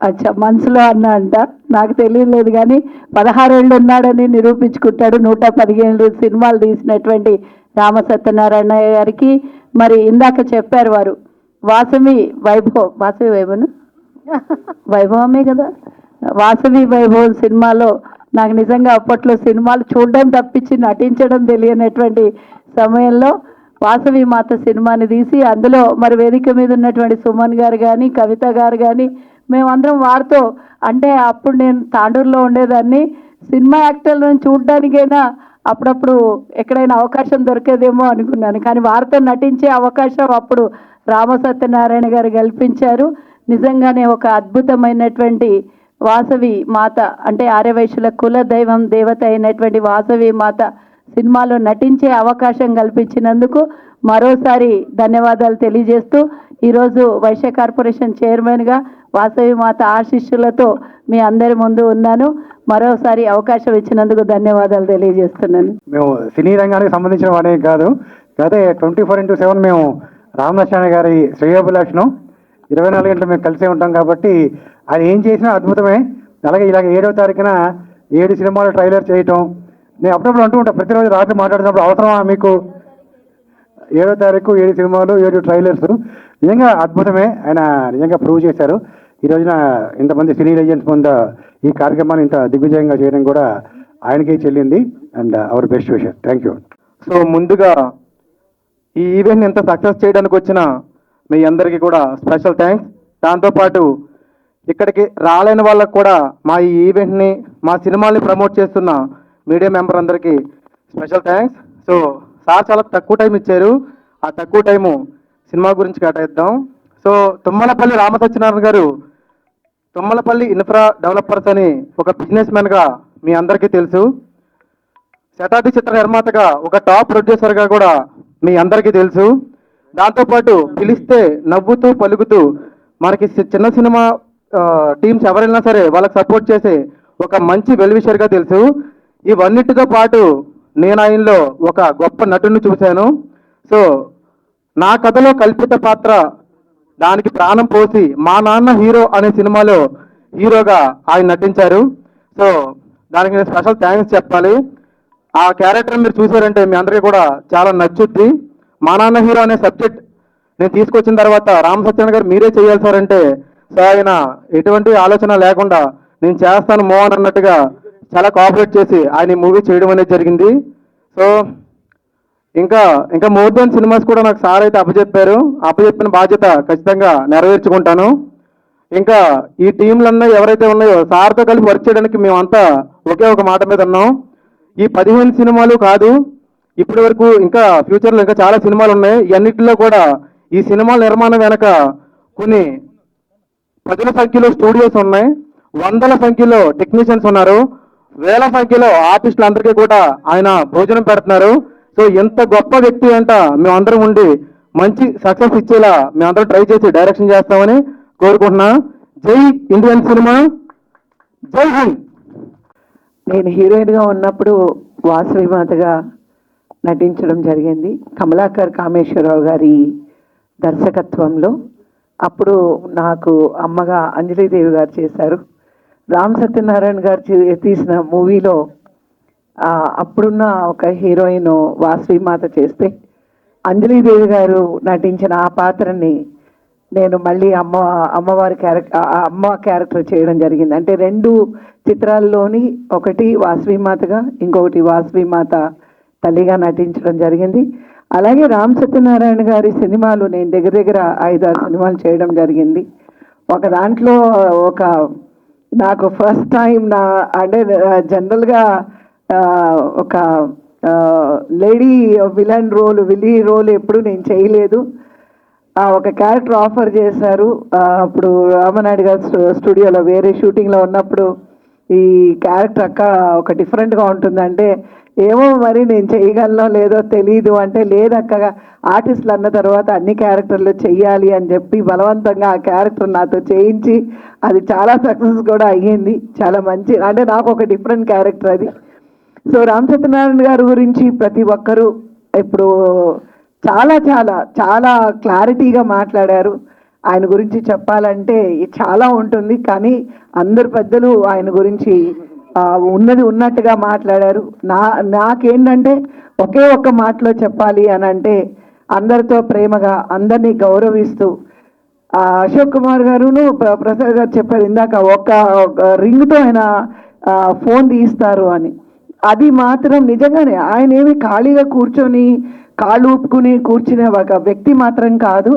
అచ్చా, మనసులో అన్న అంట, నాకు తెలియలేదు. కానీ 16 ఏళ్ళు ఉన్నాడని నిరూపించుకుంటాడు. 115 సినిమాలు తీసినటువంటి రామ సత్యనారాయణ గారికి మరి ఇందాక చెప్పారు వారు వాసవి వైభవమే కదా, వాసవి వైభవం సినిమాలో నాకు నిజంగా అప్పట్లో సినిమాలు చూడడం తప్పించి నటించడం తెలియనటువంటి సమయంలో వాసవి మాత సినిమాని తీసి అందులో మరి వేదిక మీద ఉన్నటువంటి సుమన్ గారు కానీ, కవిత గారు కానీ, మేమందరం వారితో, అంటే అప్పుడు నేను తాండూరులో ఉండేదాన్ని, సినిమా యాక్టర్లను చూడడానికైనా అప్పుడప్పుడు ఎక్కడైనా అవకాశం దొరికేదేమో అనుకున్నాను. కానీ వారితో నటించే అవకాశం అప్పుడు రామ సత్యనారాయణ గారు కల్పించారు. నిజంగానే ఒక అద్భుతమైనటువంటి వాసవి మాత, అంటే ఆర్యవైశ్యుల కుల దైవం, దేవత అయినటువంటి వాసవి మాత సినిమాలో నటించే అవకాశం కల్పించినందుకు మరోసారి ధన్యవాదాలు తెలియజేస్తూ ఈరోజు వైశ్య కార్పొరేషన్ చైర్మన్గా వాసవి మాత ఆశీస్సులతో మీ అందరి ముందు ఉన్నాను. మరోసారి అవకాశం ఇచ్చినందుకు ధన్యవాదాలు తెలియజేస్తున్నాను. మేము సినీ రంగానికి సంబంధించిన వాడే కాదు, అదే 24/7 మేము రామలక్ష్మణ గారి శ్రేయోభిలాషను 24 గంటలు మేము కలిసే ఉంటాం. కాబట్టి ఆయన ఏం చేసినా అద్భుతమే. అలాగే ఇలాగ 7వ తారీఖున 7 సినిమాలు ట్రైలర్ చేయటం, నేను అప్పుడప్పుడు అంటూ ఉంటాను, ప్రతిరోజు రాత్రి మాట్లాడుతున్నప్పుడు అవసరమా మీకు 7వ తారీఖు 7 సినిమాలు 7 ట్రైలర్స్, నిజంగా అద్భుతమే. ఆయన నిజంగా ప్రూవ్ చేశారు. ఈ రోజున ఇంతమంది సినీ లెజెండ్స్ ముందు ఈ కార్యక్రమాన్ని ఇంత దిగ్విజయంగా చేయడం కూడా ఆయనకే చెల్లింది. And our best wisher. Thank you. So ముందుగా ఈ ఈవెంట్ ఇంత సక్సెస్ చేయడానికి వచ్చిన మీ అందరికీ కూడా స్పెషల్ థ్యాంక్స్. దాంతోపాటు ఇక్కడికి రాలేని వాళ్ళకు కూడా మా ఈ ఈవెంట్ని, మా సినిమాల్ని ప్రమోట్ చేస్తున్న మీడియా మెంబర్ అందరికీ స్పెషల్ థ్యాంక్స్. సో సార్ చాలా తక్కువ టైం ఇచ్చారు, ఆ తక్కువ టైము సినిమా గురించి కేటాయిద్దాం. సో తుమ్మలపల్లి రామ సత్యనారాయణ గారు తుమ్మలపల్లి ఇన్ఫ్రా డెవలపర్స్ అని ఒక బిజినెస్ మ్యాన్గా మీ అందరికీ తెలుసు. శతాబ్ది చిత్ర నిర్మాతగా ఒక టాప్ ప్రొడ్యూసర్గా కూడా మీ అందరికీ తెలుసు. దాంతోపాటు పిలిస్తే నవ్వుతూ పలుకుతూ మనకి చిన్న సినిమా టీమ్స్ ఎవరైనా సరే వాళ్ళకి సపోర్ట్ చేసే ఒక మంచి వెల్విషర్గా తెలుసు. ఇవన్నిటితో పాటు నేను ఆయనలో ఒక గొప్ప నటుని చూశాను. సో నా కథలో కల్పిత పాత్ర, దానికి ప్రాణం పోసి మా నాన్న హీరో అనే సినిమాలో హీరోగా ఆయన నటించారు. సో దానికి నేను స్పెషల్ థ్యాంక్స్ చెప్పాలి. ఆ క్యారెక్టర్ మీరు చూసారంటే మీ అందరికీ కూడా చాలా నచ్చుద్ది. మా నాన్న హీరో అనే సబ్జెక్ట్ నేను తీసుకొచ్చిన తర్వాత రామ సత్యనారాయణ గారు మీరే చేయాలి సార్ అంటే, సో ఆయన ఎటువంటి ఆలోచన లేకుండా నేను చేస్తాను మోహన్ అన్నట్టుగా చాలా కోఆపరేట్ చేసి ఆయన మూవీ చేయడం అనేది జరిగింది. సో ఇంకా మోర్ దెన్ సినిమాస్ కూడా నాకు సార్ అయితే అప్పచెప్పిన బాధ్యత ఖచ్చితంగా నెరవేర్చుకుంటాను. ఇంకా ఈ టీంలన్నా ఎవరైతే ఉన్నాయో సార్తో కలిపి వర్క్ చేయడానికి మేమంతా ఒకే ఒక మాట మీద ఉన్నాం. ఈ 15 సినిమాలు కాదు, ఇప్పటి వరకు ఇంకా ఫ్యూచర్లో ఇంకా చాలా సినిమాలు ఉన్నాయి. ఇవన్నిటిలో కూడా ఈ సినిమాల నిర్మాణం వెనక కొన్ని 10ల సంఖ్యలో స్టూడియోస్ ఉన్నాయి, 100ల సంఖ్యలో టెక్నీషియన్స్ ఉన్నారు, 1000ల సంఖ్యలో ఆర్టిస్టులు అందరికీ కూడా ఆయన భోజనం పెడుతున్నారు. సో ఎంత గొప్ప వ్యక్తి అంట మేమందరం ఉండి మంచి సక్సెస్ ఇచ్చేలా మేమందరం ట్రై చేసి డైరెక్షన్ చేస్తామని కోరుకుంటున్నా. జై ఇండియన్ సినిమా, జై హింద్. నేను హీరోయిన్గా ఉన్నప్పుడు వాసవి మాతగా నటించడం జరిగింది కమలాకర్ కామేశ్వరరావు గారి దర్శకత్వంలో. అప్పుడు నాకు అమ్మగా అంజలీదేవి గారు చేశారు. రామ్ సత్యనారాయణ గారు తీసిన మూవీలో అప్పుడున్న ఒక హీరోయిన్ వాసవి మాత చేస్తే అంజలీదేవి గారు నటించిన ఆ పాత్రని నేను మళ్ళీ అమ్మ క్యారెక్టర్ చేయడం జరిగింది. అంటే 2 చిత్రాల్లోని ఒకటి వాసవి మాతగా, ఇంకొకటి వాసవి మాత తల్లిగా నటించడం జరిగింది. అలాగే రామ్ సత్యనారాయణ గారి సినిమాలు నేను దగ్గర 5-6 సినిమాలు చేయడం జరిగింది. ఒక దాంట్లో నాకు ఫస్ట్ టైం అంటే జనరల్గా ఒక లేడీ విలీ రోల్ ఎప్పుడు నేను చేయలేదు. ఒక క్యారెక్టర్ ఆఫర్ చేశారు. అప్పుడు రామనాయుడు గారు స్టూడియోలో వేరే షూటింగ్లో ఉన్నప్పుడు ఈ క్యారెక్టర్ అక్క ఒక డిఫరెంట్గా ఉంటుందంటే ఏమో మరి నేను చేయగలనో లేదో తెలీదు అంటే, లేదక్కగా ఆర్టిస్టులు అన్న తర్వాత అన్ని క్యారెక్టర్లు చెయ్యాలి అని చెప్పి బలవంతంగా ఆ క్యారెక్టర్ నాతో చేయించి అది చాలా సక్సెస్ కూడా అయ్యింది. చాలా మంచి, అంటే నాకు ఒక డిఫరెంట్ క్యారెక్టర్ అది. సో రామ్ సత్యనారాయణ గారి గురించి ప్రతి ఒక్కరూ ఇప్పుడు చాలా చాలా చాలా క్లారిటీగా మాట్లాడారు. ఆయన గురించి చెప్పాలంటే చాలా ఉంటుంది, కానీ అందరు పెద్దలు ఆయన గురించి ఉన్నది ఉన్నట్టుగా మాట్లాడారు. నాకేంటంటే ఒకే ఒక్క మాటలో చెప్పాలి అని అంటే, అందరితో ప్రేమగా అందరినీ గౌరవిస్తూ అశోక్ కుమార్ గారును ప్రసాద్ గారు చెప్పారు ఇందాక, ఒక రింగ్తో ఆయన ఫోన్ తీస్తారు అని. అది మాత్రం నిజంగానే ఆయన ఏమి ఖాళీగా కూర్చొని కాళ్ళు ఊపుకుని కూర్చునే ఒక వ్యక్తి మాత్రం కాదు.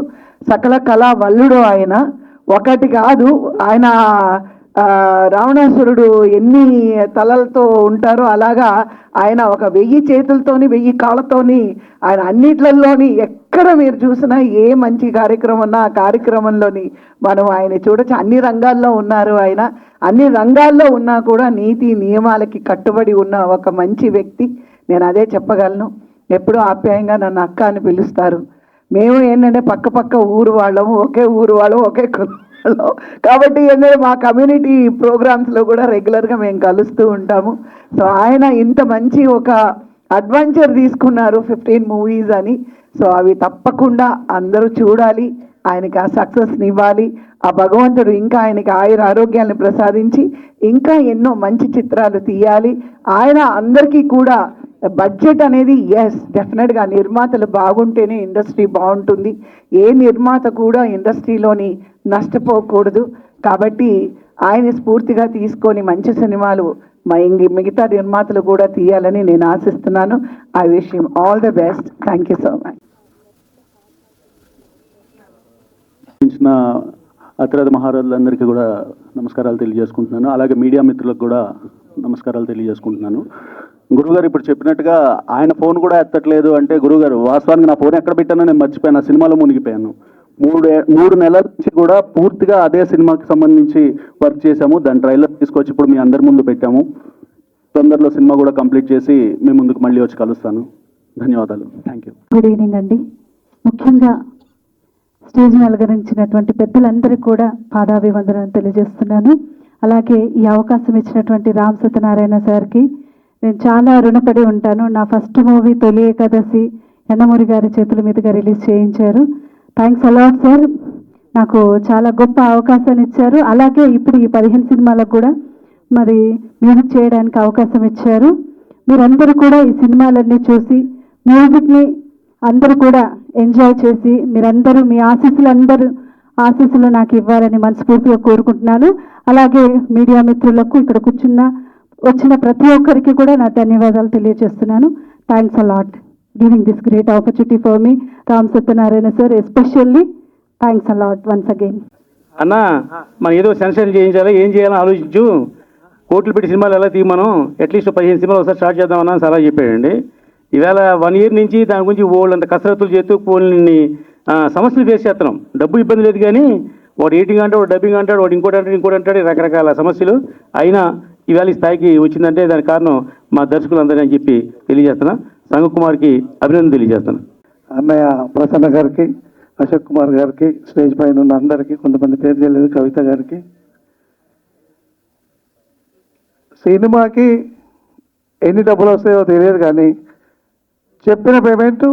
సకల కళా వల్లుడు ఆయన. ఒకటి కాదు, ఆయన రావణాసురుడు ఎన్ని తలలతో ఉంటారో అలాగా ఆయన ఒక 1000 చేతులతోని 1000 కాళ్ళతోని ఆయన అన్నిట్లలోని ఎక్కడ మీరు చూసినా ఏ మంచి కార్యక్రమం ఉన్నా ఆ కార్యక్రమంలోని మనం ఆయన చూడొచ్చు. అన్ని రంగాల్లో ఉన్నారు ఆయన. అన్ని రంగాల్లో ఉన్నా కూడా నీతి నియమాలకి కట్టుబడి ఉన్న ఒక మంచి వ్యక్తి. నేను అదే చెప్పగలను. ఎప్పుడూ ఆప్యాయంగా నన్ను అక్క అని పిలుస్తారు. మేము ఏంటంటే పక్క ఊరు వాళ్ళము, ఒకే ఊరు వాళ్ళం, ఒకే కులం. కాబట్టి ఏంటంటే మా కమ్యూనిటీ ప్రోగ్రామ్స్లో కూడా రెగ్యులర్గా మేము కలుస్తూ ఉంటాము. సో ఆయన ఇంత మంచి ఒక అడ్వెంచర్ తీసుకున్నారు 15 మూవీస్ అని. సో అవి తప్పకుండా అందరూ చూడాలి. ఆయనకి ఆ సక్సెస్ని ఇవ్వాలి. ఆ భగవంతుడు ఇంకా ఆయనకి ఆరోగ్యాన్ని ప్రసాదించి ఇంకా ఎన్నో మంచి చిత్రాలు తీయాలి. ఆయన అందరికీ కూడా బడ్జెట్ అనేది డెఫినెట్గా నిర్మాతలు బాగుంటేనే ఇండస్ట్రీ బాగుంటుంది. ఏ నిర్మాత కూడా ఇండస్ట్రీలోని నష్టపోకూడదు. కాబట్టి ఆయన స్ఫూర్తిగా తీసుకొని మంచి సినిమాలు మిగతా నిర్మాతలు కూడా తీయాలని నేను ఆశిస్తున్నాను. I wish him all the best. Thank you so much. అతిరథ మహారాజులందరికీ కూడా నమస్కారాలు తెలియజేసుకుంటున్నాను. అలాగే మీడియా మిత్రులకు కూడా నమస్కారాలు తెలియజేసుకుంటున్నాను. గురుగారు ఇప్పుడు చెప్పినట్టుగా ఆయన ఫోన్ కూడా ఎత్తట్లేదు అంటే, గురుగారు వాస్తవానికి నా ఫోన్ ఎక్కడ పెట్టానో నేను మర్చిపోయాను. ఆ సినిమాలో మునిగిపోయాను. 3 నెలల నుంచి కూడా పూర్తిగా అదే సినిమాకి సంబంధించి వర్క్ చేశాము. దాని ట్రైలర్ తీసుకొచ్చి ఇప్పుడు మీ అందరి ముందు పెట్టాము. తొందరలో సినిమా కూడా కంప్లీట్ చేసి మీ ముందుకు మళ్ళీ వచ్చి కలుస్తాను. ధన్యవాదాలు. Thank you. గుడ్ ఈవినింగ్ అండి. ముఖ్యంగా స్టేజ్ అలంకరించినటువంటి పెద్దలందరికీ కూడా పాదాభివందనం తెలియజేస్తున్నాను. అలాగే ఈ అవకాశం ఇచ్చినటువంటి రామ్ సత్యనారాయణ సార్కి నేను చాలా రుణపడి ఉంటాను. నా ఫస్ట్ మూవీ తొలి ఏకాదశి యండమూరి గారి చేతుల మీదుగా రిలీజ్ చేయించారు. Thanks a lot sir. నాకు చాలా గొప్ప అవకాశాన్ని ఇచ్చారు. అలాగే ఇప్పుడు ఈ 15 సినిమాలకు కూడా మరి మ్యూజిక్ చేయడానికి అవకాశం ఇచ్చారు. మీరందరూ కూడా ఈ సినిమాలన్నీ చూసి మ్యూజిక్ని అందరూ కూడా ఎంజాయ్ చేసి మీరందరూ మీ ఆశీస్సులు నాకు ఇవ్వాలని మనస్ఫూర్తిగా కోరుకుంటున్నాను. అలాగే మీడియా మిత్రులకు, ఇక్కడ కూర్చున్న వచ్చిన ప్రతి ఒక్కరికి కూడా నా ధన్యవాదాలు తెలియజేస్తున్నాను. Thanks a lot giving this great opportunity for me. Ram Satyanarayana sir especially thanks a lot once again. అన్న మనం ఏదో సెన్సేషన్ చేయించాలా, ఏం చేయాలని ఆలోచించు. కోట్లు పెట్టి సినిమాలు ఎలా తీయమనం, అట్లీస్ట్ 15 సినిమాలు ఒకసారి స్టార్ట్ చేద్దామన్నా సలహా చెప్పాడండి. ఈవేళ 1 ఇయర్ నుంచి దాని గురించి ఓళ్ళంత కసరత్తులు చేస్తూ కొన్ని సమస్యలు ఫేస్ చేస్తున్నాం. డబ్బు ఇబ్బంది లేదు కానీ వాడు ఎడిటింగ్ అంటాడు, వాడు డబ్బింగ్ అంటాడు, వాడు ఇంకోటి అంటాడు, రకరకాల సమస్యలు. అయినా ఈవేళ ఈ స్థాయికి వచ్చిందంటే దానికి కారణం మా దర్శకులందరూ అని చెప్పి తెలియజేస్తున్నా. సంఘ కుమార్కి అభినందన తెలియజేస్తున్నా. అన్నయ్య ప్రసన్న గారికి, అశోక్ కుమార్ గారికి, స్టేజ్ పైన ఉన్న అందరికీ, కొంతమంది పేరు తెలియదు, కవిత గారికి. సినిమాకి ఎన్ని డబ్బులు వస్తాయో తెలియదు కానీ చెప్పిన పేమెంట్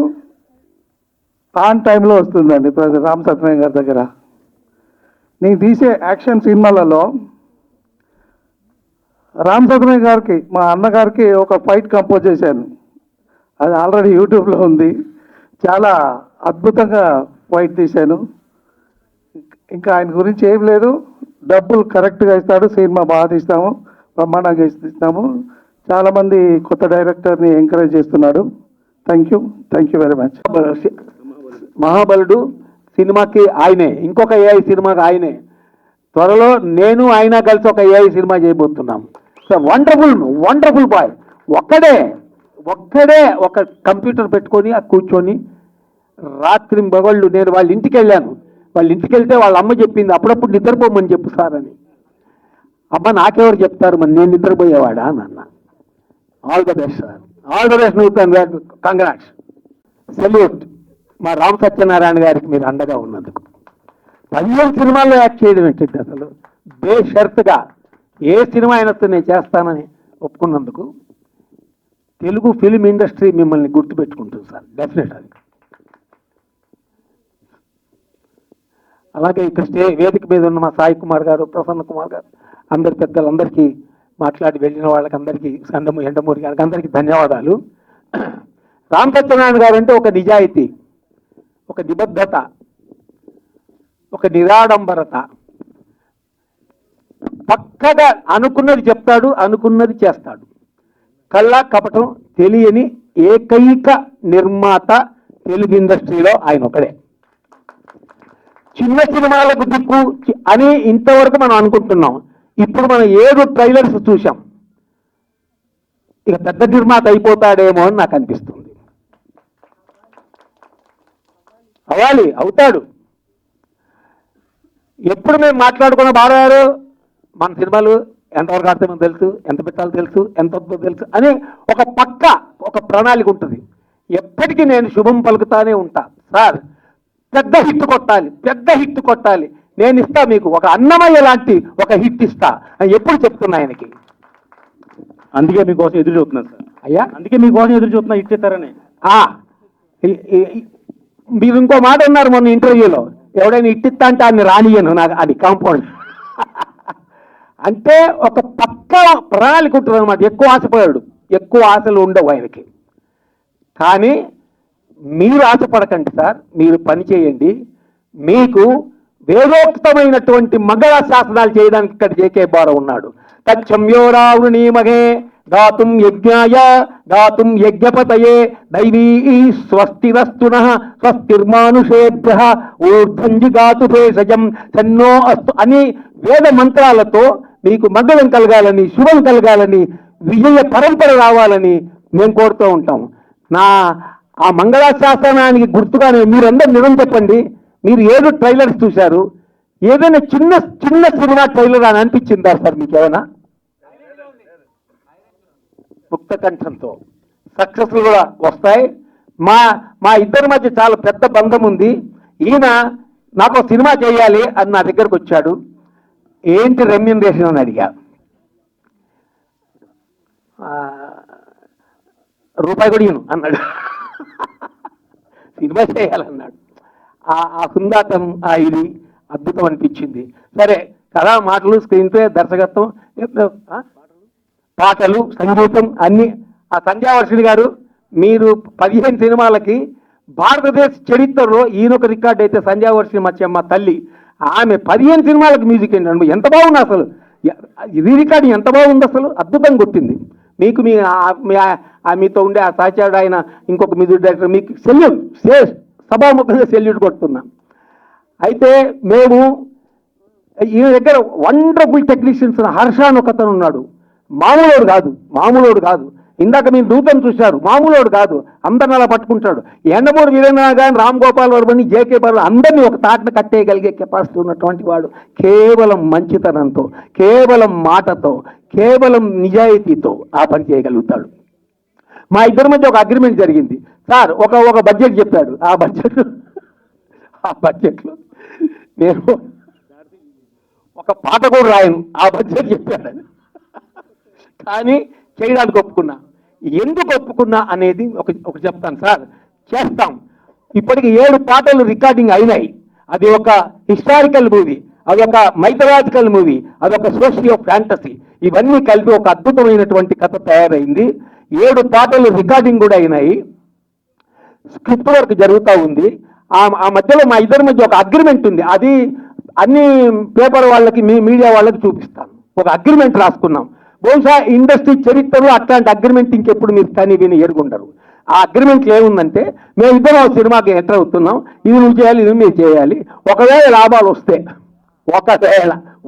ఆన్ టైంలో వస్తుందండి. రామ్ సత్యనారాయణ గారి దగ్గర నేను తీసే యాక్షన్ సినిమాలలో రామ్ సత్యనారాయణ గారికి, మా అన్నగారికి ఒక ఫైట్ కంపోజ్ చేశాను. అది ఆల్రెడీ యూట్యూబ్లో ఉంది. చాలా అద్భుతంగా ఫైట్ తీశాను. ఇంకా ఆయన గురించి ఏం లేదు, డబ్బులు కరెక్ట్గా ఇస్తాడు, సినిమా బాగా తీస్తాము, బ్రహ్మాండంగా ఇస్తాము. చాలామంది కొత్త డైరెక్టర్ని ఎంకరేజ్ చేస్తున్నాడు. Thank you very much. మహాబలుడు సినిమాకి ఆయనే, ఇంకొక ఏఐ సినిమాకి ఆయనే. త్వరలో నేను ఆయన కలిసి ఒక ఏఐ సినిమా చేయబోతున్నాం. So wonderful bye. ఒక్కడే ఒక కంప్యూటర్ పెట్టుకొని కూర్చొని రాత్రి మగళ్ళు. నేను వాళ్ళ ఇంటికి వెళ్ళాను. వాళ్ళ ఇంటికి వెళ్తే వాళ్ళ అమ్మ చెప్పింది, అప్పుడప్పుడు నిద్రపోమని చెప్పు సార్ అని. అమ్మ నాకెవరు చెప్తారు, మరి నేను నిద్రపోయేవాడా అని అన్న. All the best sir, all the best. Congrats, salute. మా రామ్ సత్యనారాయణ గారికి మీరు అండగా ఉన్నందుకు. 15 సినిమాల్లో యాక్ట్ చేయడం ఏంటంటే అసలు బేషరతుగా ఏ సినిమా అయినతో నేను చేస్తానని ఒప్పుకున్నందుకు తెలుగు ఫిలిం ఇండస్ట్రీ మిమ్మల్ని గుర్తుపెట్టుకుంటుంది సార్, డెఫినెట్. అది అలాగే ఇక్కడ వేదిక మీద ఉన్న మా సాయి కుమార్ గారు, ప్రసన్న కుమార్ గారు, అందరి పెద్దలందరికీ, మాట్లాడి వెళ్ళిన వాళ్ళకి అందరికీ, ఎండమూరి గారికి అందరికీ ధన్యవాదాలు. రామ్ సత్యనారాయణ గారు అంటే ఒక నిజాయితీ, ఒక నిబద్ధత, ఒక నిరాడంబరత. పక్కగా అనుకున్నది చెప్తాడు, అనుకున్నది చేస్తాడు. కళ్ళ కపటం తెలియని ఏకైక నిర్మాత తెలుగు ఇండస్ట్రీలో ఆయన ఒకడే. చిన్న సినిమాలకు దిక్కు అని ఇంతవరకు మనం అనుకుంటున్నాం. ఇప్పుడు మనం 7 ట్రైలర్స్ చూసాం. ఇక పెద్ద నిర్మాత అయిపోతాడేమో అని నాకు అనిపిస్తుంది. అవుతాడు. ఎప్పుడు మేము మాట్లాడుకున్న బాగారు మన సినిమాలు ఎంతవరకు ఆడతామో తెలుసు, ఎంత పెట్టాలో తెలుసు, ఎంత వద్దో తెలుసు అని ఒక ప్రణాళిక ఉంటుంది. ఎప్పటికీ నేను శుభం పలుకుతానే ఉంటా. సార్ పెద్ద హిట్ కొట్టాలి, నేను ఇస్తా మీకు, ఒక అన్నమయ్య లాంటి ఒక హిట్ ఇస్తా అని ఎప్పుడు చెప్తున్నా ఆయనకి. అందుకే మీకోసం ఎదురు చూస్తున్నాను సార్. అయ్యా, అందుకే మీకోసం ఎదురు చూస్తున్నా, ఇచ్చేస్తారని. మీరు ఇంకో మాట ఉన్నారు మొన్న ఇంటర్వ్యూలో, ఎవడైనా ఇట్టిస్తా అంటే ఆయన రానియను నాకు, అది కాంపౌండ్. అంటే ఒక పక్క ప్రణాళిక ఉంటుంది అనమాట. ఎక్కువ ఆశపడాడు, ఎక్కువ ఆశలు ఉండవు ఆయనకి. కానీ మీరు ఆశపడకండి సార్, మీరు పని చేయండి. మీకు వేదోక్తమైనటువంటి మంగళ శాసనాలు చేయడానికి ఇక్కడ జేకే బార ఉన్నాడు. తచ్చమ్యో రావృణీమహే గాతుం యజ్ఞాయ గాతుం యజ్ఞపతయే దైవీ స్వస్తిరస్తునః స్వస్తిర్మానుషేభ్యః ఊర్ధ్వంజి గాతు భేషజం సన్నో అస్తు అని వేద మంత్రాలతో మీకు మంగళం కలగాలని, శుభం కలగాలని, విజయ పరంపర రావాలని మేము కోరుతూ ఉంటాం. ఆ మంగళాశాసనానికి గుర్తుగానే మీరందరూ నిజం చెప్పండి. మీరు 7 ట్రైలర్స్ చూశారు, ఏదైనా చిన్న సినిమా ట్రైలర్ అని అనిపించిందా సార్ మీకు ఏమైనా? ముక్త కంఠంతో సక్సెస్లు కూడా వస్తాయి. మా ఇద్దరి మధ్య చాలా పెద్ద బంధం ఉంది. ఈయన నాకు సినిమా చేయాలి అని నా దగ్గరకు వచ్చాడు. ఏంటి రెమ్యూనరేషన్ అని అడిగా. రూపాయి కూడా ఇవ్వను అన్నాడు. సినిమా చేయాలన్నాడు. ఆ హుందాతనం, ఇది అద్భుతం అనిపించింది. సరే కథా, మాటలు, స్క్రీన్ ప్లే, దర్శకత్వం, పాటలు, సంగీతం అన్ని. ఆ సంధ్యావర్షిణి గారు, మీరు 15 సినిమాలకి భారతదేశ చరిత్రలో ఈయనొక రికార్డు అయితే సంధ్యావర్షిణి మా తల్లి, ఆమె 15 సినిమాలకు మ్యూజిక్ ఏంటండి, ఎంత బాగుంది అసలు. రీ రికార్డింగ్ ఎంత బాగుంది, అసలు అద్భుతంగా కొట్టింది. మీకు మీతో ఉండే ఆ సహచరుడు ఆయన ఇంకొక మ్యూజిక్ డైరెక్టర్ మీకు సెల్యూట్, సభాముఖంగా సెల్యూట్ కొడుతున్నా. అయితే మేము ఈయన దగ్గర వండర్ఫుల్ టెక్నీషియన్స్ హర్ష అని ఒకతను ఉన్నాడు, మామూలోడు కాదు. ఇందాక మీరు నూతన్ చూశారు, మామూలోడు కాదు, అందరిని అలా పట్టుకుంటాడు. ఎండమూడి వీరేంద్ర కానీ రామ్ గోపాల్ వర్మని, జేకే బాబు అందరినీ ఒక తాటన కట్టేయగలిగే కెపాసిటీ ఉన్నటువంటి వాడు. కేవలం మంచితనంతో, కేవలం మాటతో, కేవలం నిజాయితీతో ఆ పని చేయగలుగుతాడు. మా ఇద్దరి మధ్య ఒక అగ్రిమెంట్ జరిగింది సార్. ఒక బడ్జెట్ చెప్పాడు. ఆ బడ్జెట్లో నేను ఒక పాట కూడా రాయను, ఆ బడ్జెట్ చెప్పాడని. కానీ చేయడానికి ఒప్పుకున్నా. ఎందుకు ఒప్పుకున్నా అనేది ఒక చెప్తాను సార్. చేస్తాం. ఇప్పటికి 7 పాటలు రికార్డింగ్ అయినాయి. అది ఒక హిస్టారికల్ మూవీ, అదొక మైథలాజికల్ మూవీ, అదొక సోషియో ఫ్యాంటసీ. ఇవన్నీ కలిపి ఒక అద్భుతమైనటువంటి కథ తయారైంది. 7 పాటలు రికార్డింగ్ కూడా అయినాయి. స్క్రిప్ట్ వర్క్ జరుగుతూ ఉంది. ఆ మధ్యలో మా ఇద్దరి మధ్య ఒక అగ్రిమెంట్ ఉంది. అది అన్ని పేపర్ వాళ్ళకి, మీడియా వాళ్ళకి చూపిస్తాను. ఒక అగ్రిమెంట్ రాసుకున్నాం. బహుశా ఇండస్ట్రీ చరిత్రలో అట్లాంటి అగ్రిమెంట్ ఇంకెప్పుడు మీరు కానీ విని ఎరుగుండరు. ఆ అగ్రిమెంట్లో ఏముందంటే, మేమిద్దరం సినిమాకి ఎంటర్ అవుతున్నాం, ఇది నువ్వు చేయాలి, ఇది మీరు చేయాలి. ఒకవేళ లాభాలు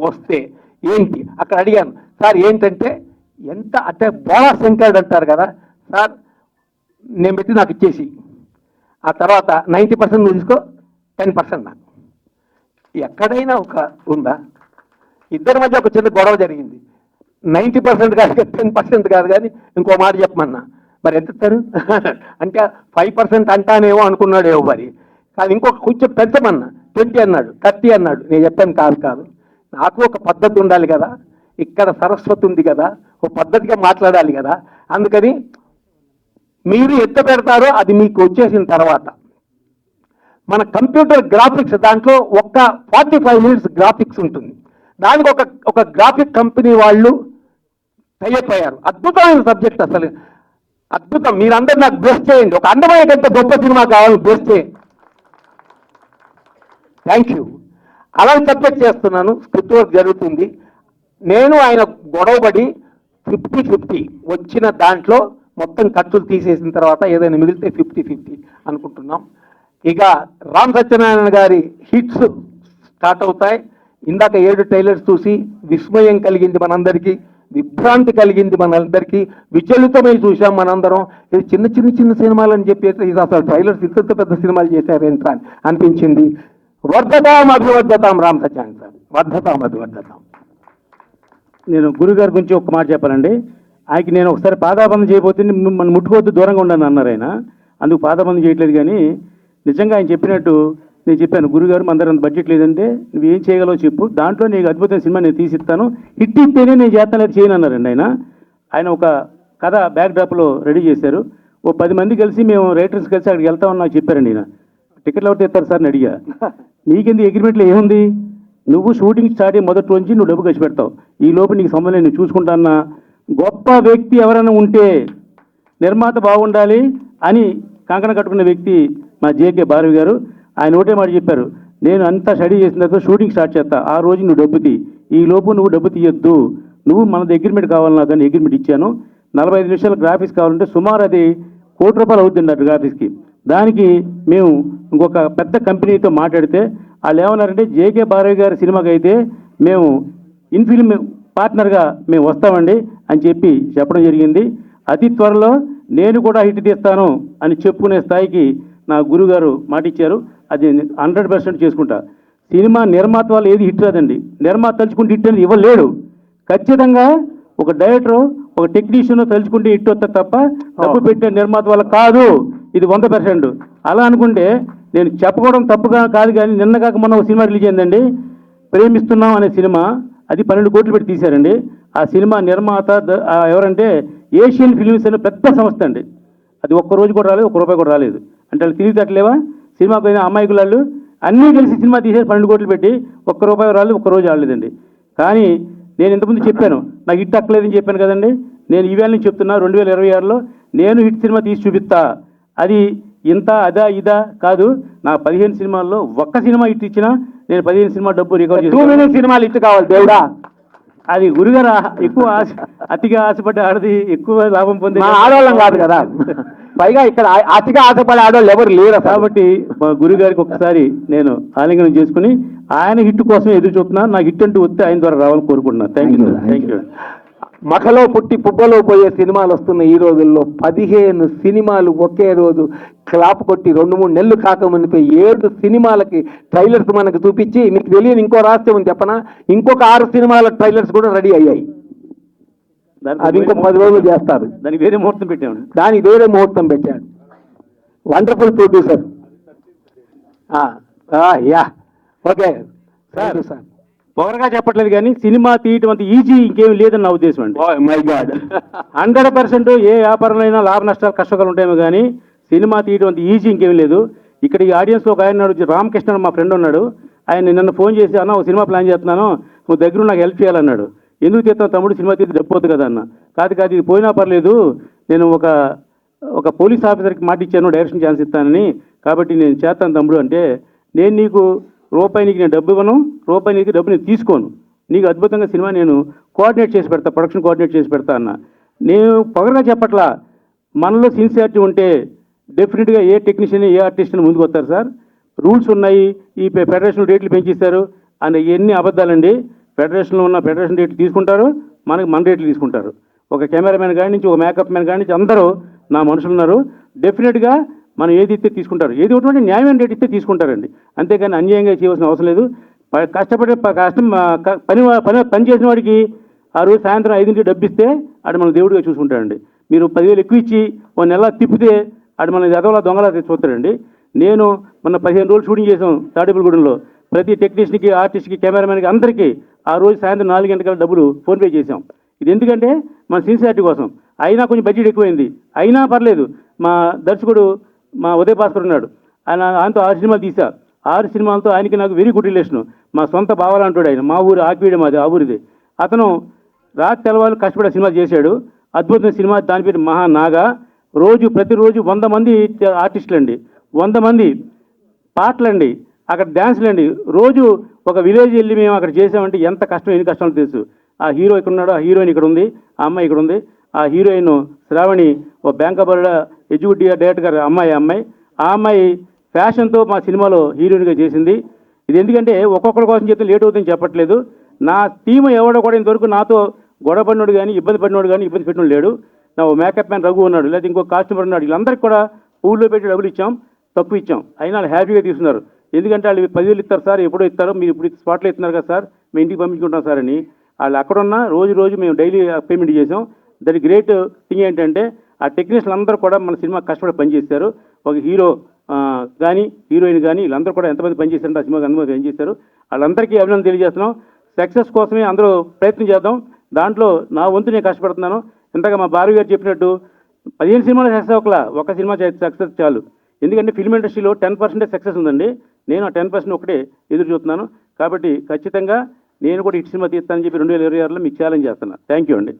వస్తే ఏంటి అక్కడ అడిగాను సార్, ఏంటంటే ఎంత అంటే బోనస్ శంకర్డ్ అంటారు కదా సార్, నేను పెట్టి నాకు ఇచ్చేసి ఆ తర్వాత 90% నువ్వు తీసుకో, 10% నాకు. ఎక్కడైనా ఉందా? ఇద్దరి మధ్య ఒక చిన్న గొడవ జరిగింది. 90% కాదు, 10% కాదు, కానీ ఇంకో మాట చెప్పమన్నా. మరి ఎంత ఇస్తారు అంటే 5% అంటానేమో అనుకున్నాడేమో మరి. కానీ ఇంకొక కొంచెం పెంచమన్నా, 20 అన్నాడు, 30 అన్నాడు. నేను చెప్పాను కాదు, నాకు ఒక పద్ధతి ఉండాలి కదా, ఇక్కడ సరస్వతి ఉంది కదా, ఒక పద్ధతిగా మాట్లాడాలి కదా. అందుకని మీరు ఎంత పెడతారో అది మీకు వచ్చేసిన తర్వాత మన కంప్యూటర్ గ్రాఫిక్స్ దాంట్లో ఒక్క 45 మినిట్స్ గ్రాఫిక్స్ ఉంటుంది. దానికి ఒక గ్రాఫిక్ కంపెనీ వాళ్ళు టైఅప్ అయ్యారు. అద్భుతమైన సబ్జెక్ట్, అసలు అద్భుతం. మీరందరూ నాకు బ్లెస్ చేయండి. ఒక అందమైన కంటే గొప్ప సినిమా కావాలి, బ్లెస్ చేయండి. Thank you. అలా సబ్జెక్ట్ చేస్తున్నాను. స్క్రిప్ట్ వర్క్ జరుగుతుంది. నేను ఆయన గొడవపడి 50-50 వచ్చిన దాంట్లో మొత్తం ఖర్చులు తీసేసిన తర్వాత ఏదైనా మిగిలితే 50-50 అనుకుంటున్నాం. ఇక రామ్ సత్యనారాయణ గారి హిట్స్ స్టార్ట్ అవుతాయి. ఇందాక 7 ట్రైలర్స్ చూసి విస్మయం కలిగింది మనందరికీ, విభ్రాంతి కలిగింది మనందరికీ, విచలితమై చూసాం మనందరం. ఇది చిన్న సినిమాలు అని చెప్పి ఇది అసలు ట్రైలర్స్ ఇంత పెద్ద సినిమాలు చేశారేంట్రా అని అనిపించింది. వర్ధతాం అభివర్ధతాం రామ్ సత్యనారాయణ సార్, వర్ధతాం అభివర్ధతాం. నేను గురుగారి గురించి ఒక మాట చెప్పాలండి. ఆయనకి నేను ఒకసారి పాదాబంధం చేయబోతే మనం ముట్టుకోవద్దు, దూరంగా ఉండాలని అన్నారు ఆయన. అందుకు పాదాబంధం చేయట్లేదు. కానీ నిజంగా ఆయన చెప్పినట్టు నేను చెప్పాను, గురుగారు మన దగ్గర అంత బడ్జెట్ లేదంటే నువ్వు ఏం చేయగలవో చెప్పు, దాంట్లో నీకు అద్భుతమైన సినిమా నేను తీసిస్తాను, హిట్ ఇస్తేనే నేను చేస్తాను, లేదు చేయను అన్నారండి ఆయన ఒక కథ బ్యాక్ డ్రాప్లో రెడీ చేశారు. ఓ 10 మంది కలిసి మేము రైటర్స్ కలిసి అక్కడికి వెళ్తామని నాకు చెప్పారండి. ఈయన టికెట్లు ఒకటి ఇస్తారు సార్ అని అడిగా. నీకెందుకు అగ్రిమెంట్లో ఏముంది, నువ్వు షూటింగ్ స్టార్ట్ అయ్యి మొదటి నుంచి నువ్వు డబ్బు ఖర్చు పెడతావు, ఈ లోపు నీకు సంబంధం నేను చూసుకుంటాన్నా. గొప్ప వ్యక్తి ఎవరైనా ఉంటే నిర్మాత బాగుండాలి అని కంకణ కట్టుకున్న వ్యక్తి మా జేకే భారవి గారు. ఆయన ఒకటే మాట చెప్పారు, నేను అంతా స్టడీ చేసిన తర్వాత షూటింగ్ స్టార్ట్ చేస్తా, ఆ రోజు నువ్వు డబ్బు తీ, ఈ లోపు నువ్వు డబ్బు తీయొద్దు, నువ్వు మనది అగ్రిమెంట్ కావాలి నాకు అని అగ్రిమెంట్ ఇచ్చాను. 45 నిమిషాలు గ్రాఫిక్స్ కావాలంటే సుమారు అది ₹1 కోటి అవుతుంది అన్నట్టు గ్రాఫిక్స్కి. దానికి మేము ఇంకొక పెద్ద కంపెనీతో మాట్లాడితే వాళ్ళు ఏమన్నారంటే, జేకే భారవి గారి సినిమాకి అయితే మేము ఇన్ఫిల్మ్ పార్ట్నర్గా మేము వస్తామండి అని చెప్పడం జరిగింది. అతి త్వరలో నేను కూడా హిట్ తీస్తాను అని చెప్పుకునే స్థాయికి నా గురుగారు మాట ఇచ్చారు. అది 100% చేసుకుంటా. సినిమా నిర్మాత వాళ్ళు ఏది హిట్ రాదండి, నిర్మాత తలుచుకుంటే హిట్ అనేది ఇవ్వలేడు. ఖచ్చితంగా ఒక డైరెక్టర్, ఒక టెక్నీషియన్ తలుచుకుంటే హిట్ వస్తారు తప్ప డబ్బు పెట్టే నిర్మాత వల్ల కాదు. ఇది 100%. అలా అనుకుంటే నేను చెప్పుకోవడం తప్పుగా కాదు, కానీ నిన్న కాక మొన్న ఒక సినిమా రిలీజ్ అయిందండి, ప్రేమిస్తున్నాం అనే సినిమా. అది 12 కోట్లు పెట్టి తీశారండి. ఆ సినిమా నిర్మాత ఎవరంటే ఏషియన్ ఫిల్మ్స్ అనే పెద్ద సంస్థ అండి. అది ఒక్క రోజు కూడా రాలేదు, ₹1 కూడా రాలేదు. అంటే వాళ్ళు తిరిగితట్లేవా సినిమాకు అయినా అమాయకులు అన్నీ కలిసి సినిమా తీసేసి 12 కోట్లు పెట్టి ₹1 రాలేదు, ఒక్క రోజు రాలేదండి. కానీ నేను ఇంతకుముందు చెప్పాను, నాకు హిట్ అక్కలేదని చెప్పాను కదండి. నేను ఈవేళ నుంచి చెప్తున్నా, 2026లో నేను హిట్ సినిమా తీసి చూపిస్తా. అది ఇంత అదా ఇదా కాదు, నా 15 సినిమాల్లో ఒక్క సినిమా హిట్ ఇచ్చినా నేను 15 సినిమా డబ్బు రికవర్ చేసి 2 మిలియన్ సినిమాలు హిట్ కావాలి దేవుడా. అది గురుగారు ఎక్కువ ఆశ, అతిగా ఆశపడ్డ ఆడది ఎక్కువ లాభం పొందే మా ఆడవాళ్ళం కాదు కదా. పైగా ఇక్కడ అతిగా ఆశపడే ఆడవాళ్ళు ఎవరు లేరు. కాబట్టి మా గురుగారికి ఒకసారి నేను ఆలింగనం చేసుకుని ఆయన హిట్ కోసం ఎదురు చూస్తున్నా. నాకు హిట్ అంటూ వస్తే ఆయన ద్వారా రావాలని కోరుకుంటున్నాను. Thank you, thank you. మఖలో పుట్టి పుబ్బలో పోయే సినిమాలు వస్తున్న ఈ రోజుల్లో 15 సినిమాలు ఒకే రోజు క్లాప్ కొట్టి 2-3 నెలలు కాకముందుపై 7 సినిమాలకి ట్రైలర్స్ మనకు చూపించి, మీకు తెలియని ఇంకో రహస్యం ఉంది చెప్పనా, ఇంకొక 6 సినిమాల ట్రైలర్స్ కూడా రెడీ అయ్యాయి. అది ఇంకో 10 రోజులు చేస్తారు. దానికి వేరే ముహూర్తం పెట్టాము. దానికి వేరే ముహూర్తం పెట్టాడు. Wonderful producer. Yeah okay sir. Sir పొగరగా చెప్పట్లేదు కానీ సినిమా తీయటం అంత ఈజీ ఇంకేం లేదని నా ఉద్దేశం అండి. మై గాడ్ 100% ఏ వ్యాపారంలో అయినా లాభ నష్టాలు కష్టకాలు ఉంటాయేమో కానీ సినిమా తీయడం అంత ఈజీ ఇంకేం లేదు. ఇక్కడ ఈ ఆడియన్స్లో ఒక ఆయన ఉన్నాడు, రామకృష్ణ అని మా ఫ్రెండ్ ఉన్నాడు. ఆయన నన్ను ఫోన్ చేసి, అన్న ఒక సినిమా ప్లాన్ చేస్తున్నాను, నువ్వు దగ్గర నాకు హెల్ప్ చేయాలన్నాడు. ఎందుకు చేస్తాను తమ్ముడు, సినిమా తీసి డబ్బు కదా అన్న. కాదు ఇది పోయినా పర్లేదు, నేను ఒక పోలీస్ ఆఫీసర్కి మాట ఇచ్చాను డైరెక్షన్ ఛాన్స్ ఇస్తానని, కాబట్టి నేను చేస్తాను తమ్ముడు అంటే, నేను నీకు రూపాయి నీకు నేను డబ్బు ఇవ్వను, రూపాయి నీకు డబ్బు నేను తీసుకోను, నీకు అద్భుతంగా సినిమా నేను కోఆర్డినేట్ చేసి పెడతా, ప్రొడక్షన్ కోఆర్డినేట్ చేసి పెడతా అన్న. నేను పొగరగా చెప్పట్లా, మనలో సిన్సియారిటీ ఉంటే డెఫినెట్గా ఏ టెక్నీషియన్ ఏ ఆర్టిస్ట్ ముందుకు వస్తారు సార్. రూల్స్ ఉన్నాయి, ఈ ఫెడరేషన్ రేట్లు పెంచిస్తారు అని ఎన్ని అబద్ధాలండి. ఫెడరేషన్లో ఉన్న ఫెడరేషన్ రేట్లు తీసుకుంటారు, మన రేట్లు తీసుకుంటారు. ఒక కెమెరామెన్ కాడి నుంచి, ఒక మేకప్ మ్యాన్ కాడి నుంచి అందరూ నా మనుషులు ఉన్నారు. డెఫినెట్గా మనం ఏది ఇస్తే తీసుకుంటారు, ఏది ఒకటి న్యాయమైన రేట్ ఇస్తే తీసుకుంటారండి. అంతేగాని అన్యాయంగా చేయవలసిన అవసరం లేదు. కష్టపడే పని చేసిన వాడికి ఆ రోజు సాయంత్రం 5 డబ్బు ఇస్తే ఆడు మన దేవుడిగా చూసుకుంటాడండి. మీరు 10,000 ఎక్కువ ఇచ్చి ఒక నెల తిప్పితే ఆడు మన ఎదవలా దొంగలా చూస్తాడండి. నేను మొన్న 15 రోజులు షూటింగ్ చేసాం తాడేపల్లిగూడెంలో. ప్రతి టెక్నీషియన్కి, ఆర్టిస్ట్కి, కెమెరామెన్కి అందరికీ ఆ రోజు సాయంత్రం 4 గంటల డబ్బులు ఫోన్పే చేసాం. ఇది ఎందుకంటే మన సిన్సియారిటీ కోసం. అయినా కొంచెం బడ్జెట్ ఎక్కువైంది, అయినా పర్లేదు. మా దర్శకుడు మా ఉదయ్ భాస్కర్ ఉన్నాడు, ఆయనతో 6 సినిమాలు తీసా. 6 సినిమాలతో ఆయనకి నాకు వెరీ గుడ్ రిలేషను. మా సొంత బావాలు అంటాడు ఆయన. మా ఊరు ఆకివీడే, మాది ఆ ఊరిది. అతను రాత్రి తెల్లవాళ్ళు కష్టపడే సినిమా చేశాడు, అద్భుతమైన సినిమా. దాని పేరు మహానాగా. ప్రతిరోజు 100 మంది ఆర్టిస్టులు అండి, 100 మంది పాటలండి, అక్కడ డ్యాన్సులండి. రోజు ఒక విలేజ్ వెళ్ళి మేము అక్కడ చేసామంటే ఎంత కష్టం, ఎన్ని కష్టాలు తెలుసు. ఆ హీరో ఇక్కడ ఉన్నాడు, ఆ హీరోయిన్ ఇక్కడ ఉంది, ఆ అమ్మాయి ఇక్కడ ఉంది. ఆ హీరోయిన్ శ్రావణి ఓ bank of Baroda executive director అమ్మాయి. ఆ అమ్మాయి ఫ్యాషన్తో మా సినిమాలో హీరోయిన్గా చేసింది. ఇది ఎందుకంటే ఒక్కొక్కరి కోసం చెప్తే లేట్ అవుతుందని చెప్పట్లేదు. నా టీం ఎవడో కూడా ఇంతవరకు నాతో గొడవ పడినోడు కానీ, ఇబ్బంది పడినోడు కానీ, ఇబ్బంది పెట్టినోడు లేడు. నా మేకప్ మ్యాన్ రఘు ఉన్నాడు, లేదా ఇంకో కాస్ట్యూమర్ ఉన్నాడు. వీళ్ళందరికీ కూడా పూల్లో పెట్టి డబ్బులు ఇచ్చాం, తక్కువ ఇచ్చాం, అయినా వాళ్ళు హ్యాపీగా తీసుకున్నారు. ఎందుకంటే వాళ్ళు 10,000 ఇస్తారు సార్, ఎప్పుడో ఇస్తారు, మీరు ఇప్పుడు స్పాట్లో ఇస్తున్నారు కదా సార్, మేము ఇంటికి పంపించుకుంటాం సార్ అని. వాళ్ళు అక్కడున్న రోజు మేము డైలీ పేమెంట్ చేసాం. దాని గ్రేట్ థింగ్ ఏంటంటే ఆ టెక్నీషియన్లు అందరూ కూడా మన సినిమా కష్టపడి పనిచేశారు. ఒక హీరో కానీ, హీరోయిన్ కానీ, వీళ్ళందరూ కూడా ఎంతమంది పనిచేశారంటే ఆ సినిమాకి ఎంతమంది పనిచేశారు. వాళ్ళందరికీ అభినందన తెలియజేస్తున్నాం. సక్సెస్ కోసమే అందరూ ప్రయత్నం చేద్దాం. దాంట్లో నా వంతు నేను కష్టపడుతున్నాను. ఇంతగా మా భార్య గారు చెప్పినట్టు 15 సినిమాలు సక్సెస్ అవ్వకలా, ఒక సినిమా సక్సెస్ చాలు. ఎందుకంటే ఫిల్మ్ ఇండస్ట్రీలో 10% సక్సెస్ ఉందండి. నేను ఆ 10% ఒకటే ఎదురు చూస్తున్నాను. కాబట్టి ఖచ్చితంగా నేను కూడా హిట్ సినిమా తీస్తానని చెప్పి 2026లో మీకు ఛాలెంజ్ చేస్తున్నాను. థ్యాంక్ యూ అండి.